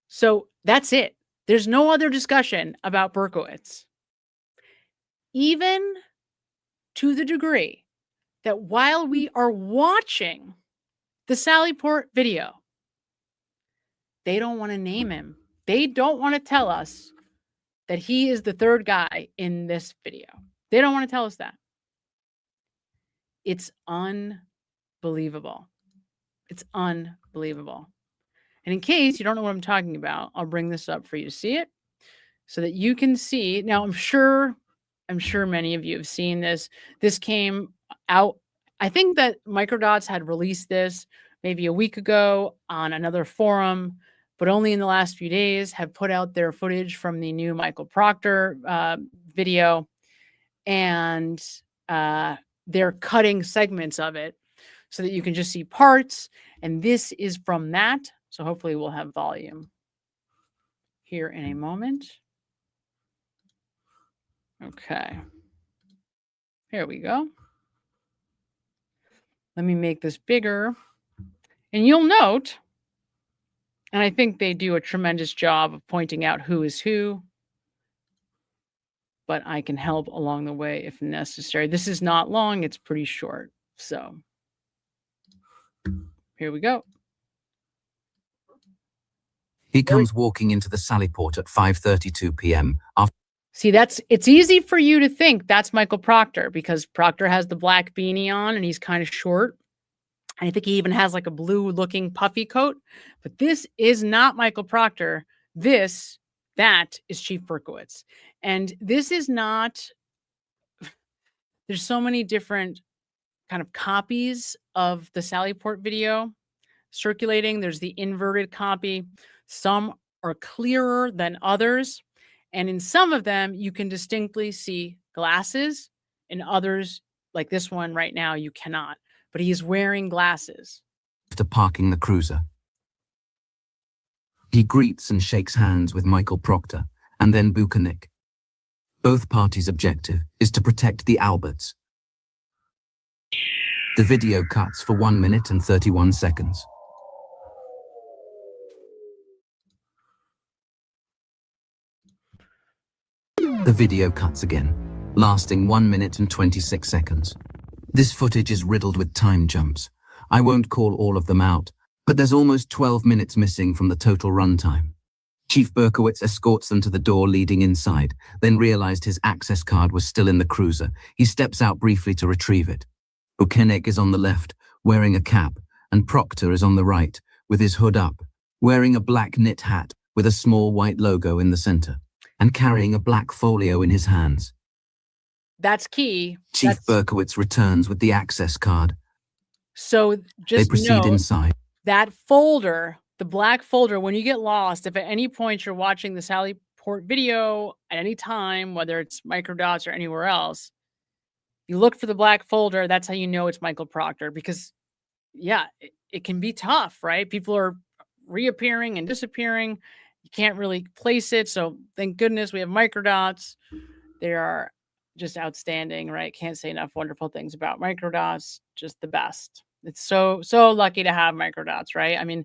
So that's it. There's no other discussion about Berkowitz. Even to the degree that while we are watching the Sallyport video, they don't want to name him. They don't want to tell us that he is the 3rd guy in this video. They don't want to tell us that. It's unbelievable. It's unbelievable. And in case you don't know what I'm talking about, I'll bring this up for you to see it so that you can see. Now, I'm sure many of you have seen this. This came out, I think that Microdots had released this maybe a week ago on another forum, but only in the last few days have put out their footage from the new Michael Proctor video. And they're cutting segments of it so that you can just see parts. And this is from that. So hopefully we'll have volume here in a moment. Okay. Here we go. Let me make this bigger. And you'll note, and I think they do a tremendous job of pointing out who is who, but I can help along the way if necessary. This is not long, it's pretty short. So here we go. He comes walking into the Sallyport at 5:32 p.m. See, it's easy for you to think that's Michael Proctor because Proctor has the black beanie on and he's kind of short. I think he even has like a blue looking puffy coat, but this is not Michael Proctor. That is Chief Berkowitz. And this is not, there's so many different kind of copies of the Sallyport video circulating. There's the inverted copy. Some are clearer than others. And in some of them, you can distinctly see glasses. In others, like this one right now, you cannot. But he is wearing glasses. After parking the cruiser, he greets and shakes hands with Michael Proctor and then Buchanan. Both parties' objective is to protect the Alberts. The video cuts for 1 minute and 31 seconds. The video cuts again, lasting 1 minute and 26 seconds. This footage is riddled with time jumps. I won't call all of them out, but there's almost 12 minutes missing from the total runtime. Chief Berkowitz escorts them to the door leading inside, then realized his access card was still in the cruiser. He steps out briefly to retrieve it. Buchanan is on the left, wearing a cap, and Proctor is on the right, with his hood up, wearing a black knit hat with a small white logo in the center, and carrying a black folio in his hands. That's key. Chief Berkowitz returns with the access card. So just they proceed inside. That folder, the black folder, when you get lost, if at any point you're watching the Sallyport video at any time, whether it's Microdots or anywhere else, you look for the black folder. That's how you know it's Michael Proctor because, yeah, it can be tough, right? People are reappearing and disappearing. You can't really place it. So thank goodness we have Microdots. They are just outstanding, right? Can't say enough wonderful things about Microdots. Just the best. It's so lucky to have Microdots, right? I mean,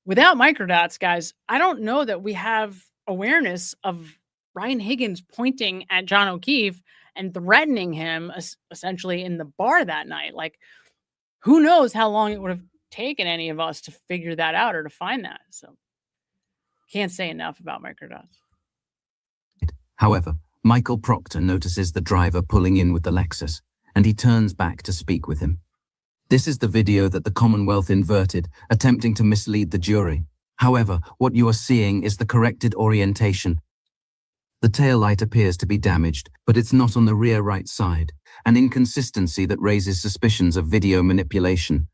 without Microdots, guys, I don't know that we have awareness of Ryan Higgins pointing at John O'Keefe and threatening him essentially in the bar that night. Like, who knows how long it would have taken any of us to figure that out or to find that. So can't say enough about Microdots. However, Michael Proctor notices the driver pulling in with the Lexus, and he turns back to speak with him. This is the video that the Commonwealth inverted, attempting to mislead the jury. However, what you are seeing is the corrected orientation. The taillight appears to be damaged, but it's not on the rear right side, an inconsistency that raises suspicions of video manipulation.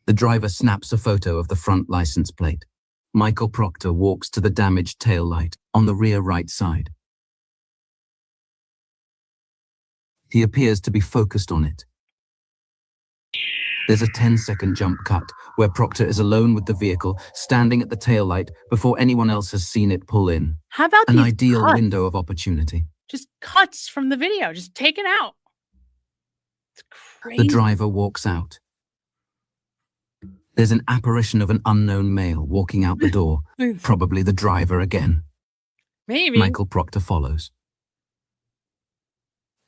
The driver snaps a photo of the front license plate. Michael Proctor walks to the damaged taillight on the rear right side. He appears to be focused on it. There's a 10-second jump cut where Proctor is alone with the vehicle, standing at the taillight before anyone else has seen it pull in. How about an these ideal cuts? window of opportunity? Just cuts from the video, just taken out. It's crazy. The driver walks out. There's an apparition of an unknown male walking out the door, probably the driver again. Maybe. Michael Proctor follows.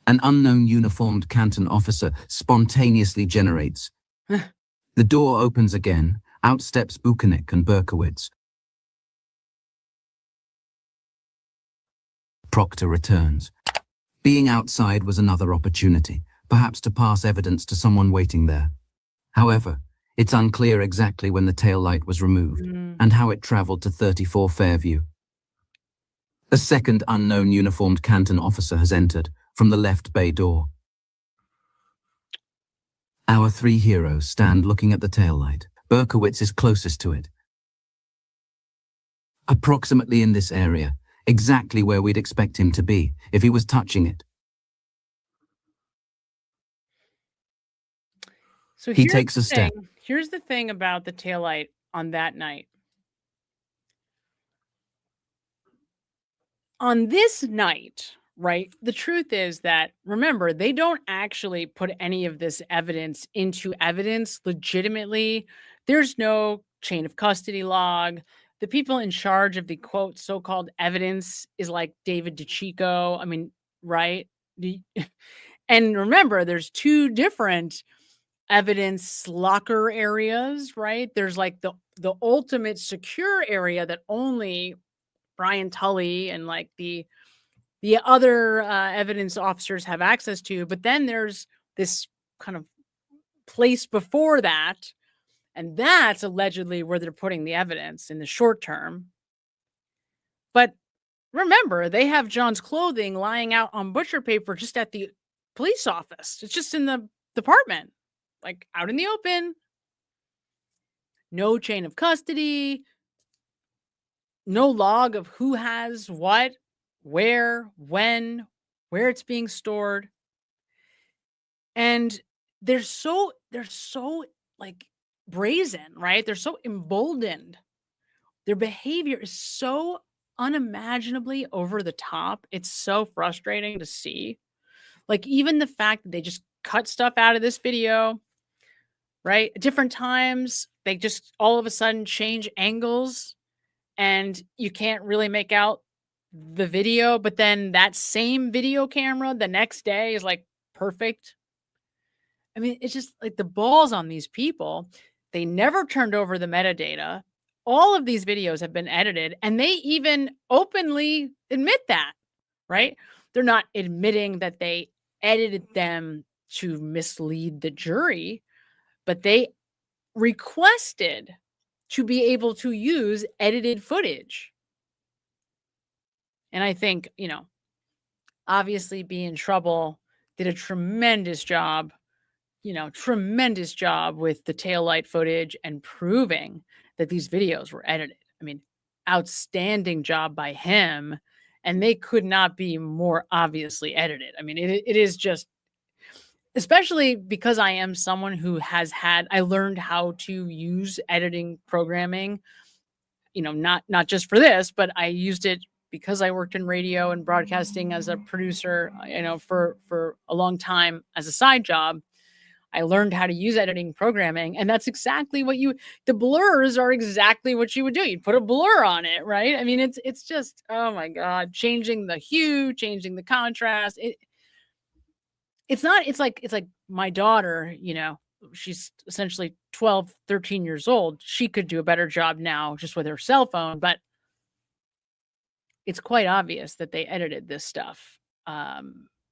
An unknown uniformed Canton officer spontaneously generates. The door opens again. Out steps Buchanek and Berkowitz. Proctor returns. Being outside was another opportunity, perhaps to pass evidence to someone waiting there. However, it's unclear exactly when the taillight was removed and how it traveled to 34 Fairview. A second unknown uniformed Canton officer has entered from the left bay door. Our three heroes stand looking at the taillight. Berkowitz is closest to it. Approximately in this area, exactly where we'd expect him to be if he was touching it. So He takes a step. Here's the thing about the taillight on that night. On this night, right, the truth is that, remember, they don't actually put any of this evidence into evidence legitimately. There's no chain of custody log. The people in charge of the, quote, so-called evidence is like David DeCicco. I mean, right? And remember, there's two different evidence locker areas, right? There's like the ultimate secure area that only Brian Tully and like the other evidence officers have access to. But then there's this kind of place before that. And that's allegedly where they're putting the evidence in the short term. But remember, they have John's clothing lying out on butcher paper just at the police office. It's just in the department, like out in the open. No chain of custody. No log of who has what, where, when, where it's being stored. And they're so like brazen, right? They're so emboldened. Their behavior is so unimaginably over the top. It's so frustrating to see. Like even the fact that they just cut stuff out of this video, right? At different times, they just all of a sudden change angles and you can't really make out the video, but then that same video camera the next day is like perfect. I mean, it's just like the balls on these people. They never turned over the metadata. All of these videos have been edited, and they even openly admit that, right? They're not admitting that they edited them to mislead the jury, but they requested to be able to use edited footage. And I think, obviously Be in Trouble did a tremendous job with the taillight footage and proving that these videos were edited. I mean, outstanding job by him. And they could not be more obviously edited. I mean, it is just, especially because I am someone who I learned how to use editing programming, not just for this, but I used it because I worked in radio and broadcasting as a producer, for a long time as a side job. I learned how to use editing programming, and that's exactly what the blurs are exactly what you would do. You'd put a blur on it, right? I mean, it's just, oh my God, changing the hue, changing the contrast. It's like my daughter, she's essentially 12, 13 years old. She could do a better job now just with her cell phone, but it's quite obvious that they edited this stuff.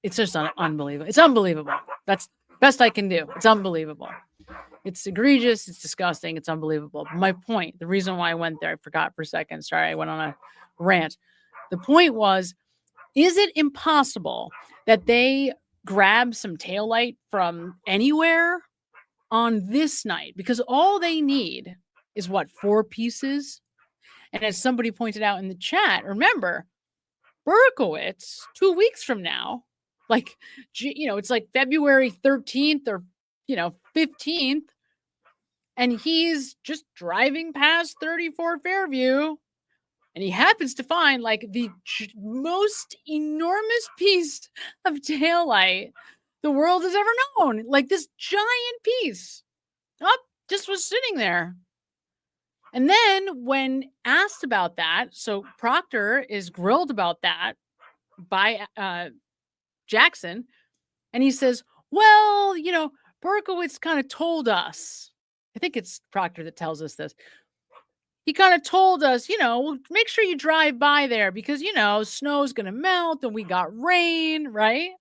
It's just unbelievable. It's unbelievable. That's best I can do. It's unbelievable. It's egregious. It's disgusting. It's unbelievable. My point, the reason why I went there, I forgot for a second. Sorry, I went on a rant. The point was Is it impossible that they grab some taillight from anywhere on this night? Because all they need is what, 4 pieces? And as somebody pointed out in the chat, remember, Berkowitz, 2 weeks from now, like, it's like February 13th or, 15th, and he's just driving past 34 Fairview, and he happens to find like the most enormous piece of taillight the world has ever known. Like this giant piece. Just was sitting there. And then when asked about that, so Proctor is grilled about that by Jackson, and he says, well, Berkowitz kind of told us. I think it's Proctor that tells us this. He kind of told us, make sure you drive by there because, snow's going to melt and we got rain, right?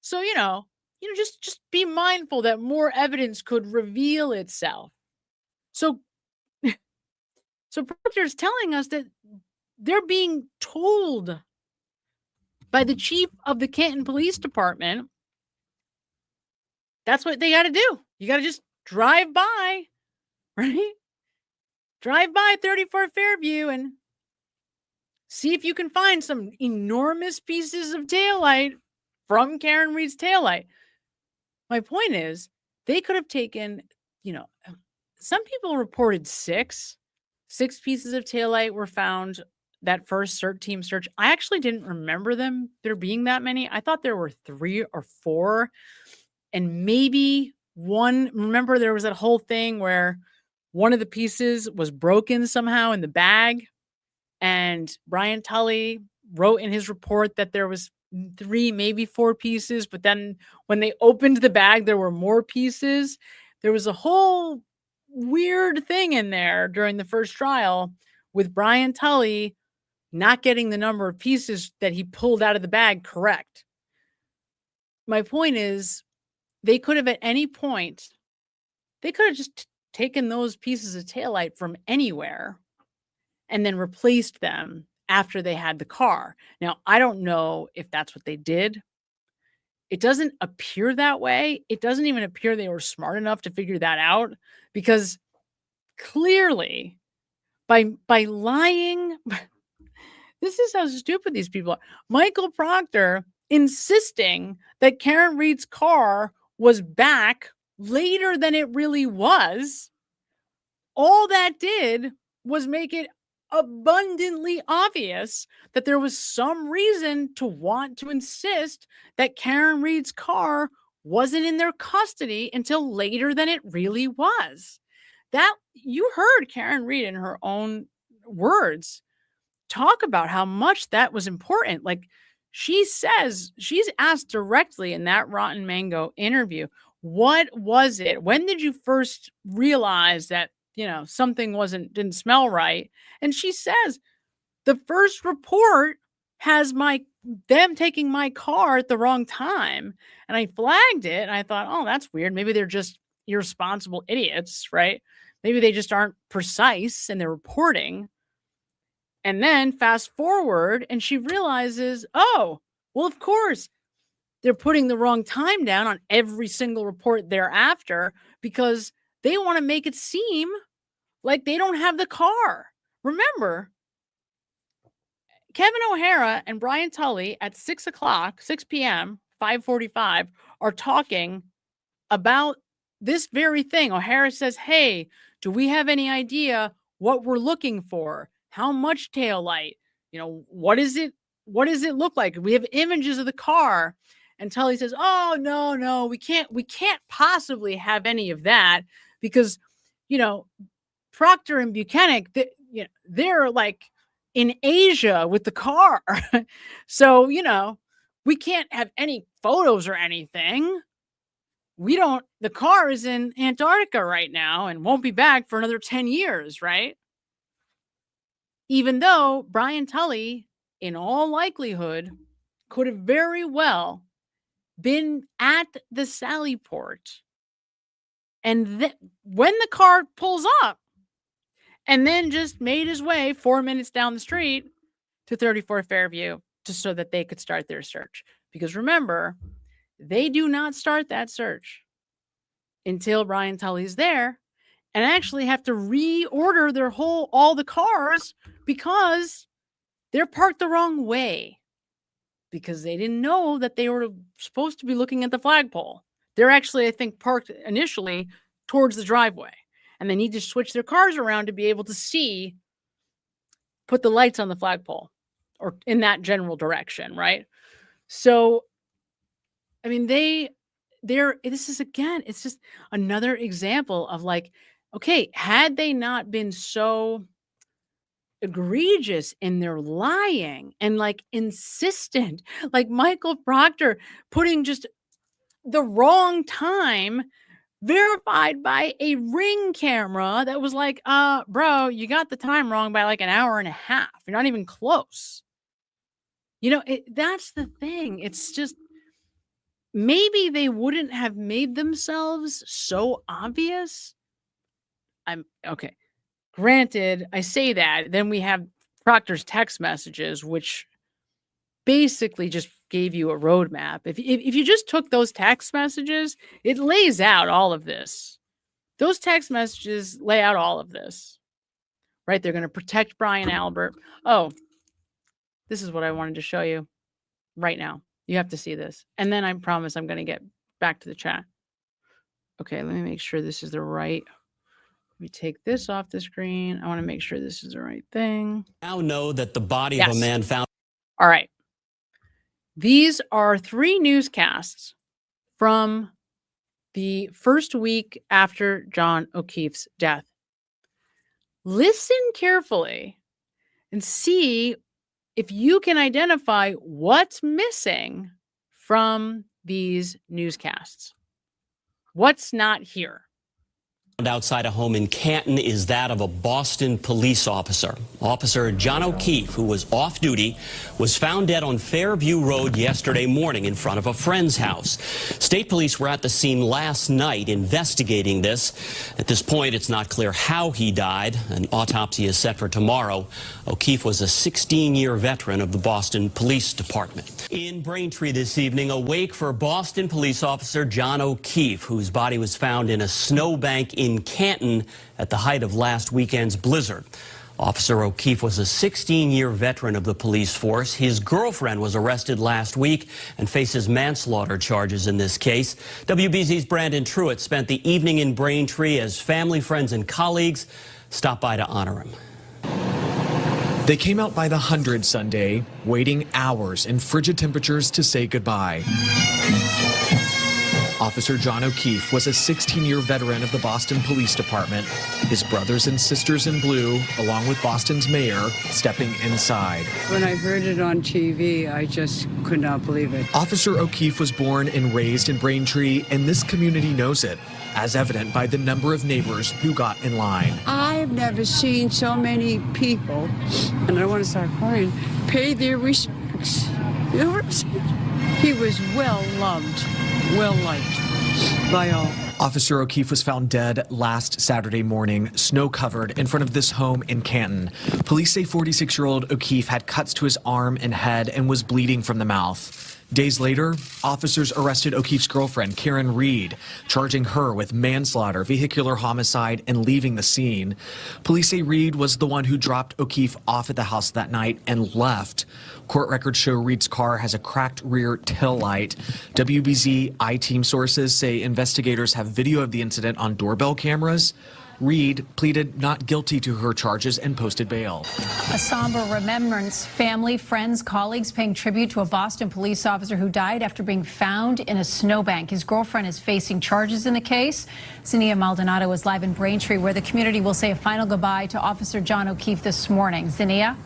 So, just be mindful that more evidence could reveal itself. So Proctor's telling us that they're being told by the chief of the Canton Police Department. That's what they got to do. You got to just drive by, right? Drive by 34 Fairview and see if you can find some enormous pieces of taillight from Karen Reed's taillight. My point is, they could have taken, some people reported 6 pieces of taillight were found that first CERT team search. I actually didn't remember there being that many. I thought there were 3 or 4 and maybe one. Remember, there was that whole thing where one of the pieces was broken somehow in the bag. And Brian Tully wrote in his report that there was 3, maybe 4 pieces. But then when they opened the bag, there were more pieces. There was a whole weird thing in there during the first trial with Brian Tully not getting the number of pieces that he pulled out of the bag correct. My point is, they could have at any point, they could have just taken those pieces of taillight from anywhere and then replaced them after they had the car. Now, I don't know if that's what they did. It doesn't appear that way. It doesn't even appear they were smart enough to figure that out, because clearly by lying, this is how stupid these people are. Michael Proctor insisting that Karen Reed's car was back later than it really was. All that did was make it abundantly obvious that there was some reason to want to insist that Karen Reed's car wasn't in their custody until later than it really was. That you heard Karen Reed in her own words talk about how much that was important. Like, she says, she's asked directly in that Rotten Mango interview, what was it? When did you first realize that, something didn't smell right? And she says, the first report has them taking my car at the wrong time. And I flagged it and I thought, oh, that's weird. Maybe they're just irresponsible idiots, right? Maybe they just aren't precise in their reporting. And then fast forward and she realizes, oh, well, of course, they're putting the wrong time down on every single report thereafter because they want to make it seem like they don't have the car. Remember, Kevin O'Hara and Brian Tully at 6 p.m., 5:45, are talking about this very thing. O'Hara says, hey, do we have any idea what we're looking for? How much tail light? What does it look like? We have images of the car. And Tully says, oh, no, we can't possibly have any of that because, Proctor and Buchanan, they're like in Asia with the car. So, we can't have any photos or anything. The car is in Antarctica right now and won't be back for another 10 years, right? Even though Brian Tully, in all likelihood, could have very well been at the Sallyport. And when the car pulls up and then just made his way 4 minutes down the street to 34 Fairview, just so that they could start their search. Because remember, they do not start that search until Ryan Tully's there, and actually have to reorder all the cars because they're parked the wrong way, because they didn't know that they were supposed to be looking at the flagpole. They're actually, I think, parked initially towards the driveway, and they need to switch their cars around to be able to put the lights on the flagpole or in that general direction, right? So, I mean, this is, again, it's just another example of like, okay, had they not been so egregious in their lying and like insistent, like Michael Proctor putting just the wrong time verified by a Ring camera that was like, bro, you got the time wrong by like an hour and a half. You're not even close. That's the thing. It's just, maybe they wouldn't have made themselves so obvious. Okay. Granted, I say that. Then we have Proctor's text messages, which basically just gave you a roadmap. If you just took those text messages, it lays out all of this. Those text messages lay out all of this, right? They're going to protect Brian Albert. Oh, this is what I wanted to show you right now. You have to see this. And then I promise I'm going to get back to the chat. Okay, let me make sure this is the right. Let me take this off the screen. I want to make sure this is the right thing. Now know that the body of a man found. All right. These are 3 newscasts from the first week after John O'Keefe's death. Listen carefully and see if you can identify what's missing from these newscasts. What's not here? Outside a home in Canton is that of a Boston police officer. Officer John O'Keefe, who was off duty, was found dead on Fairview Road yesterday morning in front of a friend's house. State police were at the scene last night investigating this. At this point, it's not clear how he died. An autopsy is set for tomorrow. O'Keefe was a 16-year veteran of the Boston Police Department. In Braintree this evening, a wake for Boston police officer John O'Keefe, whose body was found in a snowbank in Canton at the height of last weekend's blizzard. Officer O'Keefe was a 16-year veteran of the police force. His girlfriend was arrested last week and faces manslaughter charges in this case. WBZ's Brandon Truitt spent the evening in Braintree as family, friends, and colleagues stopped by to honor him. They came out by the hundreds Sunday, waiting hours in frigid temperatures to say goodbye. Officer John O'Keefe was a 16-year veteran of the Boston Police Department. His brothers and sisters in blue, along with Boston's mayor, stepping inside. When I heard it on TV, I just could not believe it. Officer O'Keefe was born and raised in Braintree, and this community knows it, as evident by the number of neighbors who got in line. I've never seen so many people, and I don't want to start crying, pay their respects. You know what I'm saying? He was well loved, well liked by all. Officer O'Keefe was found dead last Saturday morning, snow-covered in front of this home in Canton. Police say 46-year-old O'Keefe had cuts to his arm and head and was bleeding from the mouth. Days later, officers arrested O'Keefe's girlfriend, Karen Reed, charging her with manslaughter, vehicular homicide, and leaving the scene. Police say Reed was the one who dropped O'Keefe off at the house that night and left. Court records show Reed's car has a cracked rear tail light. WBZ I-Team sources say investigators have video of the incident on doorbell cameras. Reed pleaded not guilty to her charges and posted bail. A somber remembrance. Family, friends, colleagues paying tribute to a Boston police officer who died after being found in a snowbank. His girlfriend is facing charges in the case. Zinnia Maldonado is live in Braintree, where the community will say a final goodbye to Officer John O'Keefe this morning. Zinnia?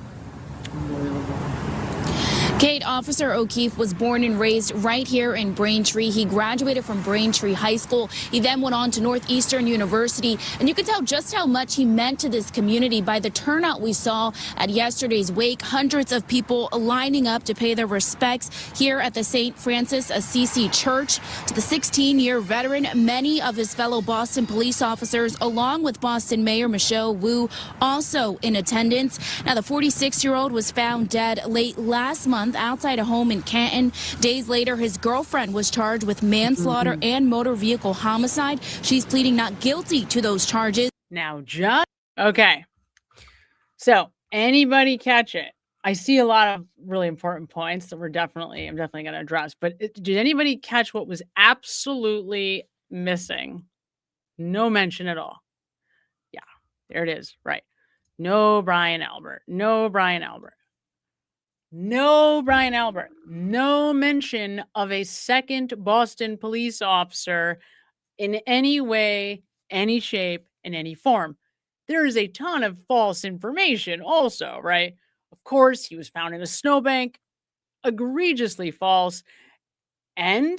Kate, Officer O'Keefe was born and raised right here in Braintree. He graduated from Braintree High School. He then went on to Northeastern University, and you can tell just how much he meant to this community by the turnout we saw at yesterday's wake. Hundreds of people lining up to pay their respects here at the St. Francis Assisi Church. To the 16-year veteran, many of his fellow Boston police officers, along with Boston Mayor Michelle Wu, also in attendance. Now, the 46-year-old was found dead late last month month outside a home in Canton. Days later, his girlfriend was charged with manslaughter and motor vehicle homicide. She's pleading not guilty to those charges. Now, okay. So, anybody catch it? I see a lot of really important points that I'm definitely going to address. But did anybody catch what was absolutely missing? No mention at all. Yeah, there it is. Right. No Brian Albert. No Brian Albert. No Brian Albert. No mention of a second Boston police officer in any way, any shape, in any form. There is a ton of false information also, right? Of course, he was found in a snowbank, egregiously false. And,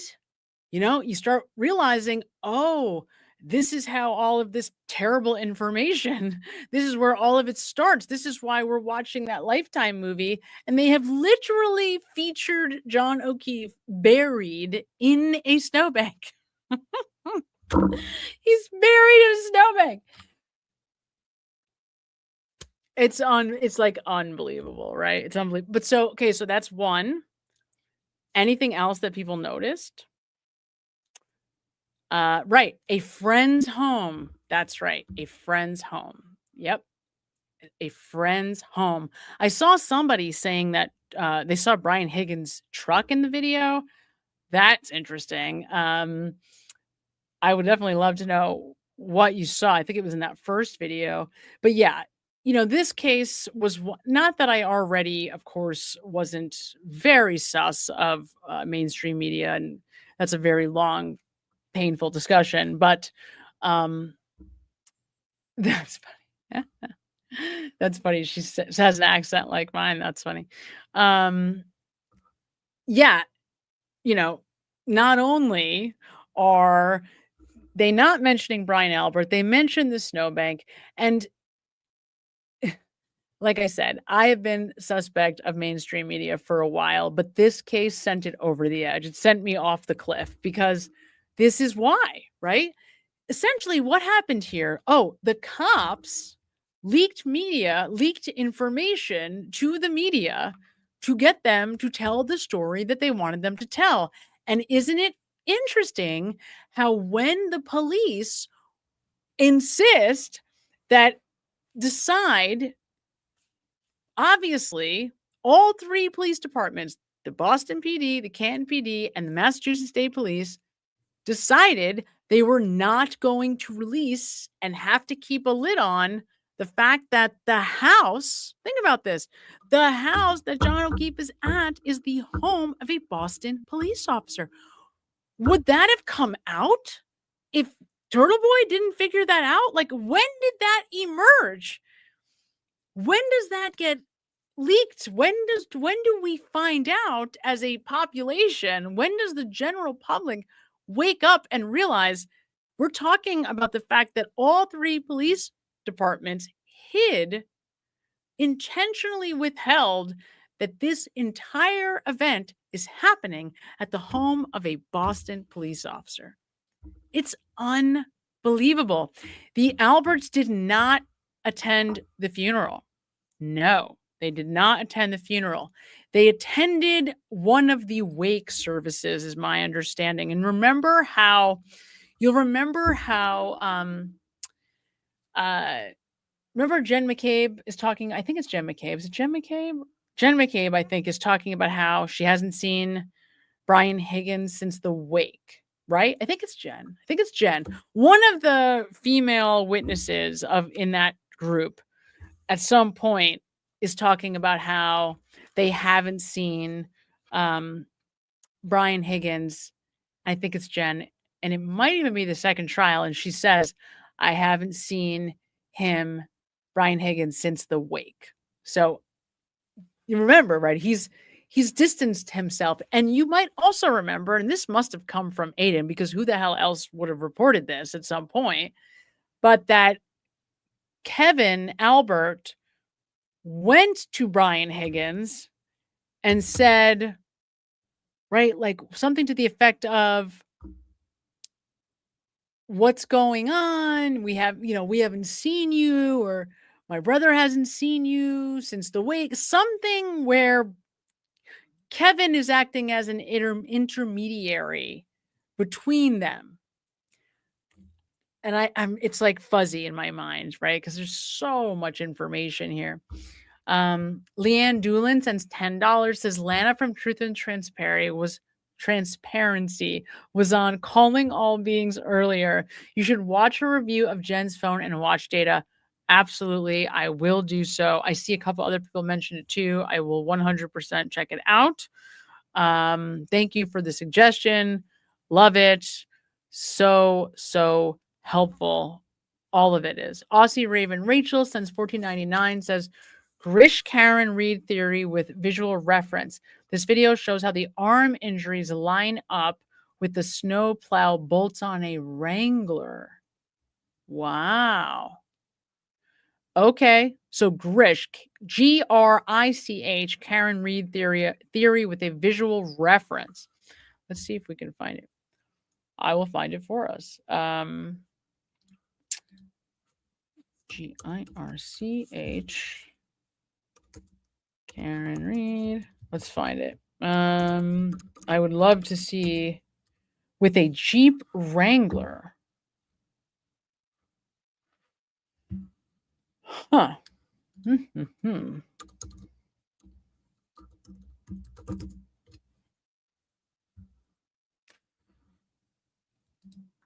you start realizing, oh, this is how all of this terrible information, this is where all of it starts. This is why we're watching that Lifetime movie. And they have literally featured John O'Keefe buried in a snowbank. He's buried in a snowbank. It's like unbelievable, right? It's unbelievable. But so that's one. Anything else that people noticed? Right. A friend's home. That's right. A friend's home. Yep. A friend's home. I saw somebody saying that they saw Brian Higgins' truck in the video. That's interesting. I would definitely love to know what you saw. I think it was in that first video. But yeah, this case was not that I already, of course, wasn't very sus of mainstream media. And that's a very long, painful discussion. But that's funny. That's funny. She has an accent like mine. That's funny. Yeah, not only are they not mentioning Brian Albert, they mentioned the snowbank. And like I said, I have been suspect of mainstream media for a while, but this case sent it over the edge. It sent me off the cliff because this is why, right? Essentially, what happened here? Oh, the cops leaked information to the media to get them to tell the story that they wanted them to tell. And isn't it interesting how when the police decide, obviously, all three police departments, the Boston PD, the Canton PD, and the Massachusetts State Police, decided they were not going to release and have to keep a lid on the fact that the house, think about this, the house that John O'Keefe is at is the home of a Boston police officer. Would that have come out if Turtle Boy didn't figure that out? Like, when did that emerge? When does that get leaked? When do we find out as a population? When does the general public wake up and realize we're talking about the fact that all three police departments intentionally withheld that this entire event is happening at the home of a Boston police officer? It's unbelievable. The Alberts did not attend the funeral. No, they did not attend the funeral. They attended one of the wake services, is my understanding. And remember how remember Jen McCabe is talking, I think it's Jen McCabe. Is it Jen McCabe? Jen McCabe, I think, is talking about how she hasn't seen Brian Higgins since the wake, right? I think it's Jen. One of the female witnesses in that group at some point is talking about how they haven't seen Brian Higgins. I think it's Jen, and it might even be the second trial. And she says, I haven't seen Brian Higgins, since the wake. So you remember, right? He's distanced himself. And you might also remember, and this must have come from Aiden, because who the hell else would have reported this at some point, but that Kevin Albert went to Brian Higgins and said, right, like something to the effect of, what's going on? We haven't seen you, or my brother hasn't seen you since the wake. Something where Kevin is acting as an intermediary between them. And it's like fuzzy in my mind, right? Because there's so much information here. Leanne Doolin sends $10, says Lana from Truth and Transparency was on Calling All Beings earlier. You should watch a review of Jen's phone and watch data. Absolutely, I will do so. I see a couple other people mention it too. I will 100% check it out. Thank you for the suggestion. Love it. So helpful. All of it is. Aussie Raven Rachel sends $14.99, says Grish Karen Reed theory with visual reference. This video shows how the arm injuries line up with the snow plow bolts on a Wrangler. Wow. Okay, so Grish, Grich, Karen Reed theory with a visual reference. Let's see if we can find it. I will find it for us. Girch, Karen Reed. Let's find it. I would love to see with a Jeep Wrangler. Huh.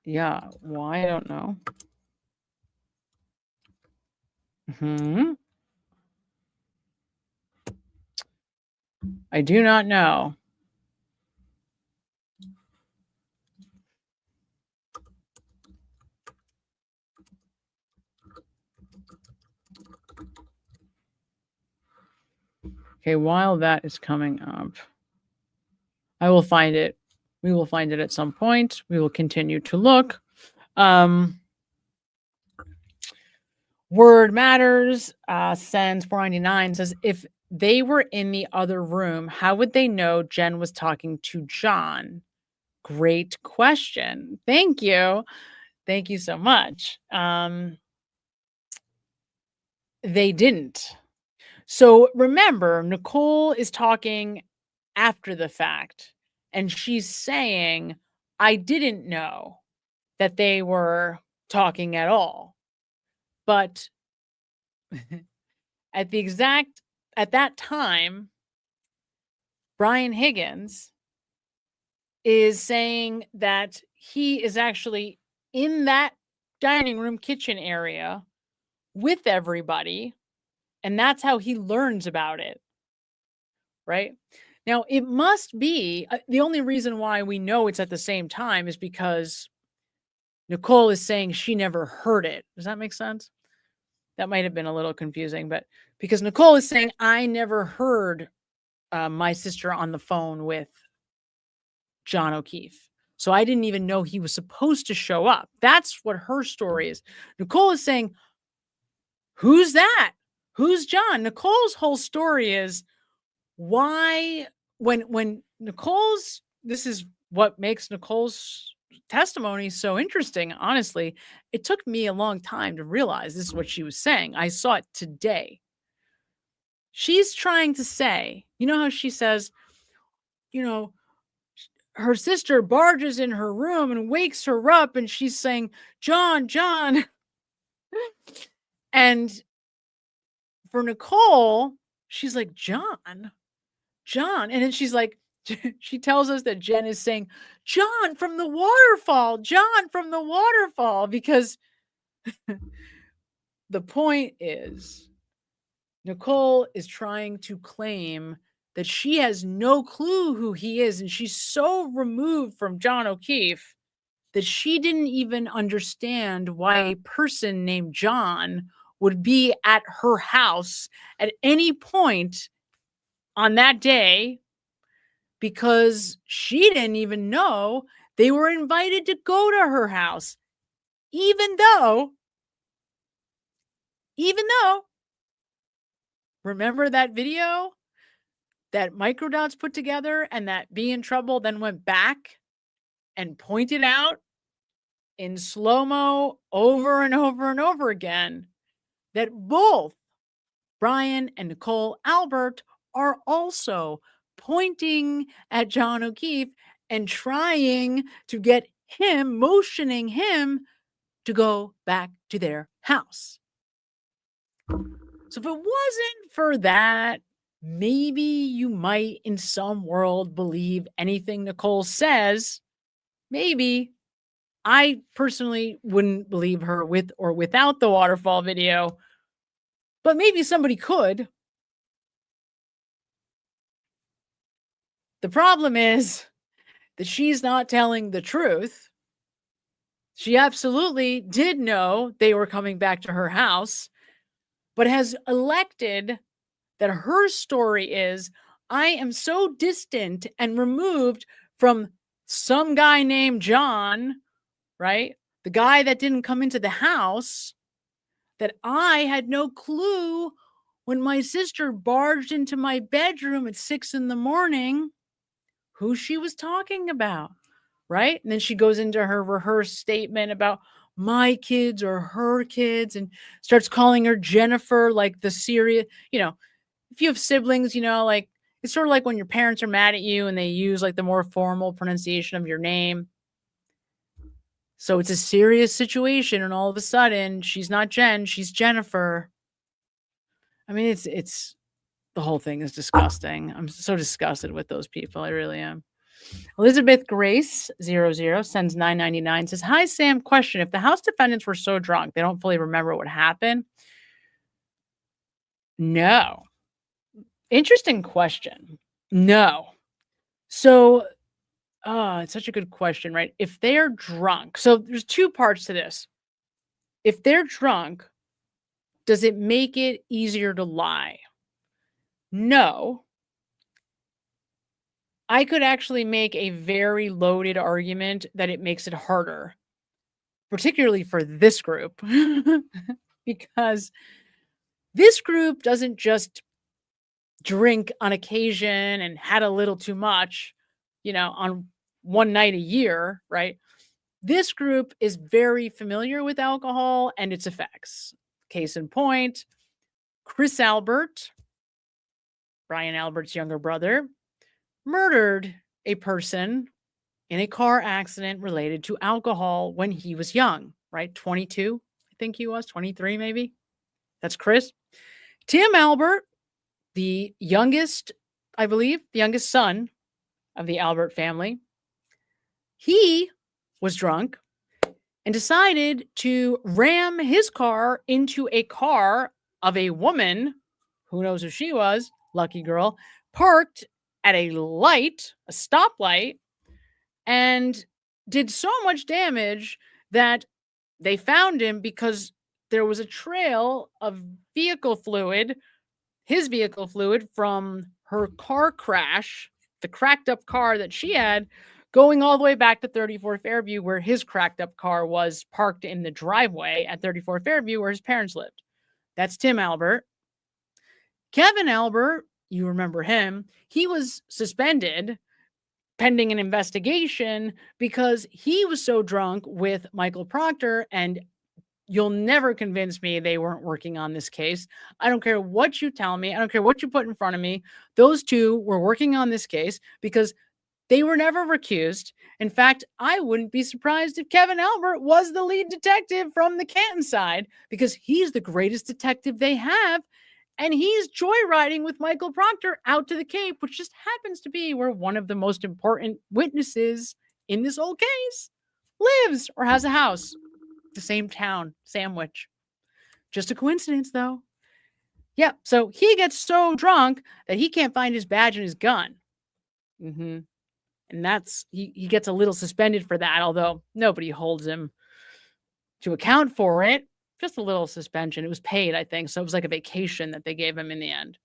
Yeah, why? I don't know. I do not know. Okay, while that is coming up, I will find it. We will find it at some point. We will continue to look. Word Matters sends $4.99, says, if they were in the other room, how would they know Jen was talking to John? Great question. Thank you. Thank you so much. They didn't. So remember, Nicole is talking after the fact, and she's saying, I didn't know that they were talking at all. But at that time, Brian Higgins is saying that he is actually in that dining room kitchen area with everybody, and that's how he learns about it. Right? Now, it must be the only reason why we know it's at the same time is because Nicole is saying she never heard it. Does that make sense? That might have been a little confusing, but because Nicole is saying, I never heard my sister on the phone with John O'Keefe. So I didn't even know he was supposed to show up. That's what her story is. Nicole is saying, who's that? Who's John? Nicole's whole story is why when Nicole's, this is what makes Nicole's testimony so interesting. Honestly, it took me a long time to realize this is what she was saying. I saw it today. She's trying to say, you know how she says, her sister barges in her room and wakes her up and she's saying, John, John. And for Nicole, she's like, John. And then she's like, she tells us that Jen is saying, John from the waterfall, because the point is Nicole is trying to claim that she has no clue who he is. And she's so removed from John O'Keefe that she didn't even understand why a person named John would be at her house at any point on that day, because she didn't even know they were invited to go to her house, even though, remember that video that Microdots put together and that Be in Trouble then went back and pointed out in slow-mo over and over and over again that both Brian and Nicole Albert are also pointing at John O'Keefe and trying to get him, motioning him to go back to their house. So if it wasn't for that, maybe you might in some world believe anything Nicole says. Maybe. I personally wouldn't believe her with or without the waterfall video, but maybe somebody could. The problem is that she's not telling the truth. She absolutely did know they were coming back to her house, but has elected that her story is, I am so distant and removed from some guy named John, right? The guy that didn't come into the house, that I had no clue when my sister barged into my bedroom at 6 a.m. who she was talking about, right? And then she goes into her rehearsed statement about my kids or her kids and starts calling her Jennifer, like the serious, if you have siblings, like it's sort of like when your parents are mad at you and they use like the more formal pronunciation of your name. So it's a serious situation, and all of a sudden she's not Jen, she's Jennifer. I mean, it's the whole thing is disgusting. I'm so disgusted with those people. I really am. Elizabeth Grace 00 sends $9.99, says, hi, Sam. Question. If the House defendants were so drunk they don't fully remember what happened? No. Interesting question. No. So, it's such a good question, right? If they're drunk, so there's two parts to this. If they're drunk, does it make it easier to lie? No. I could actually make a very loaded argument that it makes it harder, particularly for this group, because this group doesn't just drink on occasion and had a little too much, on one night a year, right? This group is very familiar with alcohol and its effects. Case in point, Chris Albert, Brian Albert's younger brother, murdered a person in a car accident related to alcohol when he was young, right? 22, I think he was, 23 maybe. That's Chris. Tim Albert, the youngest, I believe, the youngest son of the Albert family, he was drunk and decided to ram his car into a car of a woman, who knows who she was, lucky girl, parked at a light, a stoplight, and did so much damage that they found him because there was a trail of vehicle fluid, his vehicle fluid from her car crash, the cracked up car that she had, going all the way back to 34 Fairview, where his cracked up car was parked in the driveway at 34 Fairview, where his parents lived. That's Tim Albert. Kevin Albert, you remember him, he was suspended pending an investigation because he was so drunk with Michael Proctor, and you'll never convince me they weren't working on this case. I don't care what you tell me. I don't care what you put in front of me. Those two were working on this case because they were never recused. In fact, I wouldn't be surprised if Kevin Albert was the lead detective from the Canton side, because he's the greatest detective they have. And he's joyriding with Michael Proctor out to the Cape, which just happens to be where one of the most important witnesses in this whole case lives or has a house. The same town, Sandwich. Just a coincidence, though. Yeah, so he gets so drunk that he can't find his badge and his gun. And that's, he gets a little suspended for that, although nobody holds him to account for it. Just a little suspension. It was paid, I think. So it was like a vacation that they gave him in the end.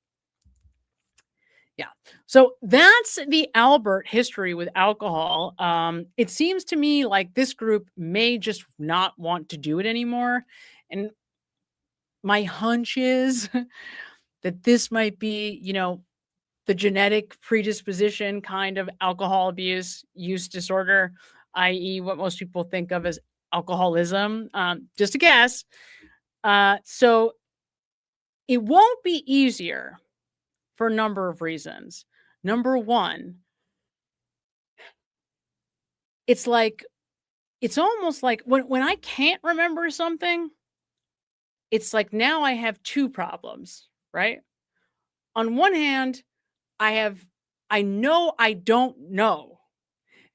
Yeah. So that's the Albert history with alcohol. It seems to me like this group may just not want to do it anymore. And my hunch is that this might be, the genetic predisposition kind of alcohol abuse use disorder, i.e. what most people think of as alcoholism. Just a guess. So it won't be easier for a number of reasons. Number one, it's almost like when I can't remember something, it's like now I have two problems, right? On one hand, I know I don't know.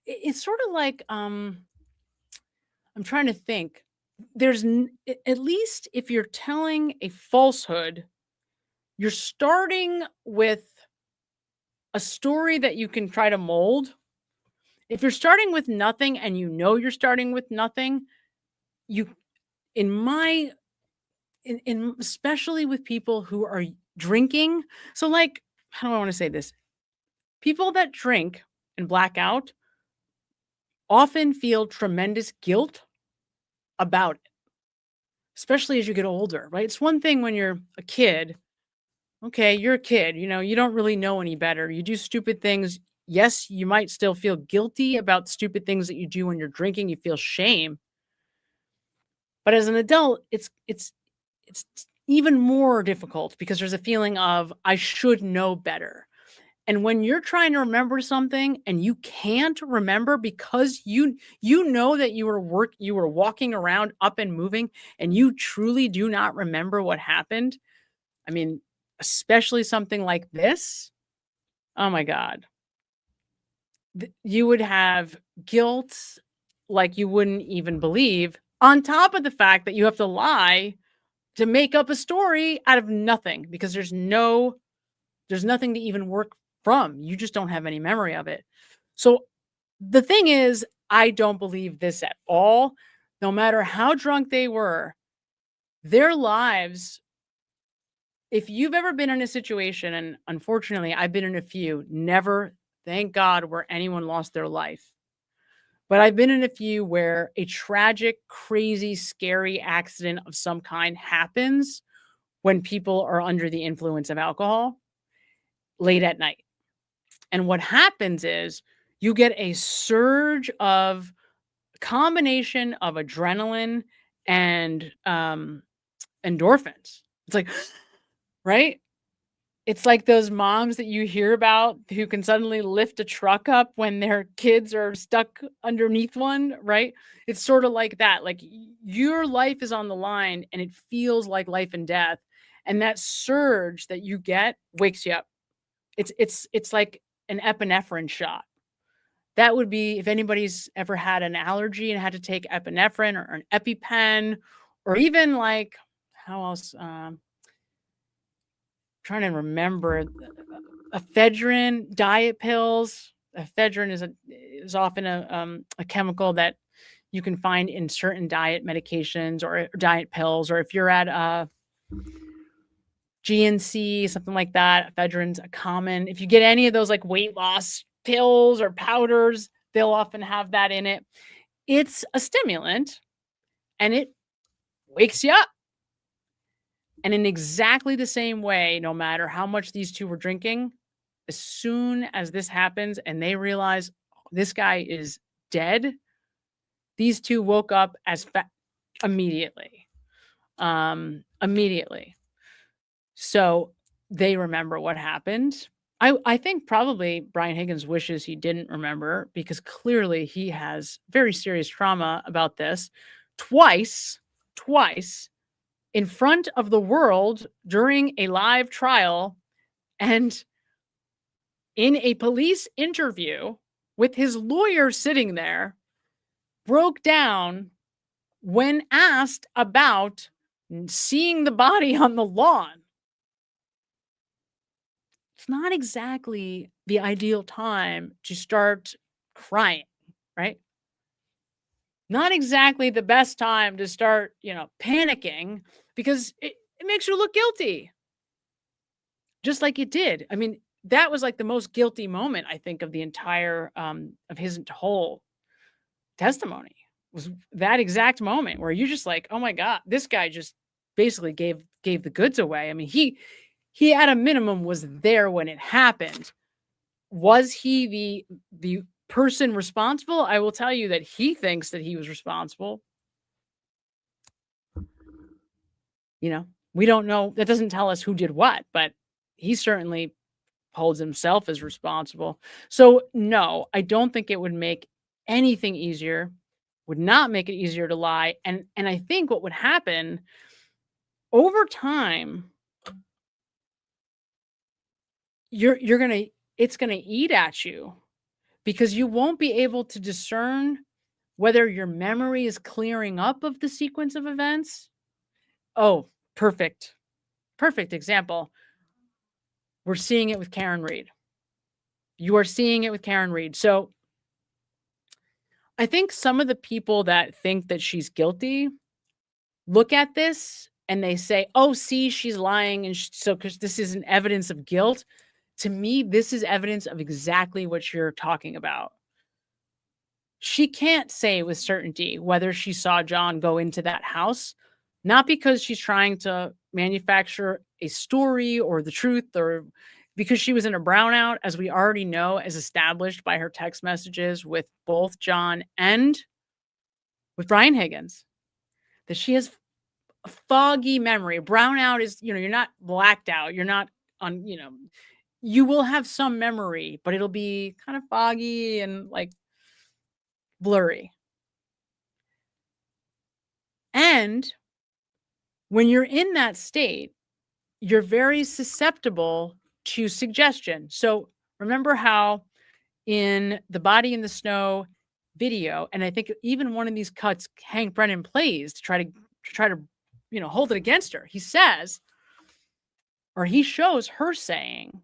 It's sort of like I'm trying to think. At least if you're telling a falsehood, you're starting with a story that you can try to mold. If you're starting with nothing and you know you're starting with nothing, you in my in especially with people who are drinking. So like, how do I want to say this? People that drink and black out often feel tremendous guilt about it, especially as you get older, right? It's one thing when you're a kid. Okay, you're a kid, you don't really know any better. You do stupid things. Yes, you might still feel guilty about stupid things that you do when you're drinking. You feel shame. But as an adult, it's even more difficult because there's a feeling of I should know better. And when you're trying to remember something and you can't remember because you know that you were walking around up and moving and you truly do not remember what happened. I mean, especially something like this. Oh my God. You would have guilt like you wouldn't even believe, on top of the fact that you have to lie to make up a story out of nothing because there's nothing to even work from. You just don't have any memory of it. So the thing is, I don't believe this at all. No matter how drunk they were, their lives, if you've ever been in a situation, and unfortunately I've been in a few, never, thank God, where anyone lost their life. But I've been in a few where a tragic, crazy, scary accident of some kind happens when people are under the influence of alcohol late at night. And what happens is you get a surge of combination of adrenaline and endorphins. It's like, right? It's like those moms that you hear about who can suddenly lift a truck up when their kids are stuck underneath one, right? It's sort of like that. Like your life is on the line and it feels like life and death. And that surge that you get wakes you up. It's like an epinephrine shot. That would be if anybody's ever had an allergy and had to take epinephrine or an EpiPen, or even like how else? Trying to remember ephedrine diet pills. Ephedrine is often a chemical that you can find in certain diet medications or diet pills, or if you're at GNC, something like that. Ephedrine's a common. If you get any of those like weight loss pills or powders, they'll often have that in it. It's a stimulant and it wakes you up. And in exactly the same way, no matter how much these two were drinking, as soon as this happens and they realize this guy is dead, these two woke up immediately. Immediately. So they remember what happened. I think probably Brian Higgins wishes he didn't remember because clearly he has very serious trauma about this. Twice in front of the world during a live trial and in a police interview with his lawyer sitting there, broke down when asked about seeing the body on the lawn. It's not exactly the ideal time to start crying, right? Not exactly the best time to start, panicking because it makes you look guilty. Just like it did. I mean, that was like the most guilty moment, I think, of the entire of his whole testimony was that exact moment where you're just like, oh my God, this guy just basically gave the goods away. I mean, he at a minimum was there when it happened. Was he the person responsible? I will tell you that he thinks that he was responsible. We don't know. That doesn't tell us who did what, but he certainly holds himself as responsible. So no, I don't think it would make anything easier, would not make it easier to lie. And I think what would happen over time, you're gonna it's gonna eat at you because you won't be able to discern whether your memory is clearing up of the sequence of events. Oh, perfect. Perfect example. We're seeing it with Karen Reed. You are seeing it with Karen Reed. So I think some of the people that think that she's guilty look at this and they say, oh, see, she's lying. And so, because this isn't evidence of guilt, to me, this is evidence of exactly what you're talking about. She can't say with certainty whether she saw John go into that house, not because she's trying to manufacture a story or the truth, or because she was in a brownout, as we already know, as established by her text messages with both John and with Brian Higgins, that she has a foggy memory. Brownout is, you're not blacked out. You're not on, you will have some memory, but it'll be kind of foggy and like blurry. And when you're in that state, you're very susceptible to suggestion. So remember how in the Body in the Snow video, and I think even one of these cuts Hank Brennan plays to try to hold it against her. He says, or he shows her saying,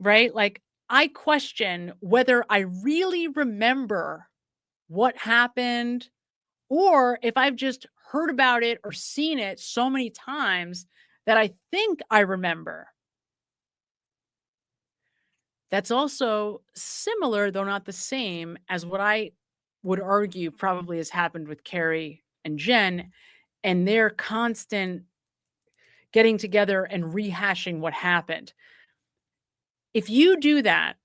right? Like, I question whether I really remember what happened, or if I've just heard about it or seen it so many times that I think I remember. That's also similar, though not the same, as what I would argue probably has happened with Carrie and Jen and their constant getting together and rehashing what happened. If you do that,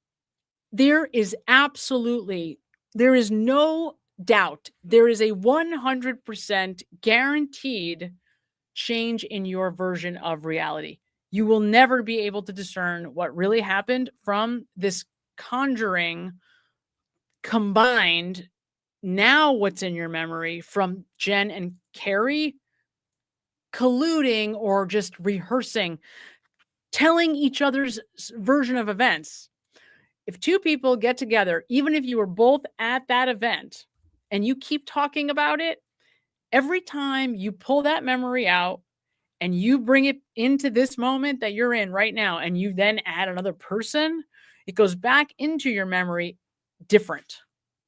there is no doubt, there is a 100% guaranteed change in your version of reality. You will never be able to discern what really happened from this conjuring combined, now what's in your memory from Jen and Carrie colluding or just rehearsing, telling each other's version of events. If two people get together, even if you were both at that event and you keep talking about it, every time you pull that memory out and you bring it into this moment that you're in right now, and you then add another person, it goes back into your memory different.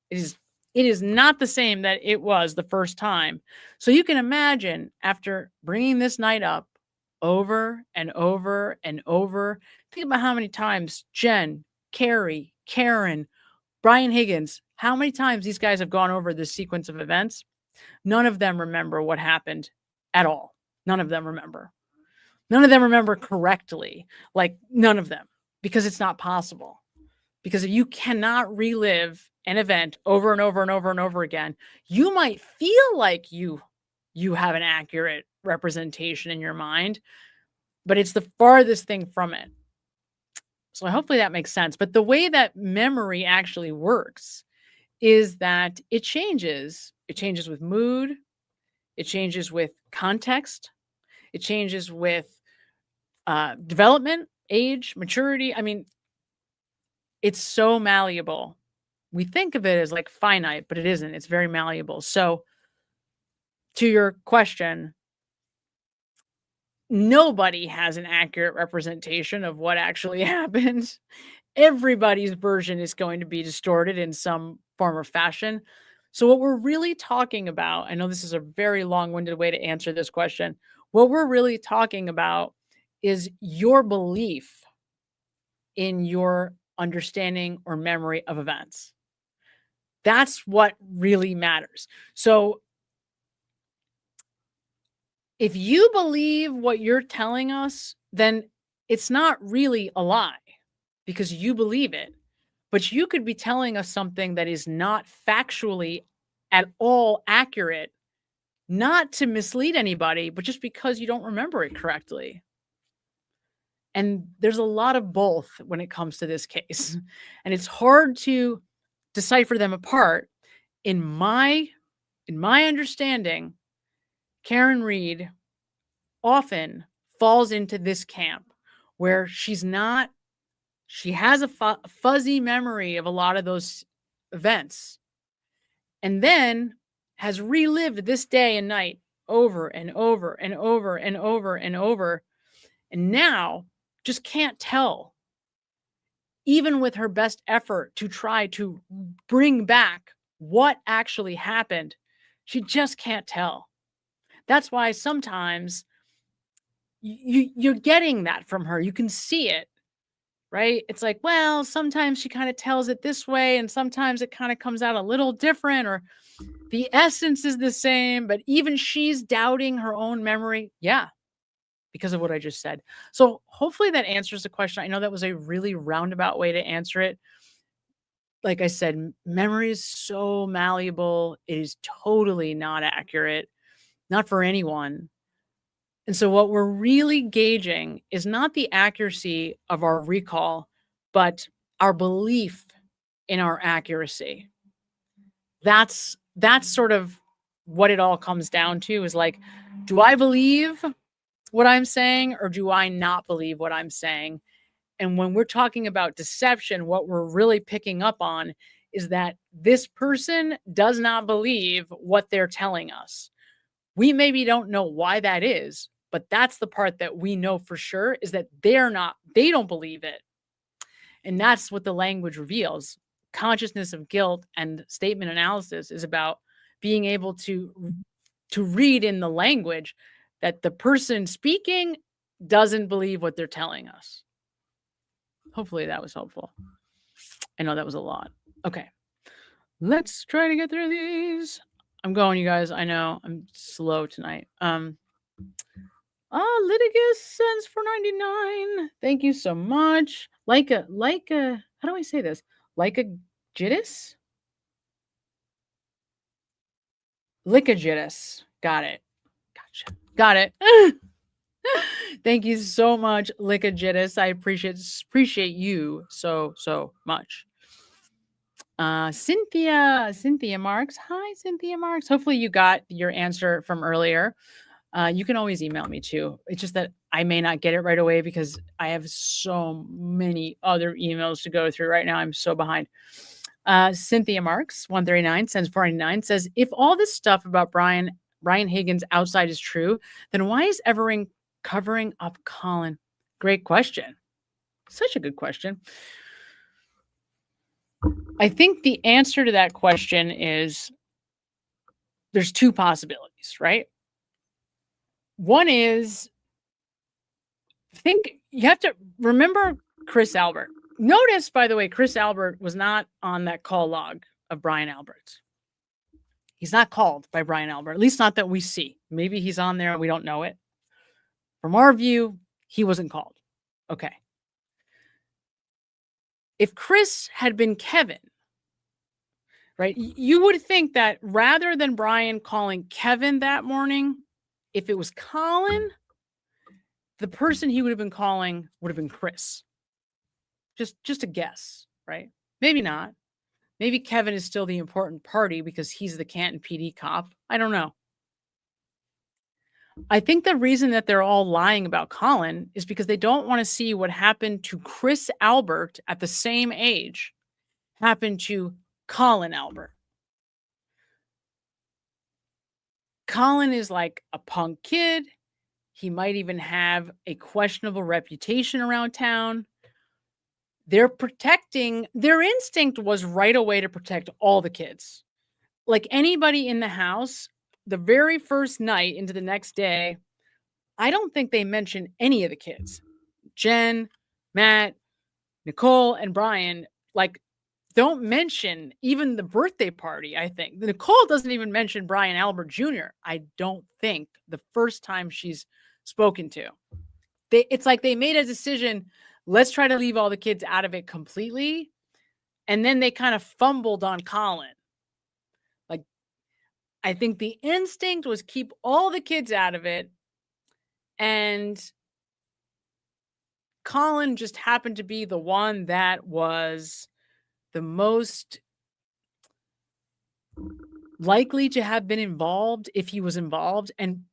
It is not the same that it was the first time. So you can imagine, after bringing this night up over and over and over, think about how many times Jen, Carrie, Karen, Brian Higgins, how many times these guys have gone over this sequence of events. None of them remember what happened at all. None of them remember. None of them remember correctly. Like, none of them, because it's not possible. Because if you cannot relive an event over and over and over and over again, you might feel like you have an accurate representation in your mind, but it's the farthest thing from it. So hopefully that makes sense. But the way that memory actually works is that it changes. It changes with mood. It changes with context. It changes with development, age, maturity. I mean, it's so malleable. We think of it as like finite, but it isn't. It's very malleable. So to your question, nobody has an accurate representation of what actually happened. Everybody's version is going to be distorted in some form or fashion. So what we're really talking about, I know this is a very long-winded way to answer this question. What we're really talking about is your belief in your understanding or memory of events. That's what really matters. So if you believe what you're telling us, then it's not really a lie because you believe it. But you could be telling us something that is not factually at all accurate, not to mislead anybody, but just because you don't remember it correctly. And there's a lot of both when it comes to this case. And it's hard to decipher them apart. In my understanding, Karen Reed often falls into this camp where she has a fuzzy memory of a lot of those events, and then has relived this day and night over and over and over and over and over, and now just can't tell, even with her best effort to try to bring back what actually happened. She just can't tell. That's why sometimes you're getting that from her. You can see it, right? It's like, well, sometimes she kind of tells it this way, and sometimes it kind of comes out a little different, or the essence is the same, but even she's doubting her own memory. Yeah, because of what I just said. So hopefully that answers the question. I know that was a really roundabout way to answer it. Like I said, memory is so malleable. It is totally not accurate, not for anyone. And so what we're really gauging is not the accuracy of our recall, but our belief in our accuracy. That's sort of what it all comes down to, is like, do I believe what I'm saying, or do I not believe what I'm saying? And when we're talking about deception, what we're really picking up on is that this person does not believe what they're telling us. We maybe don't know why that is, but that's the part that we know for sure, is that they don't believe it. And that's what the language reveals. Consciousness of guilt and statement analysis is about being able to read in the language that the person speaking doesn't believe what they're telling us. Hopefully that was helpful. I know that was a lot. Okay. Let's try to get through these. I'm going, you guys. I know I'm slow tonight. Litigus sends for 99. Thank you so much. Like a, how do I say this? Like a jitis? Lickajitis. Got it. Gotcha. Got it. Thank you so much, Lickajitis. I appreciate you so much. Cynthia Marks. Hi, Cynthia Marks. Hopefully you got your answer from earlier. You can always email me too. It's just that I may not get it right away because I have so many other emails to go through right now. I'm so behind. Cynthia Marks, 139, sends 499, says, if all this stuff about Brian Higgins outside is true, then why is Evering covering up Colin? Great question. Such a good question. I think the answer to that question is there's two possibilities, right? One is, you have to remember Chris Albert. Notice, by the way, Chris Albert was not on that call log of Brian Albert. He's not called by Brian Albert, at least not that we see. Maybe he's on there and we don't know it. From our view, he wasn't called. Okay. If Chris had been Kevin, right, you would think that rather than Brian calling Kevin that morning, if it was Colin, the person he would have been calling would have been Chris. Just a guess, right? Maybe not. Maybe Kevin is still the important party because he's the Canton PD cop. I don't know. I think the reason that they're all lying about Colin is because they don't want to see what happened to Chris Albert at the same age happen to Colin Albert. Colin is like a punk kid. He might even have a questionable reputation around town. They're protecting, their instinct was right away to protect all the kids. Like anybody in the house, the very first night into the next day, I don't think they mention any of the kids. Jen, Matt, Nicole, and Brian, like, don't mention even the birthday party, I think. Nicole doesn't even mention Brian Albert Jr., I don't think, the first time she's spoken to. It's like they made a decision, let's try to leave all the kids out of it completely. And then they kind of fumbled on Colin. Like, I think the instinct was keep all the kids out of it. And Colin just happened to be the one that was the most likely to have been involved if he was involved. And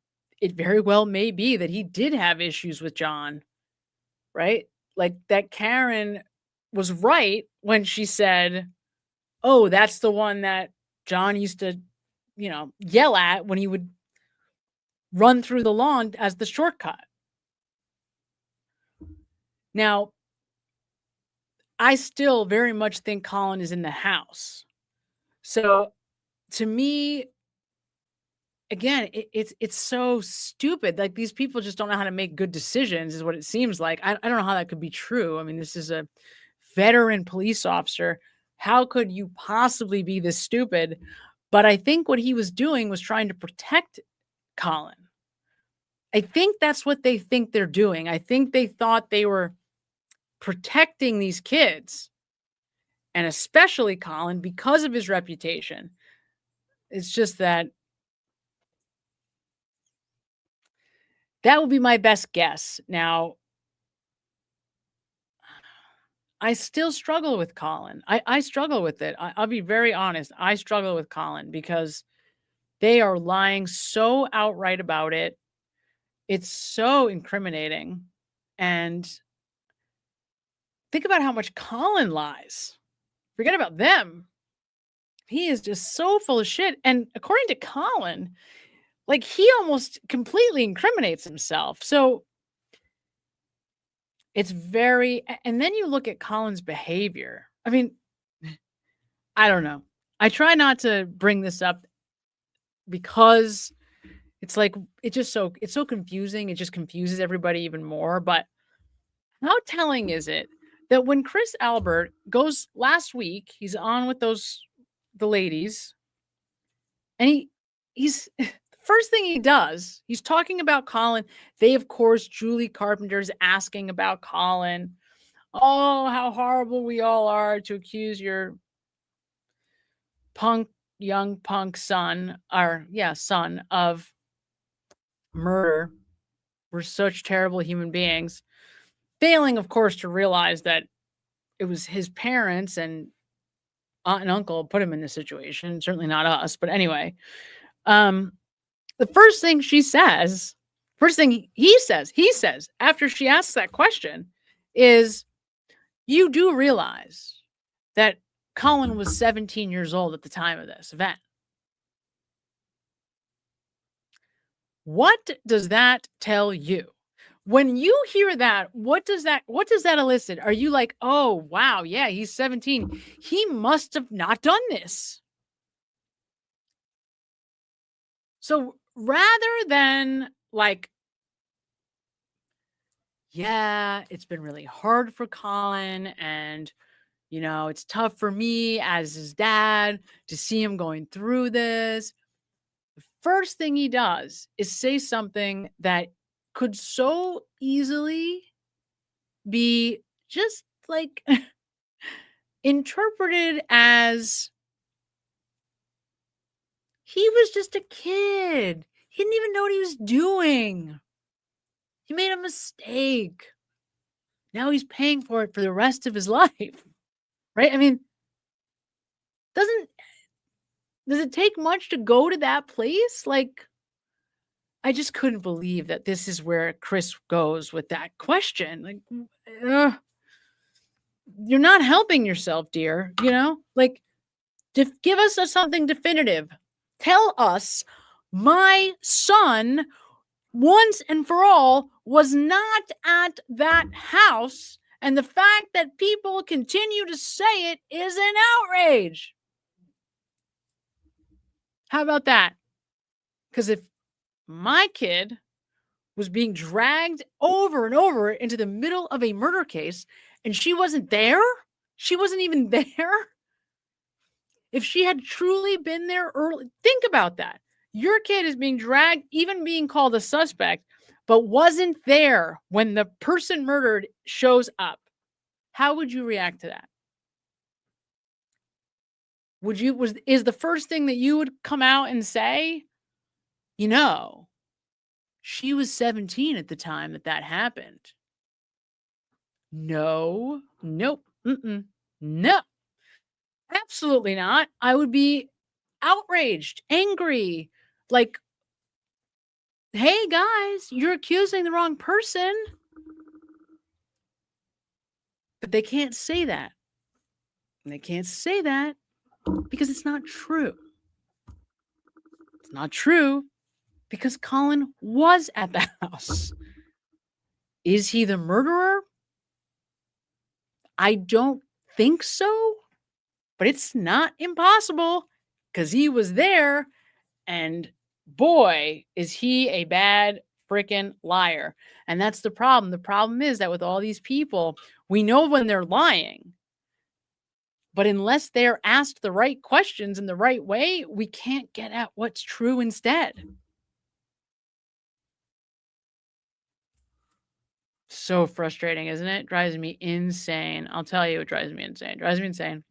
it very well may be that he did have issues with John, right? Like that Karen was right when she said, oh, that's the one that John used to, yell at when he would run through the lawn as the shortcut. Now, I still very much think Colin is in the house. So to me, again, it's so stupid. Like these people just don't know how to make good decisions is what it seems like. I don't know how that could be true. I mean, this is a veteran police officer. How could you possibly be this stupid? But I think what he was doing was trying to protect Colin. I think that's what they think they're doing. I think they thought they were protecting these kids, and especially Colin, because of his reputation. It's just that would be my best guess. Now, I still struggle with Colin. I struggle with it. I'll be very honest. I struggle with Colin because they are lying so outright about it. It's so incriminating. And think about how much Colin lies. Forget about them. He is just so full of shit. And according to Colin, like he almost completely incriminates himself. So it's very, and then you look at Colin's behavior. I mean, I don't know. I try not to bring this up because it's like, it's so confusing. It just confuses everybody even more. But how telling is it that when Chris Albert goes last week, he's on with the ladies, and he's first thing he does, he's talking about Colin. They, of course, Julie Carpenter's asking about Colin. Oh, how horrible we all are to accuse your young punk son of murder. We're such terrible human beings. Failing, of course, to realize that it was his parents and aunt and uncle put him in this situation. Certainly not us. But anyway, the first thing he says after she asks that question is, you do realize that Colin was 17 years old at the time of this event. What does that tell you? When you hear that, what does that elicit? Are you like, oh, wow, yeah, he's 17. He must have not done this. So rather than like, yeah, it's been really hard for Colin, and it's tough for me as his dad to see him going through this. The first thing he does is say something that could so easily be just like interpreted as he was just a kid. He didn't even know what he was doing. He made a mistake. Now he's paying for it for the rest of his life. Right? I mean, does it take much to go to that place? Like, I just couldn't believe that this is where Chris goes with that question. Like, you're not helping yourself, dear. Like, give us something definitive. Tell us my son, once and for all, was not at that house, and the fact that people continue to say it is an outrage. How about that? Because if my kid was being dragged over and over into the middle of a murder case and she wasn't there, she wasn't even there. If she had truly been there early, think about that. Your kid is being dragged, even being called a suspect, but wasn't there when the person murdered shows up. How would you react to that? Is the first thing that you would come out and say, she was 17 at the time that happened. No. Nope. No. Absolutely not. I would be outraged, angry. Like, hey guys, you're accusing the wrong person. But they can't say that. And they can't say that because it's not true. It's not true because Colin was at the house. Is he the murderer? I don't think so, but it's not impossible because he was there, and boy, is he a bad freaking liar. And that's the problem. The problem is that with all these people, we know when they're lying, but unless they're asked the right questions in the right way, we can't get at what's true instead. So frustrating, isn't it? Drives me insane. I'll tell you, it drives me insane. Drives me insane.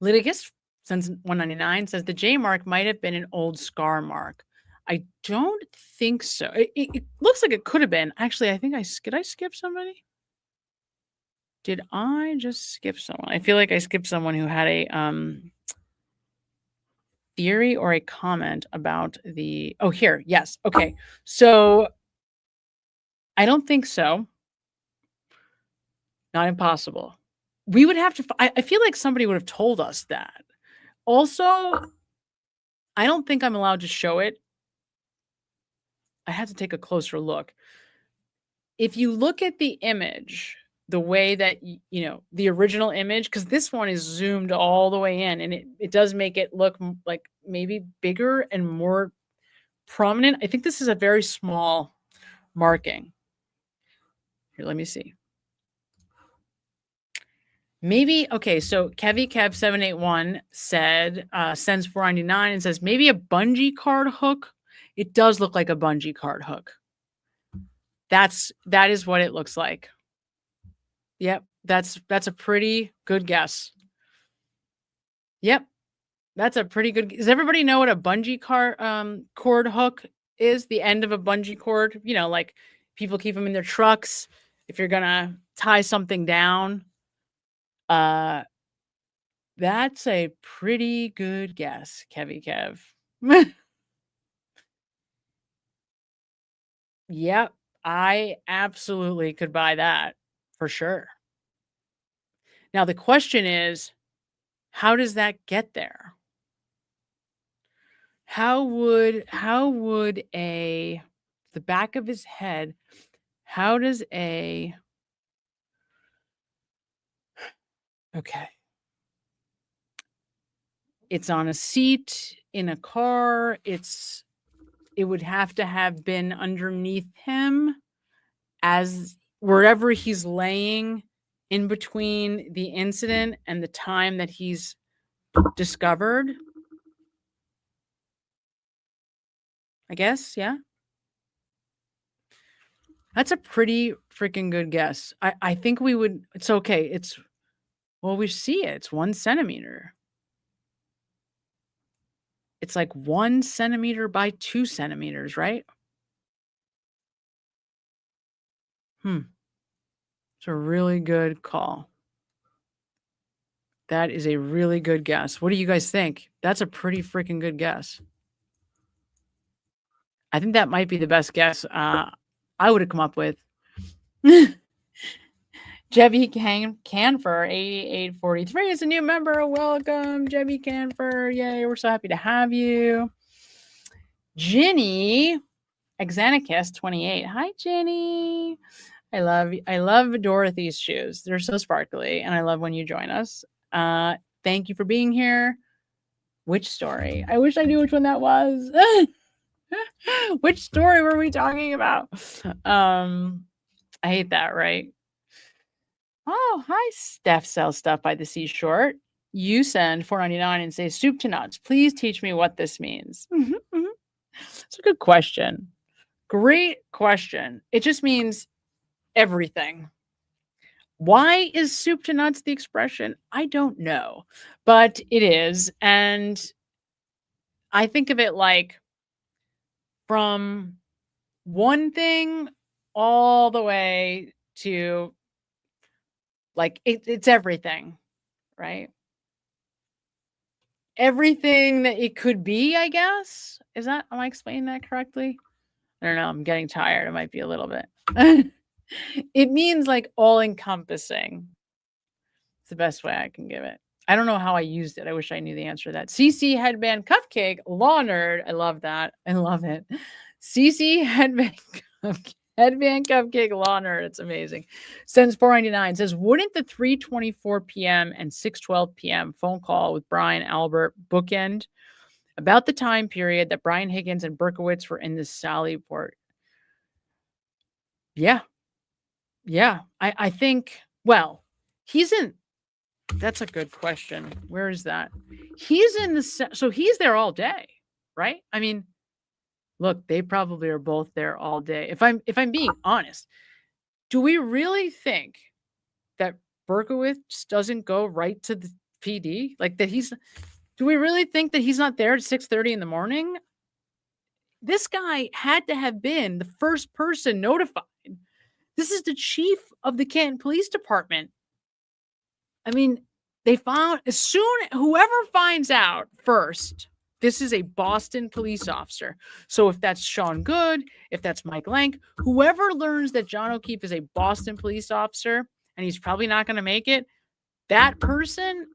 Litigus, since 199, says the J mark might have been an old scar mark. I don't think so. It looks like it could have been. Actually, I think did I skip somebody? Did I just skip someone? I feel like I skipped someone who had a theory or a comment about the. Oh, here. Yes. Okay. So I don't think so. Not impossible. We would have to. I feel like somebody would have told us that. Also, I don't think I'm allowed to show it. I had to take a closer look. If you look at the image, the way that, the original image, because this one is zoomed all the way in, and it does make it look like maybe bigger and more prominent. I think this is a very small marking. Here, let me see. Maybe, okay, so Kevy Kev 781 said, sends 499 and says, maybe a bungee cord hook. It does look like a bungee cord hook. That is what it looks like. Yep, that's a pretty good guess. Yep, that's a pretty good. Does everybody know what a bungee cord hook is? The end of a bungee cord, like people keep them in their trucks. If you're gonna tie something down, that's a pretty good guess, Kevy Kev. Yep, I absolutely could buy that for sure. Now the question is, how does that get there? How would the back of his head, how does okay. It's on a seat in a car. It would have to have been underneath him as wherever he's laying in between the incident and the time that he's discovered. I guess, yeah. That's a pretty freaking good guess. I think we would, it's okay. We see it. It's 1 centimeter. It's like 1 centimeter by 2 centimeters, right? It's a really good call. That is a really good guess. What do you guys think? That's a pretty freaking good guess. I think that might be the best guess I would have come up with. Jebby Canfer 8843 is a new member. Welcome, Jebby Canfer. Yay, we're so happy to have you. Ginny Exanicus 28. Hi, Ginny. I love Dorothy's shoes. They're so sparkly, and I love when you join us. Thank you for being here. Which story? I wish I knew which one that was. Which story were we talking about? I hate that, right? Oh, hi, Steph sells stuff by the seashore. You send $4.99 and say soup to nuts. Please teach me what this means. It's a good question. Great question. It just means everything. Why is soup to nuts the expression? I don't know, but it is. And I think of it like from one thing all the way to Like it's everything, right? Everything that it could be, I guess. Am I explaining that correctly? I don't know. I'm getting tired. It might be a little bit. It means like all encompassing. It's the best way I can give it. I don't know how I used it. I wish I knew the answer to that. CC Headband Cupcake, Law Nerd. I love that. I love it. CC Headband Cupcake. Headband Cupcake Law Nerd. It's amazing. Sends $4.99. Says, wouldn't the 3:24 p.m. and 6:12 p.m. phone call with Brian Albert bookend about the time period that Brian Higgins and Berkowitz were in the Sallyport? Yeah. Yeah. I think, well, he's in. That's a good question. Where is that? He's in the, so he's there all day, right? I mean, look, they probably are both there all day. If I'm being honest, do we really think that Berkowitz doesn't go right to the PD? Like that do we really think that he's not there at 6:30 in the morning? This guy had to have been the first person notified. This is the chief of the Canton Police Department. I mean, they found whoever finds out first, this is a Boston police officer. So if that's Sean Good, if that's Mike Lank, whoever learns that John O'Keefe is a Boston police officer and he's probably not going to make it, that person,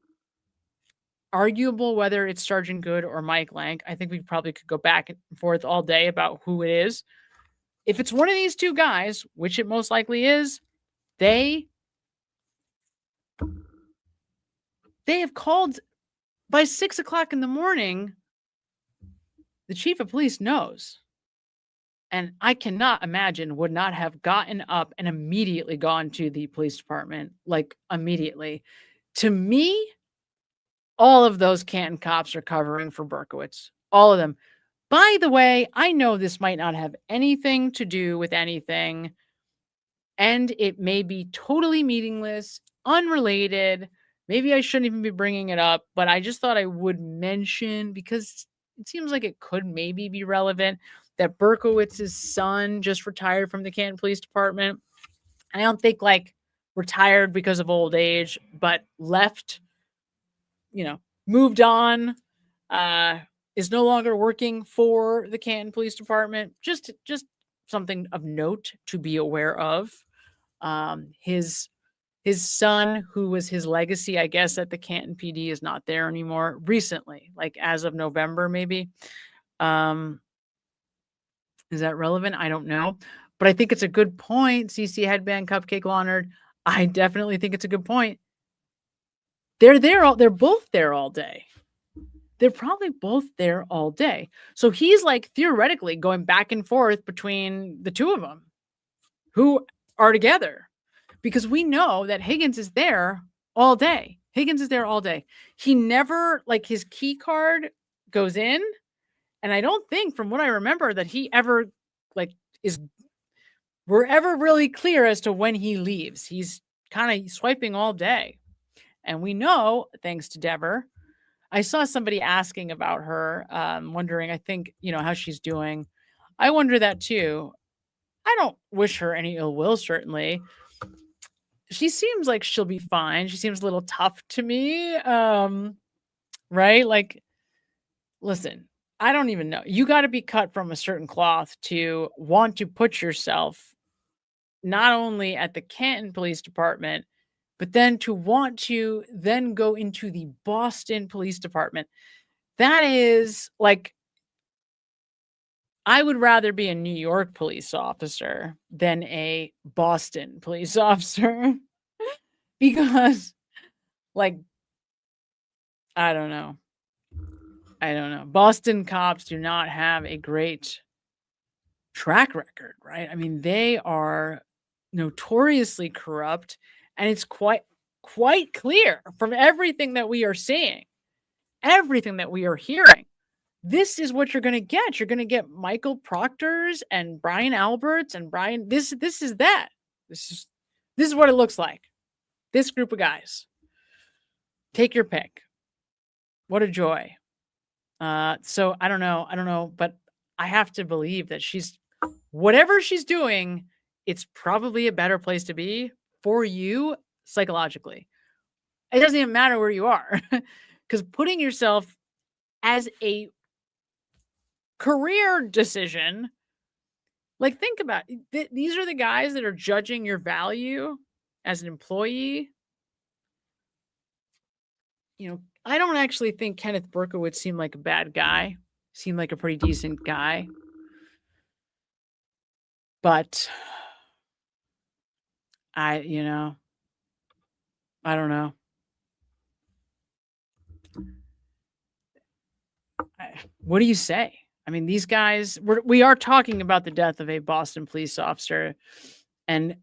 arguable whether it's Sergeant Good or Mike Lank. I think we probably could go back and forth all day about who it is. If it's one of these two guys, which it most likely is, they have called by 6:00 in the morning. The chief of police knows. And I cannot imagine would not have gotten up and immediately gone to the police department, like immediately. To me, all of those Canton cops are covering for Berkowitz. All of them. By the way, I know this might not have anything to do with anything, and it may be totally meaningless, unrelated. Maybe I shouldn't even be bringing it up, but I just thought I would mention, because it seems like it could maybe be relevant, that Berkowitz's son just retired from the Canton Police Department. I don't think like retired because of old age, but left, moved on, is no longer working for the Canton Police Department. Just something of note to be aware of. His son, who was his legacy, I guess, at the Canton PD, is not there anymore recently, like as of November, maybe. Is that relevant? I don't know. But I think it's a good point, CC Headband Cupcake Lawnard. I definitely think it's a good point. They're both there all day. They're probably both there all day. So he's like theoretically going back and forth between the two of them who are together, because we know that Higgins is there all day. Higgins is there all day. He never, like, his key card goes in. And I don't think, from what I remember, that he ever we're ever really clear as to when he leaves. He's kind of swiping all day. And we know, thanks to Dever, I saw somebody asking about her, wondering, I think, how she's doing. I wonder that too. I don't wish her any ill will, certainly. She seems like she'll be fine. She seems a little tough to me. Right? Like, listen, I don't even know. You got to be cut from a certain cloth to want to put yourself not only at the Canton Police Department, but then to want to then go into the Boston Police Department. That is like, I would rather be a New York police officer than a Boston police officer because, like, I don't know. Boston cops do not have a great track record, right? I mean, they are notoriously corrupt, and it's quite clear from everything that we are seeing, everything that we are hearing. This is what you're going to get. You're going to get Michael Proctors and Brian Alberts and Brian. This is that. This is what it looks like. This group of guys. Take your pick. What a joy. So I don't know, but I have to believe that whatever she's doing, it's probably a better place to be for you psychologically. It doesn't even matter where you are, because putting yourself as a career decision, like, think about it. These are the guys that are judging your value as an employee. You know, I don't actually think Kenneth Berkowitz seemed like a bad guy. Seemed like a pretty decent guy. But I don't know. What do you say? I mean, these guys, we are talking about the death of a Boston police officer. And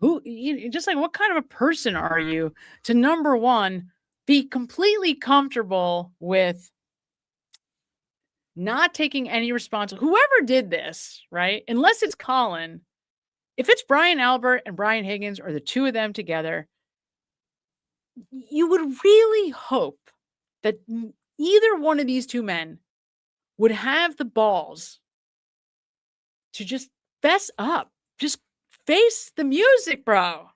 just like, what kind of a person are you to, number one, be completely comfortable with not taking any responsibility? Whoever did this, right? Unless it's Colin, if it's Brian Albert and Brian Higgins, or the two of them together, you would really hope that either one of these two men would have the balls to just fess up, just face the music, bro.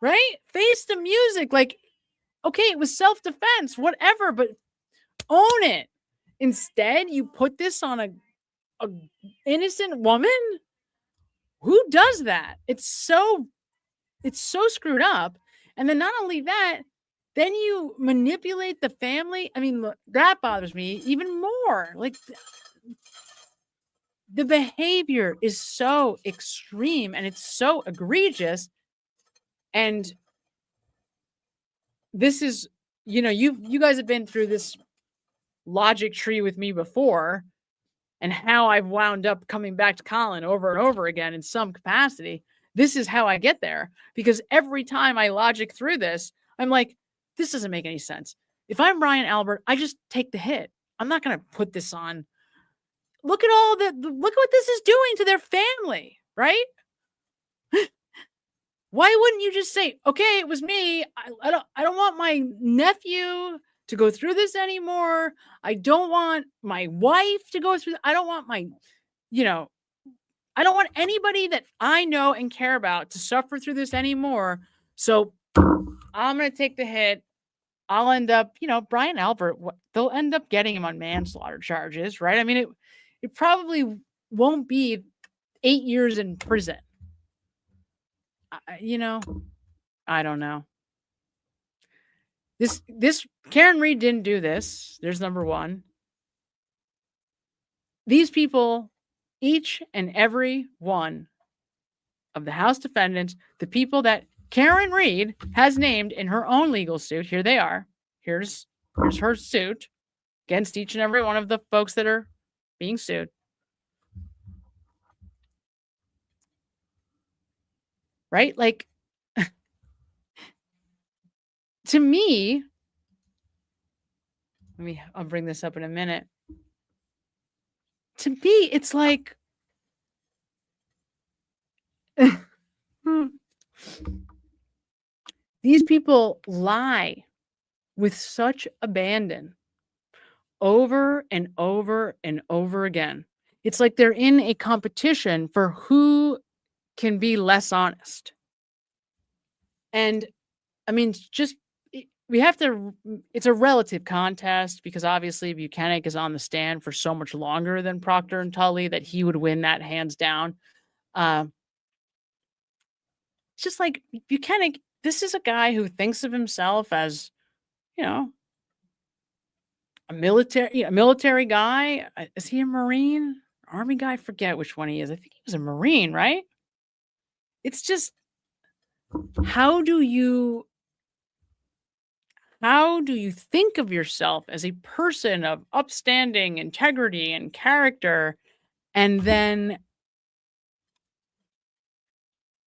Right? Face the music. Like, okay, it was self-defense, whatever, but own it. Instead, you put this on a innocent woman. Who does that? It's so screwed up. And then not only that, then you manipulate the family. I mean, look, that bothers me even more. Like, the behavior is so extreme and it's so egregious. And this is, you guys have been through this logic tree with me before, and how I've wound up coming back to Colin over and over again in some capacity. This is how I get there, because every time I logic through this, I'm like, this doesn't make any sense. If I'm Brian Albert, I just take the hit. I'm not going to put this on. Look at look at what this is doing to their family, right? Why wouldn't you just say, okay, it was me. I don't want my nephew to go through this anymore. I don't want my wife to go through. I don't want I don't want anybody that I know and care about to suffer through this anymore. So I'm going to take the hit. I'll end up, Brian Albert, they'll end up getting him on manslaughter charges, right? I mean, it probably won't be 8 years in prison. I don't know. This Karen Reed didn't do this. There's number one. These people, each and every one of the House defendants, the people that Karen Reed has named in her own legal suit, here they are. Here's her suit against each and every one of the folks that are being sued. Right? Like, to me, I'll bring this up in a minute. To me, it's like, these people lie with such abandon over and over and over again. It's like they're in a competition for who can be less honest. And I mean, it's a relative contest, because obviously Buchanan is on the stand for so much longer than Proctor and Tully that he would win that hands down. It's just like Buchanan, this is a guy who thinks of himself as, a military guy. Is he a Marine? Army guy? I forget which one he is. I think he was a Marine, right? It's just, how do you think of yourself as a person of upstanding integrity and character, and then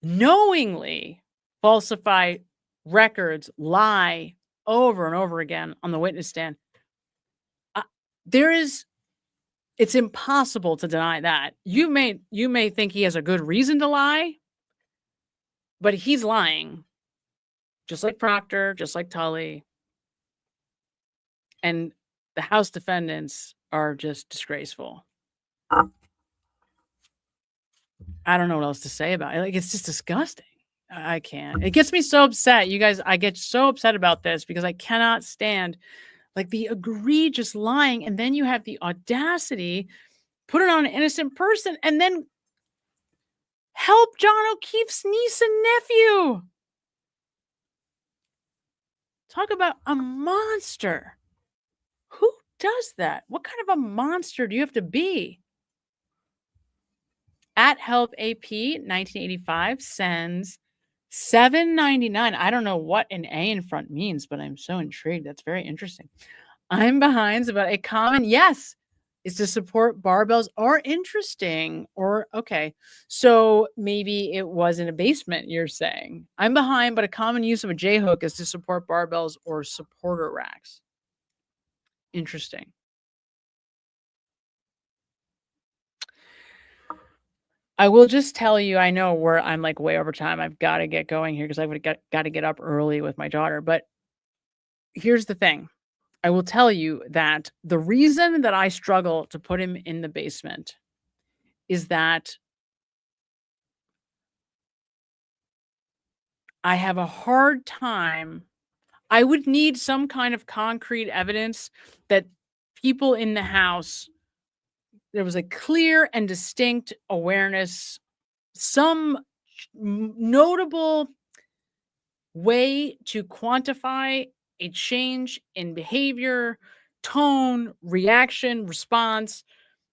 knowingly falsify records, lie over and over again on the witness stand? It's impossible to deny that. You may think he has a good reason to lie, but he's lying, just like Proctor, just like Tully. And the House defendants are just disgraceful. I don't know what else to say about it. Like, it's just disgusting. I can't. It gets me so upset. You guys, I get so upset about this because I cannot stand like the egregious lying. And then you have the audacity, put it on an innocent person, and then help John O'Keefe's niece and nephew. Talk about a monster. Who does that? What kind of a monster do you have to be? At Help AP 1985 sends $7.99. I don't know what an A in front means, but I'm so intrigued. That's very interesting. I'm behind's about a common yes is to support barbells or interesting or okay. So maybe it was in a basement, you're saying. I'm behind, but a common use of a J hook is to support barbells or supporter racks. Interesting. I will just tell you, I know where I'm like way over time. I've got to get going here because I've got to get up early with my daughter. But here's the thing. I will tell you that the reason that I struggle to put him in the basement is that I have a hard time. I would need some kind of concrete evidence that people in the house, there was a clear and distinct awareness, some notable way to quantify a change in behavior, tone, reaction, response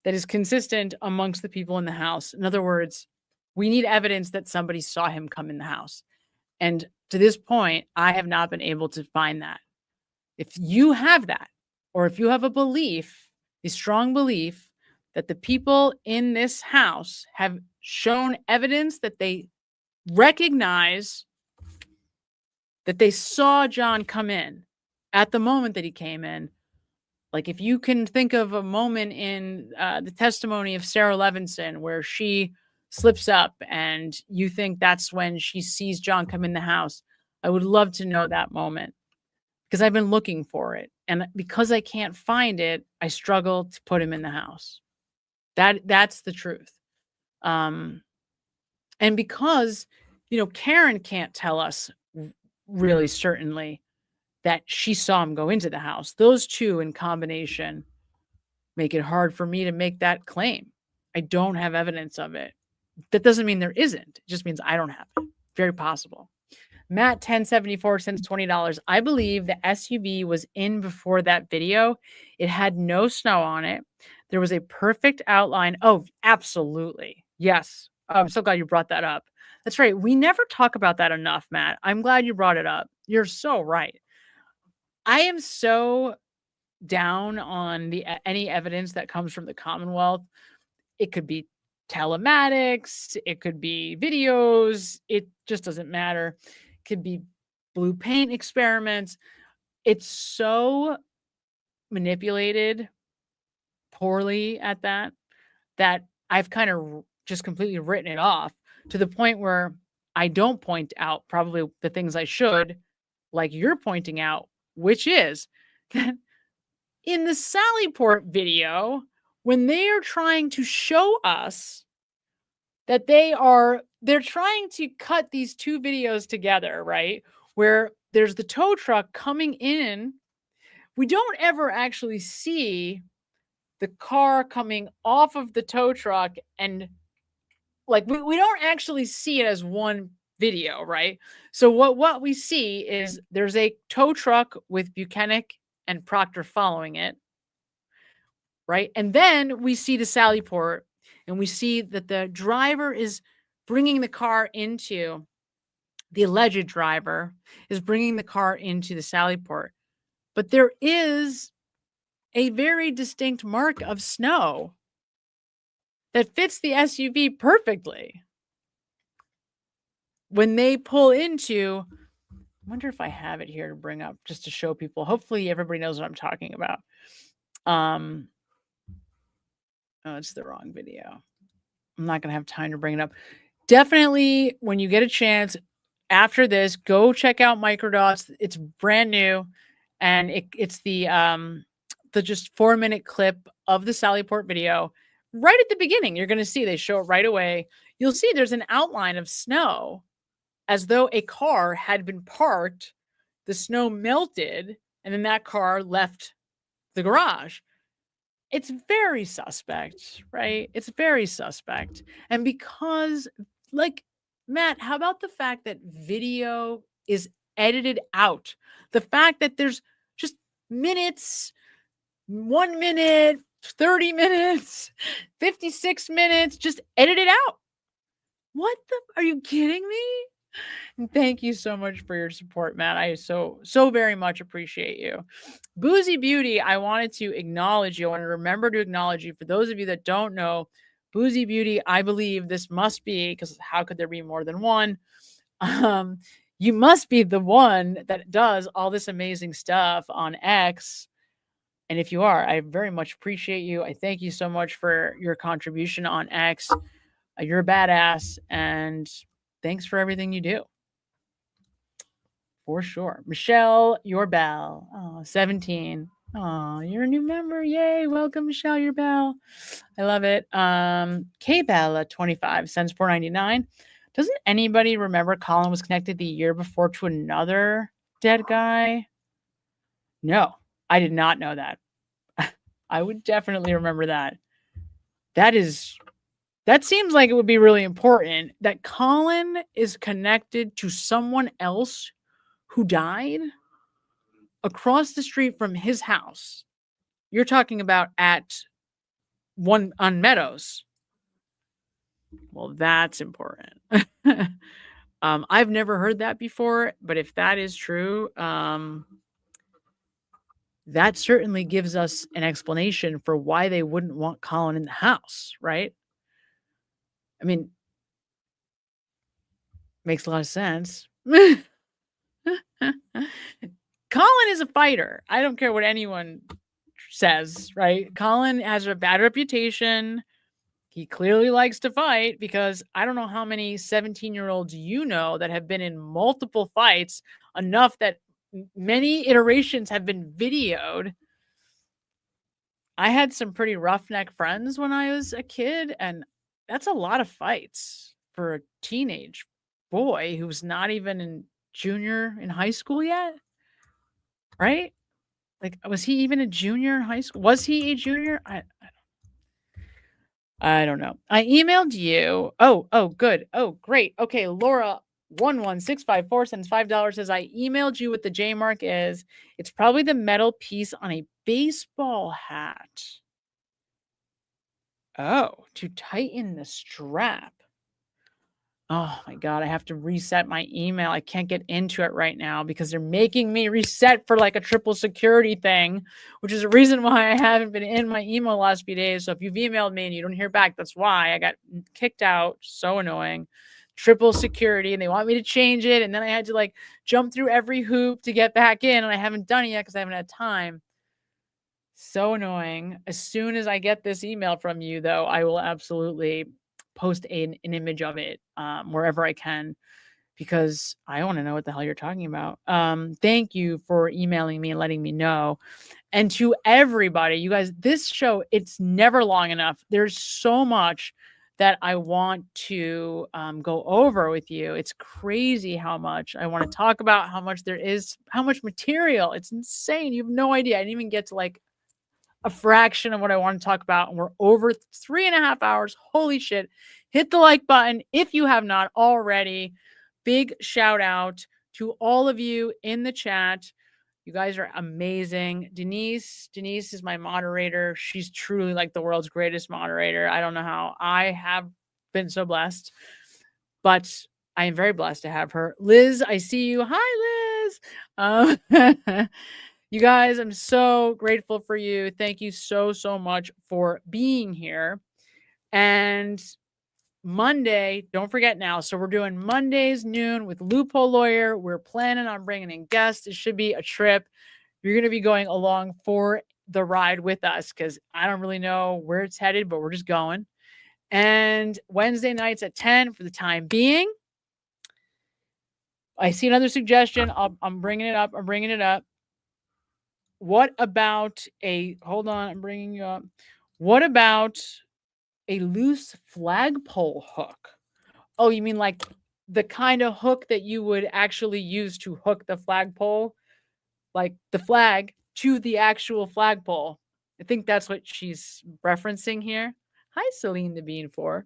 that is consistent amongst the people in the house. In other words, we need evidence that somebody saw him come in the house. And to this point, I have not been able to find that. If you have that, or if you have a belief, a strong belief that the people in this house have shown evidence that they recognize that they saw John come in at the moment that he came in. Like if you can think of a moment in the testimony of Sarah Levinson where she slips up and you think that's when she sees John come in the house, I would love to know that moment because I've been looking for it. And because I can't find it, I struggle to put him in the house. That's the truth. And because, Karen can't tell us really certainly that she saw him go into the house. Those two in combination make it hard for me to make that claim. I don't have evidence of it. That doesn't mean there isn't. It just means I don't have it. Very possible. Matt 1074 sends $20. I believe the SUV was in before that video. It had no snow on it. There was a perfect outline. Oh, absolutely. Yes. I'm so glad you brought that up. That's right. We never talk about that enough, Matt. I'm glad you brought it up. You're so right. I am so down on any evidence that comes from the Commonwealth. It could be telematics. It could be videos. It just doesn't matter. It could be blue paint experiments. It's so manipulated poorly at that I've kind of just completely written it off to the point where I don't point out probably the things I should, like you're pointing out, which is that in the Sallyport video, when they are trying to show us that they're trying to cut these two videos together, right? Where there's the tow truck coming in. We don't ever actually see the car coming off of the tow truck and like we don't actually see it as one video, right? So what we see is there's a tow truck with Buchanan and Proctor following it, right? And then we see the Sallyport and we see that the driver is bringing the car into, the alleged driver is bringing the car into the Sallyport. But there is a very distinct mark of snow that fits the SUV perfectly. When they pull into, I wonder if I have it here to bring up just to show people. Hopefully everybody knows what I'm talking about. Oh, it's the wrong video. I'm not going to have time to bring it up. Definitely, when you get a chance after this, go check out Microdots. It's brand new, and it's the just 4-minute clip of the Sallyport video. Right at the beginning, you're going to see they show it right away. You'll see there's an outline of snow as though a car had been parked, the snow melted, and then that car left the garage. It's very suspect, right? It's very suspect. And because, like, Matt, how about the fact that video is edited out? The fact that there's just minutes, 1 minute, 30 minutes, 56 minutes, just edited out. What the? Are you kidding me? And thank you so much for your support, Matt. I so very much appreciate you. Boozy Beauty, I wanted to acknowledge you. I want to remember to acknowledge you. For those of you that don't know, Boozy Beauty, I believe this must be, because how could there be more than one? You must be the one that does all this amazing stuff on X. And if you are, I very much appreciate you. I thank you so much for your contribution on X. You're a badass, and thanks for everything you do. For sure. Michelle, your bell. Oh, 17. Oh, you're a new member. Yay. Welcome, Michelle, your bell. I love it. K-Bella, 25 cents, $4.99. Doesn't anybody remember Colin was connected the year before to another dead guy? No, I did not know that. I would definitely remember that. That seems like it would be really important that Colin is connected to someone else who died across the street from his house. You're talking about on Meadows. Well, that's important. I've never heard that before, but if that is true, that certainly gives us an explanation for why they wouldn't want Colin in the house, right? I mean, makes a lot of sense. Colin is a fighter. I don't care what anyone says, right? Colin has a bad reputation. He clearly likes to fight, because I don't know how many 17-year-olds you know that have been in multiple fights, enough that many iterations have been videoed. I had some pretty roughneck friends when I was a kid, and that's a lot of fights for a teenage boy who's not even in high school yet, right? Like, was he even a junior in high school? Was he a junior? I don't know. I emailed you. Oh, good. Oh, great. Okay, Laura 11654 sends $5, says, I emailed you what the J mark is. It's probably the metal piece on a baseball hat. Oh, to tighten the strap. Oh my God, I have to reset my email. I can't get into it right now because they're making me reset for like a triple security thing, which is the reason why I haven't been in my email last few days. So if you've emailed me and you don't hear back, that's why I got kicked out. So annoying. Triple security, and they want me to change it. And then I had to like jump through every hoop to get back in, and I haven't done it yet because I haven't had time. So annoying. As soon as I get this email from you, though, I will absolutely post an image of it wherever I can, because I want to know what the hell you're talking about. Thank you for emailing me and letting me know. And to everybody, you guys, this show, it's never long enough. There's so much that I want to go over with you. It's crazy how much I want to talk about, how much there is, how much material. It's insane. You have no idea. I didn't even get to like a fraction of what I want to talk about, and we're over 3.5 hours. Holy shit. Hit the like button if you have not already. Big shout out to all of you in the chat. You guys are amazing. Denise is my moderator. She's truly like the world's greatest moderator. I don't know how I have been so blessed, but I am very blessed to have her. Liz, I see you. Hi, Liz. You guys, I'm so grateful for you. Thank you so much for being here. And Monday, don't forget now. So we're doing Mondays noon with Loophole Lawyer. We're planning on bringing in guests. It should be a trip. You're going to be going along for the ride with us, because I don't really know where it's headed, but we're just going. And Wednesday nights at 10 for the time being. I see another suggestion. I'm bringing it up. What about hold on, I'm bringing you up. What about a loose flagpole hook? Oh, you mean like the kind of hook that you would actually use to hook the flagpole, like the flag to the actual flagpole. I think that's what she's referencing here. Hi, Celine the Bean 4.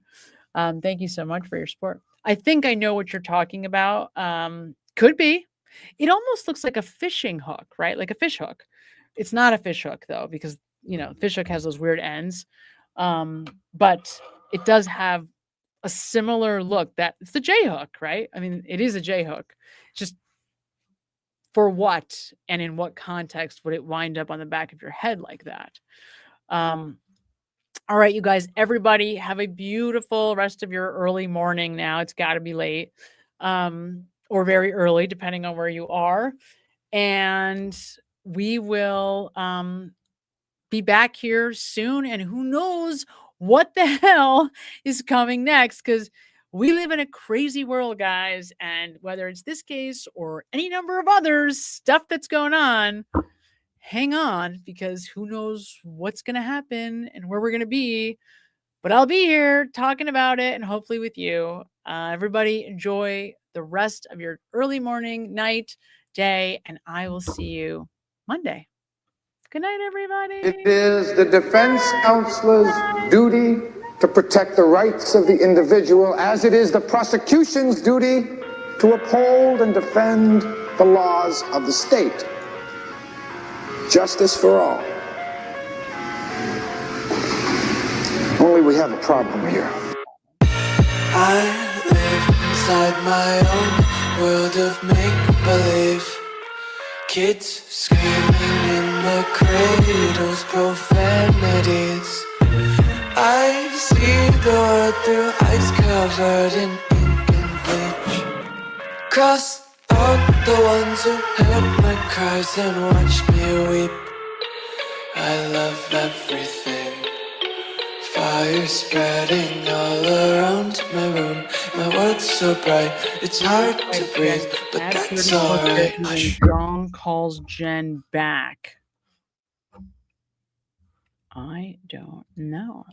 Thank you so much for your support. I think I know what you're talking about. Could be. It almost looks like a fishing hook, right? Like a fish hook. It's not a fish hook though, because fish hook has those weird ends. But it does have a similar look. That it's the J hook, right? I mean, it is a J hook. Just for what and in what context would it wind up on the back of your head like that? All right, you guys, everybody have a beautiful rest of your early morning now. It's got to be late or very early, depending on where you are. And we will be back here soon. And who knows what the hell is coming next, because we live in a crazy world, guys. And whether it's this case or any number of others, stuff that's going on, hang on, because who knows what's going to happen and where we're going to be. But I'll be here talking about it and hopefully with you. Everybody enjoy the rest of your early morning, night, day, and I will see you Monday. Good night, everybody. It is the defense counselor's duty to protect the rights of the individual, as it is the prosecution's duty to uphold and defend the laws of the state. Justice for all. Only we have a problem here. I live inside my own world of make-believe. Kids screaming in the cradles, profanities. I see the world through ice covered in ink and bleach. Cross out the ones who heard my cries and watched me weep. I love everything. Fire spreading all around my room. My world's so bright, it's hard to breathe, but that's alright. John calls Jen back. I don't know.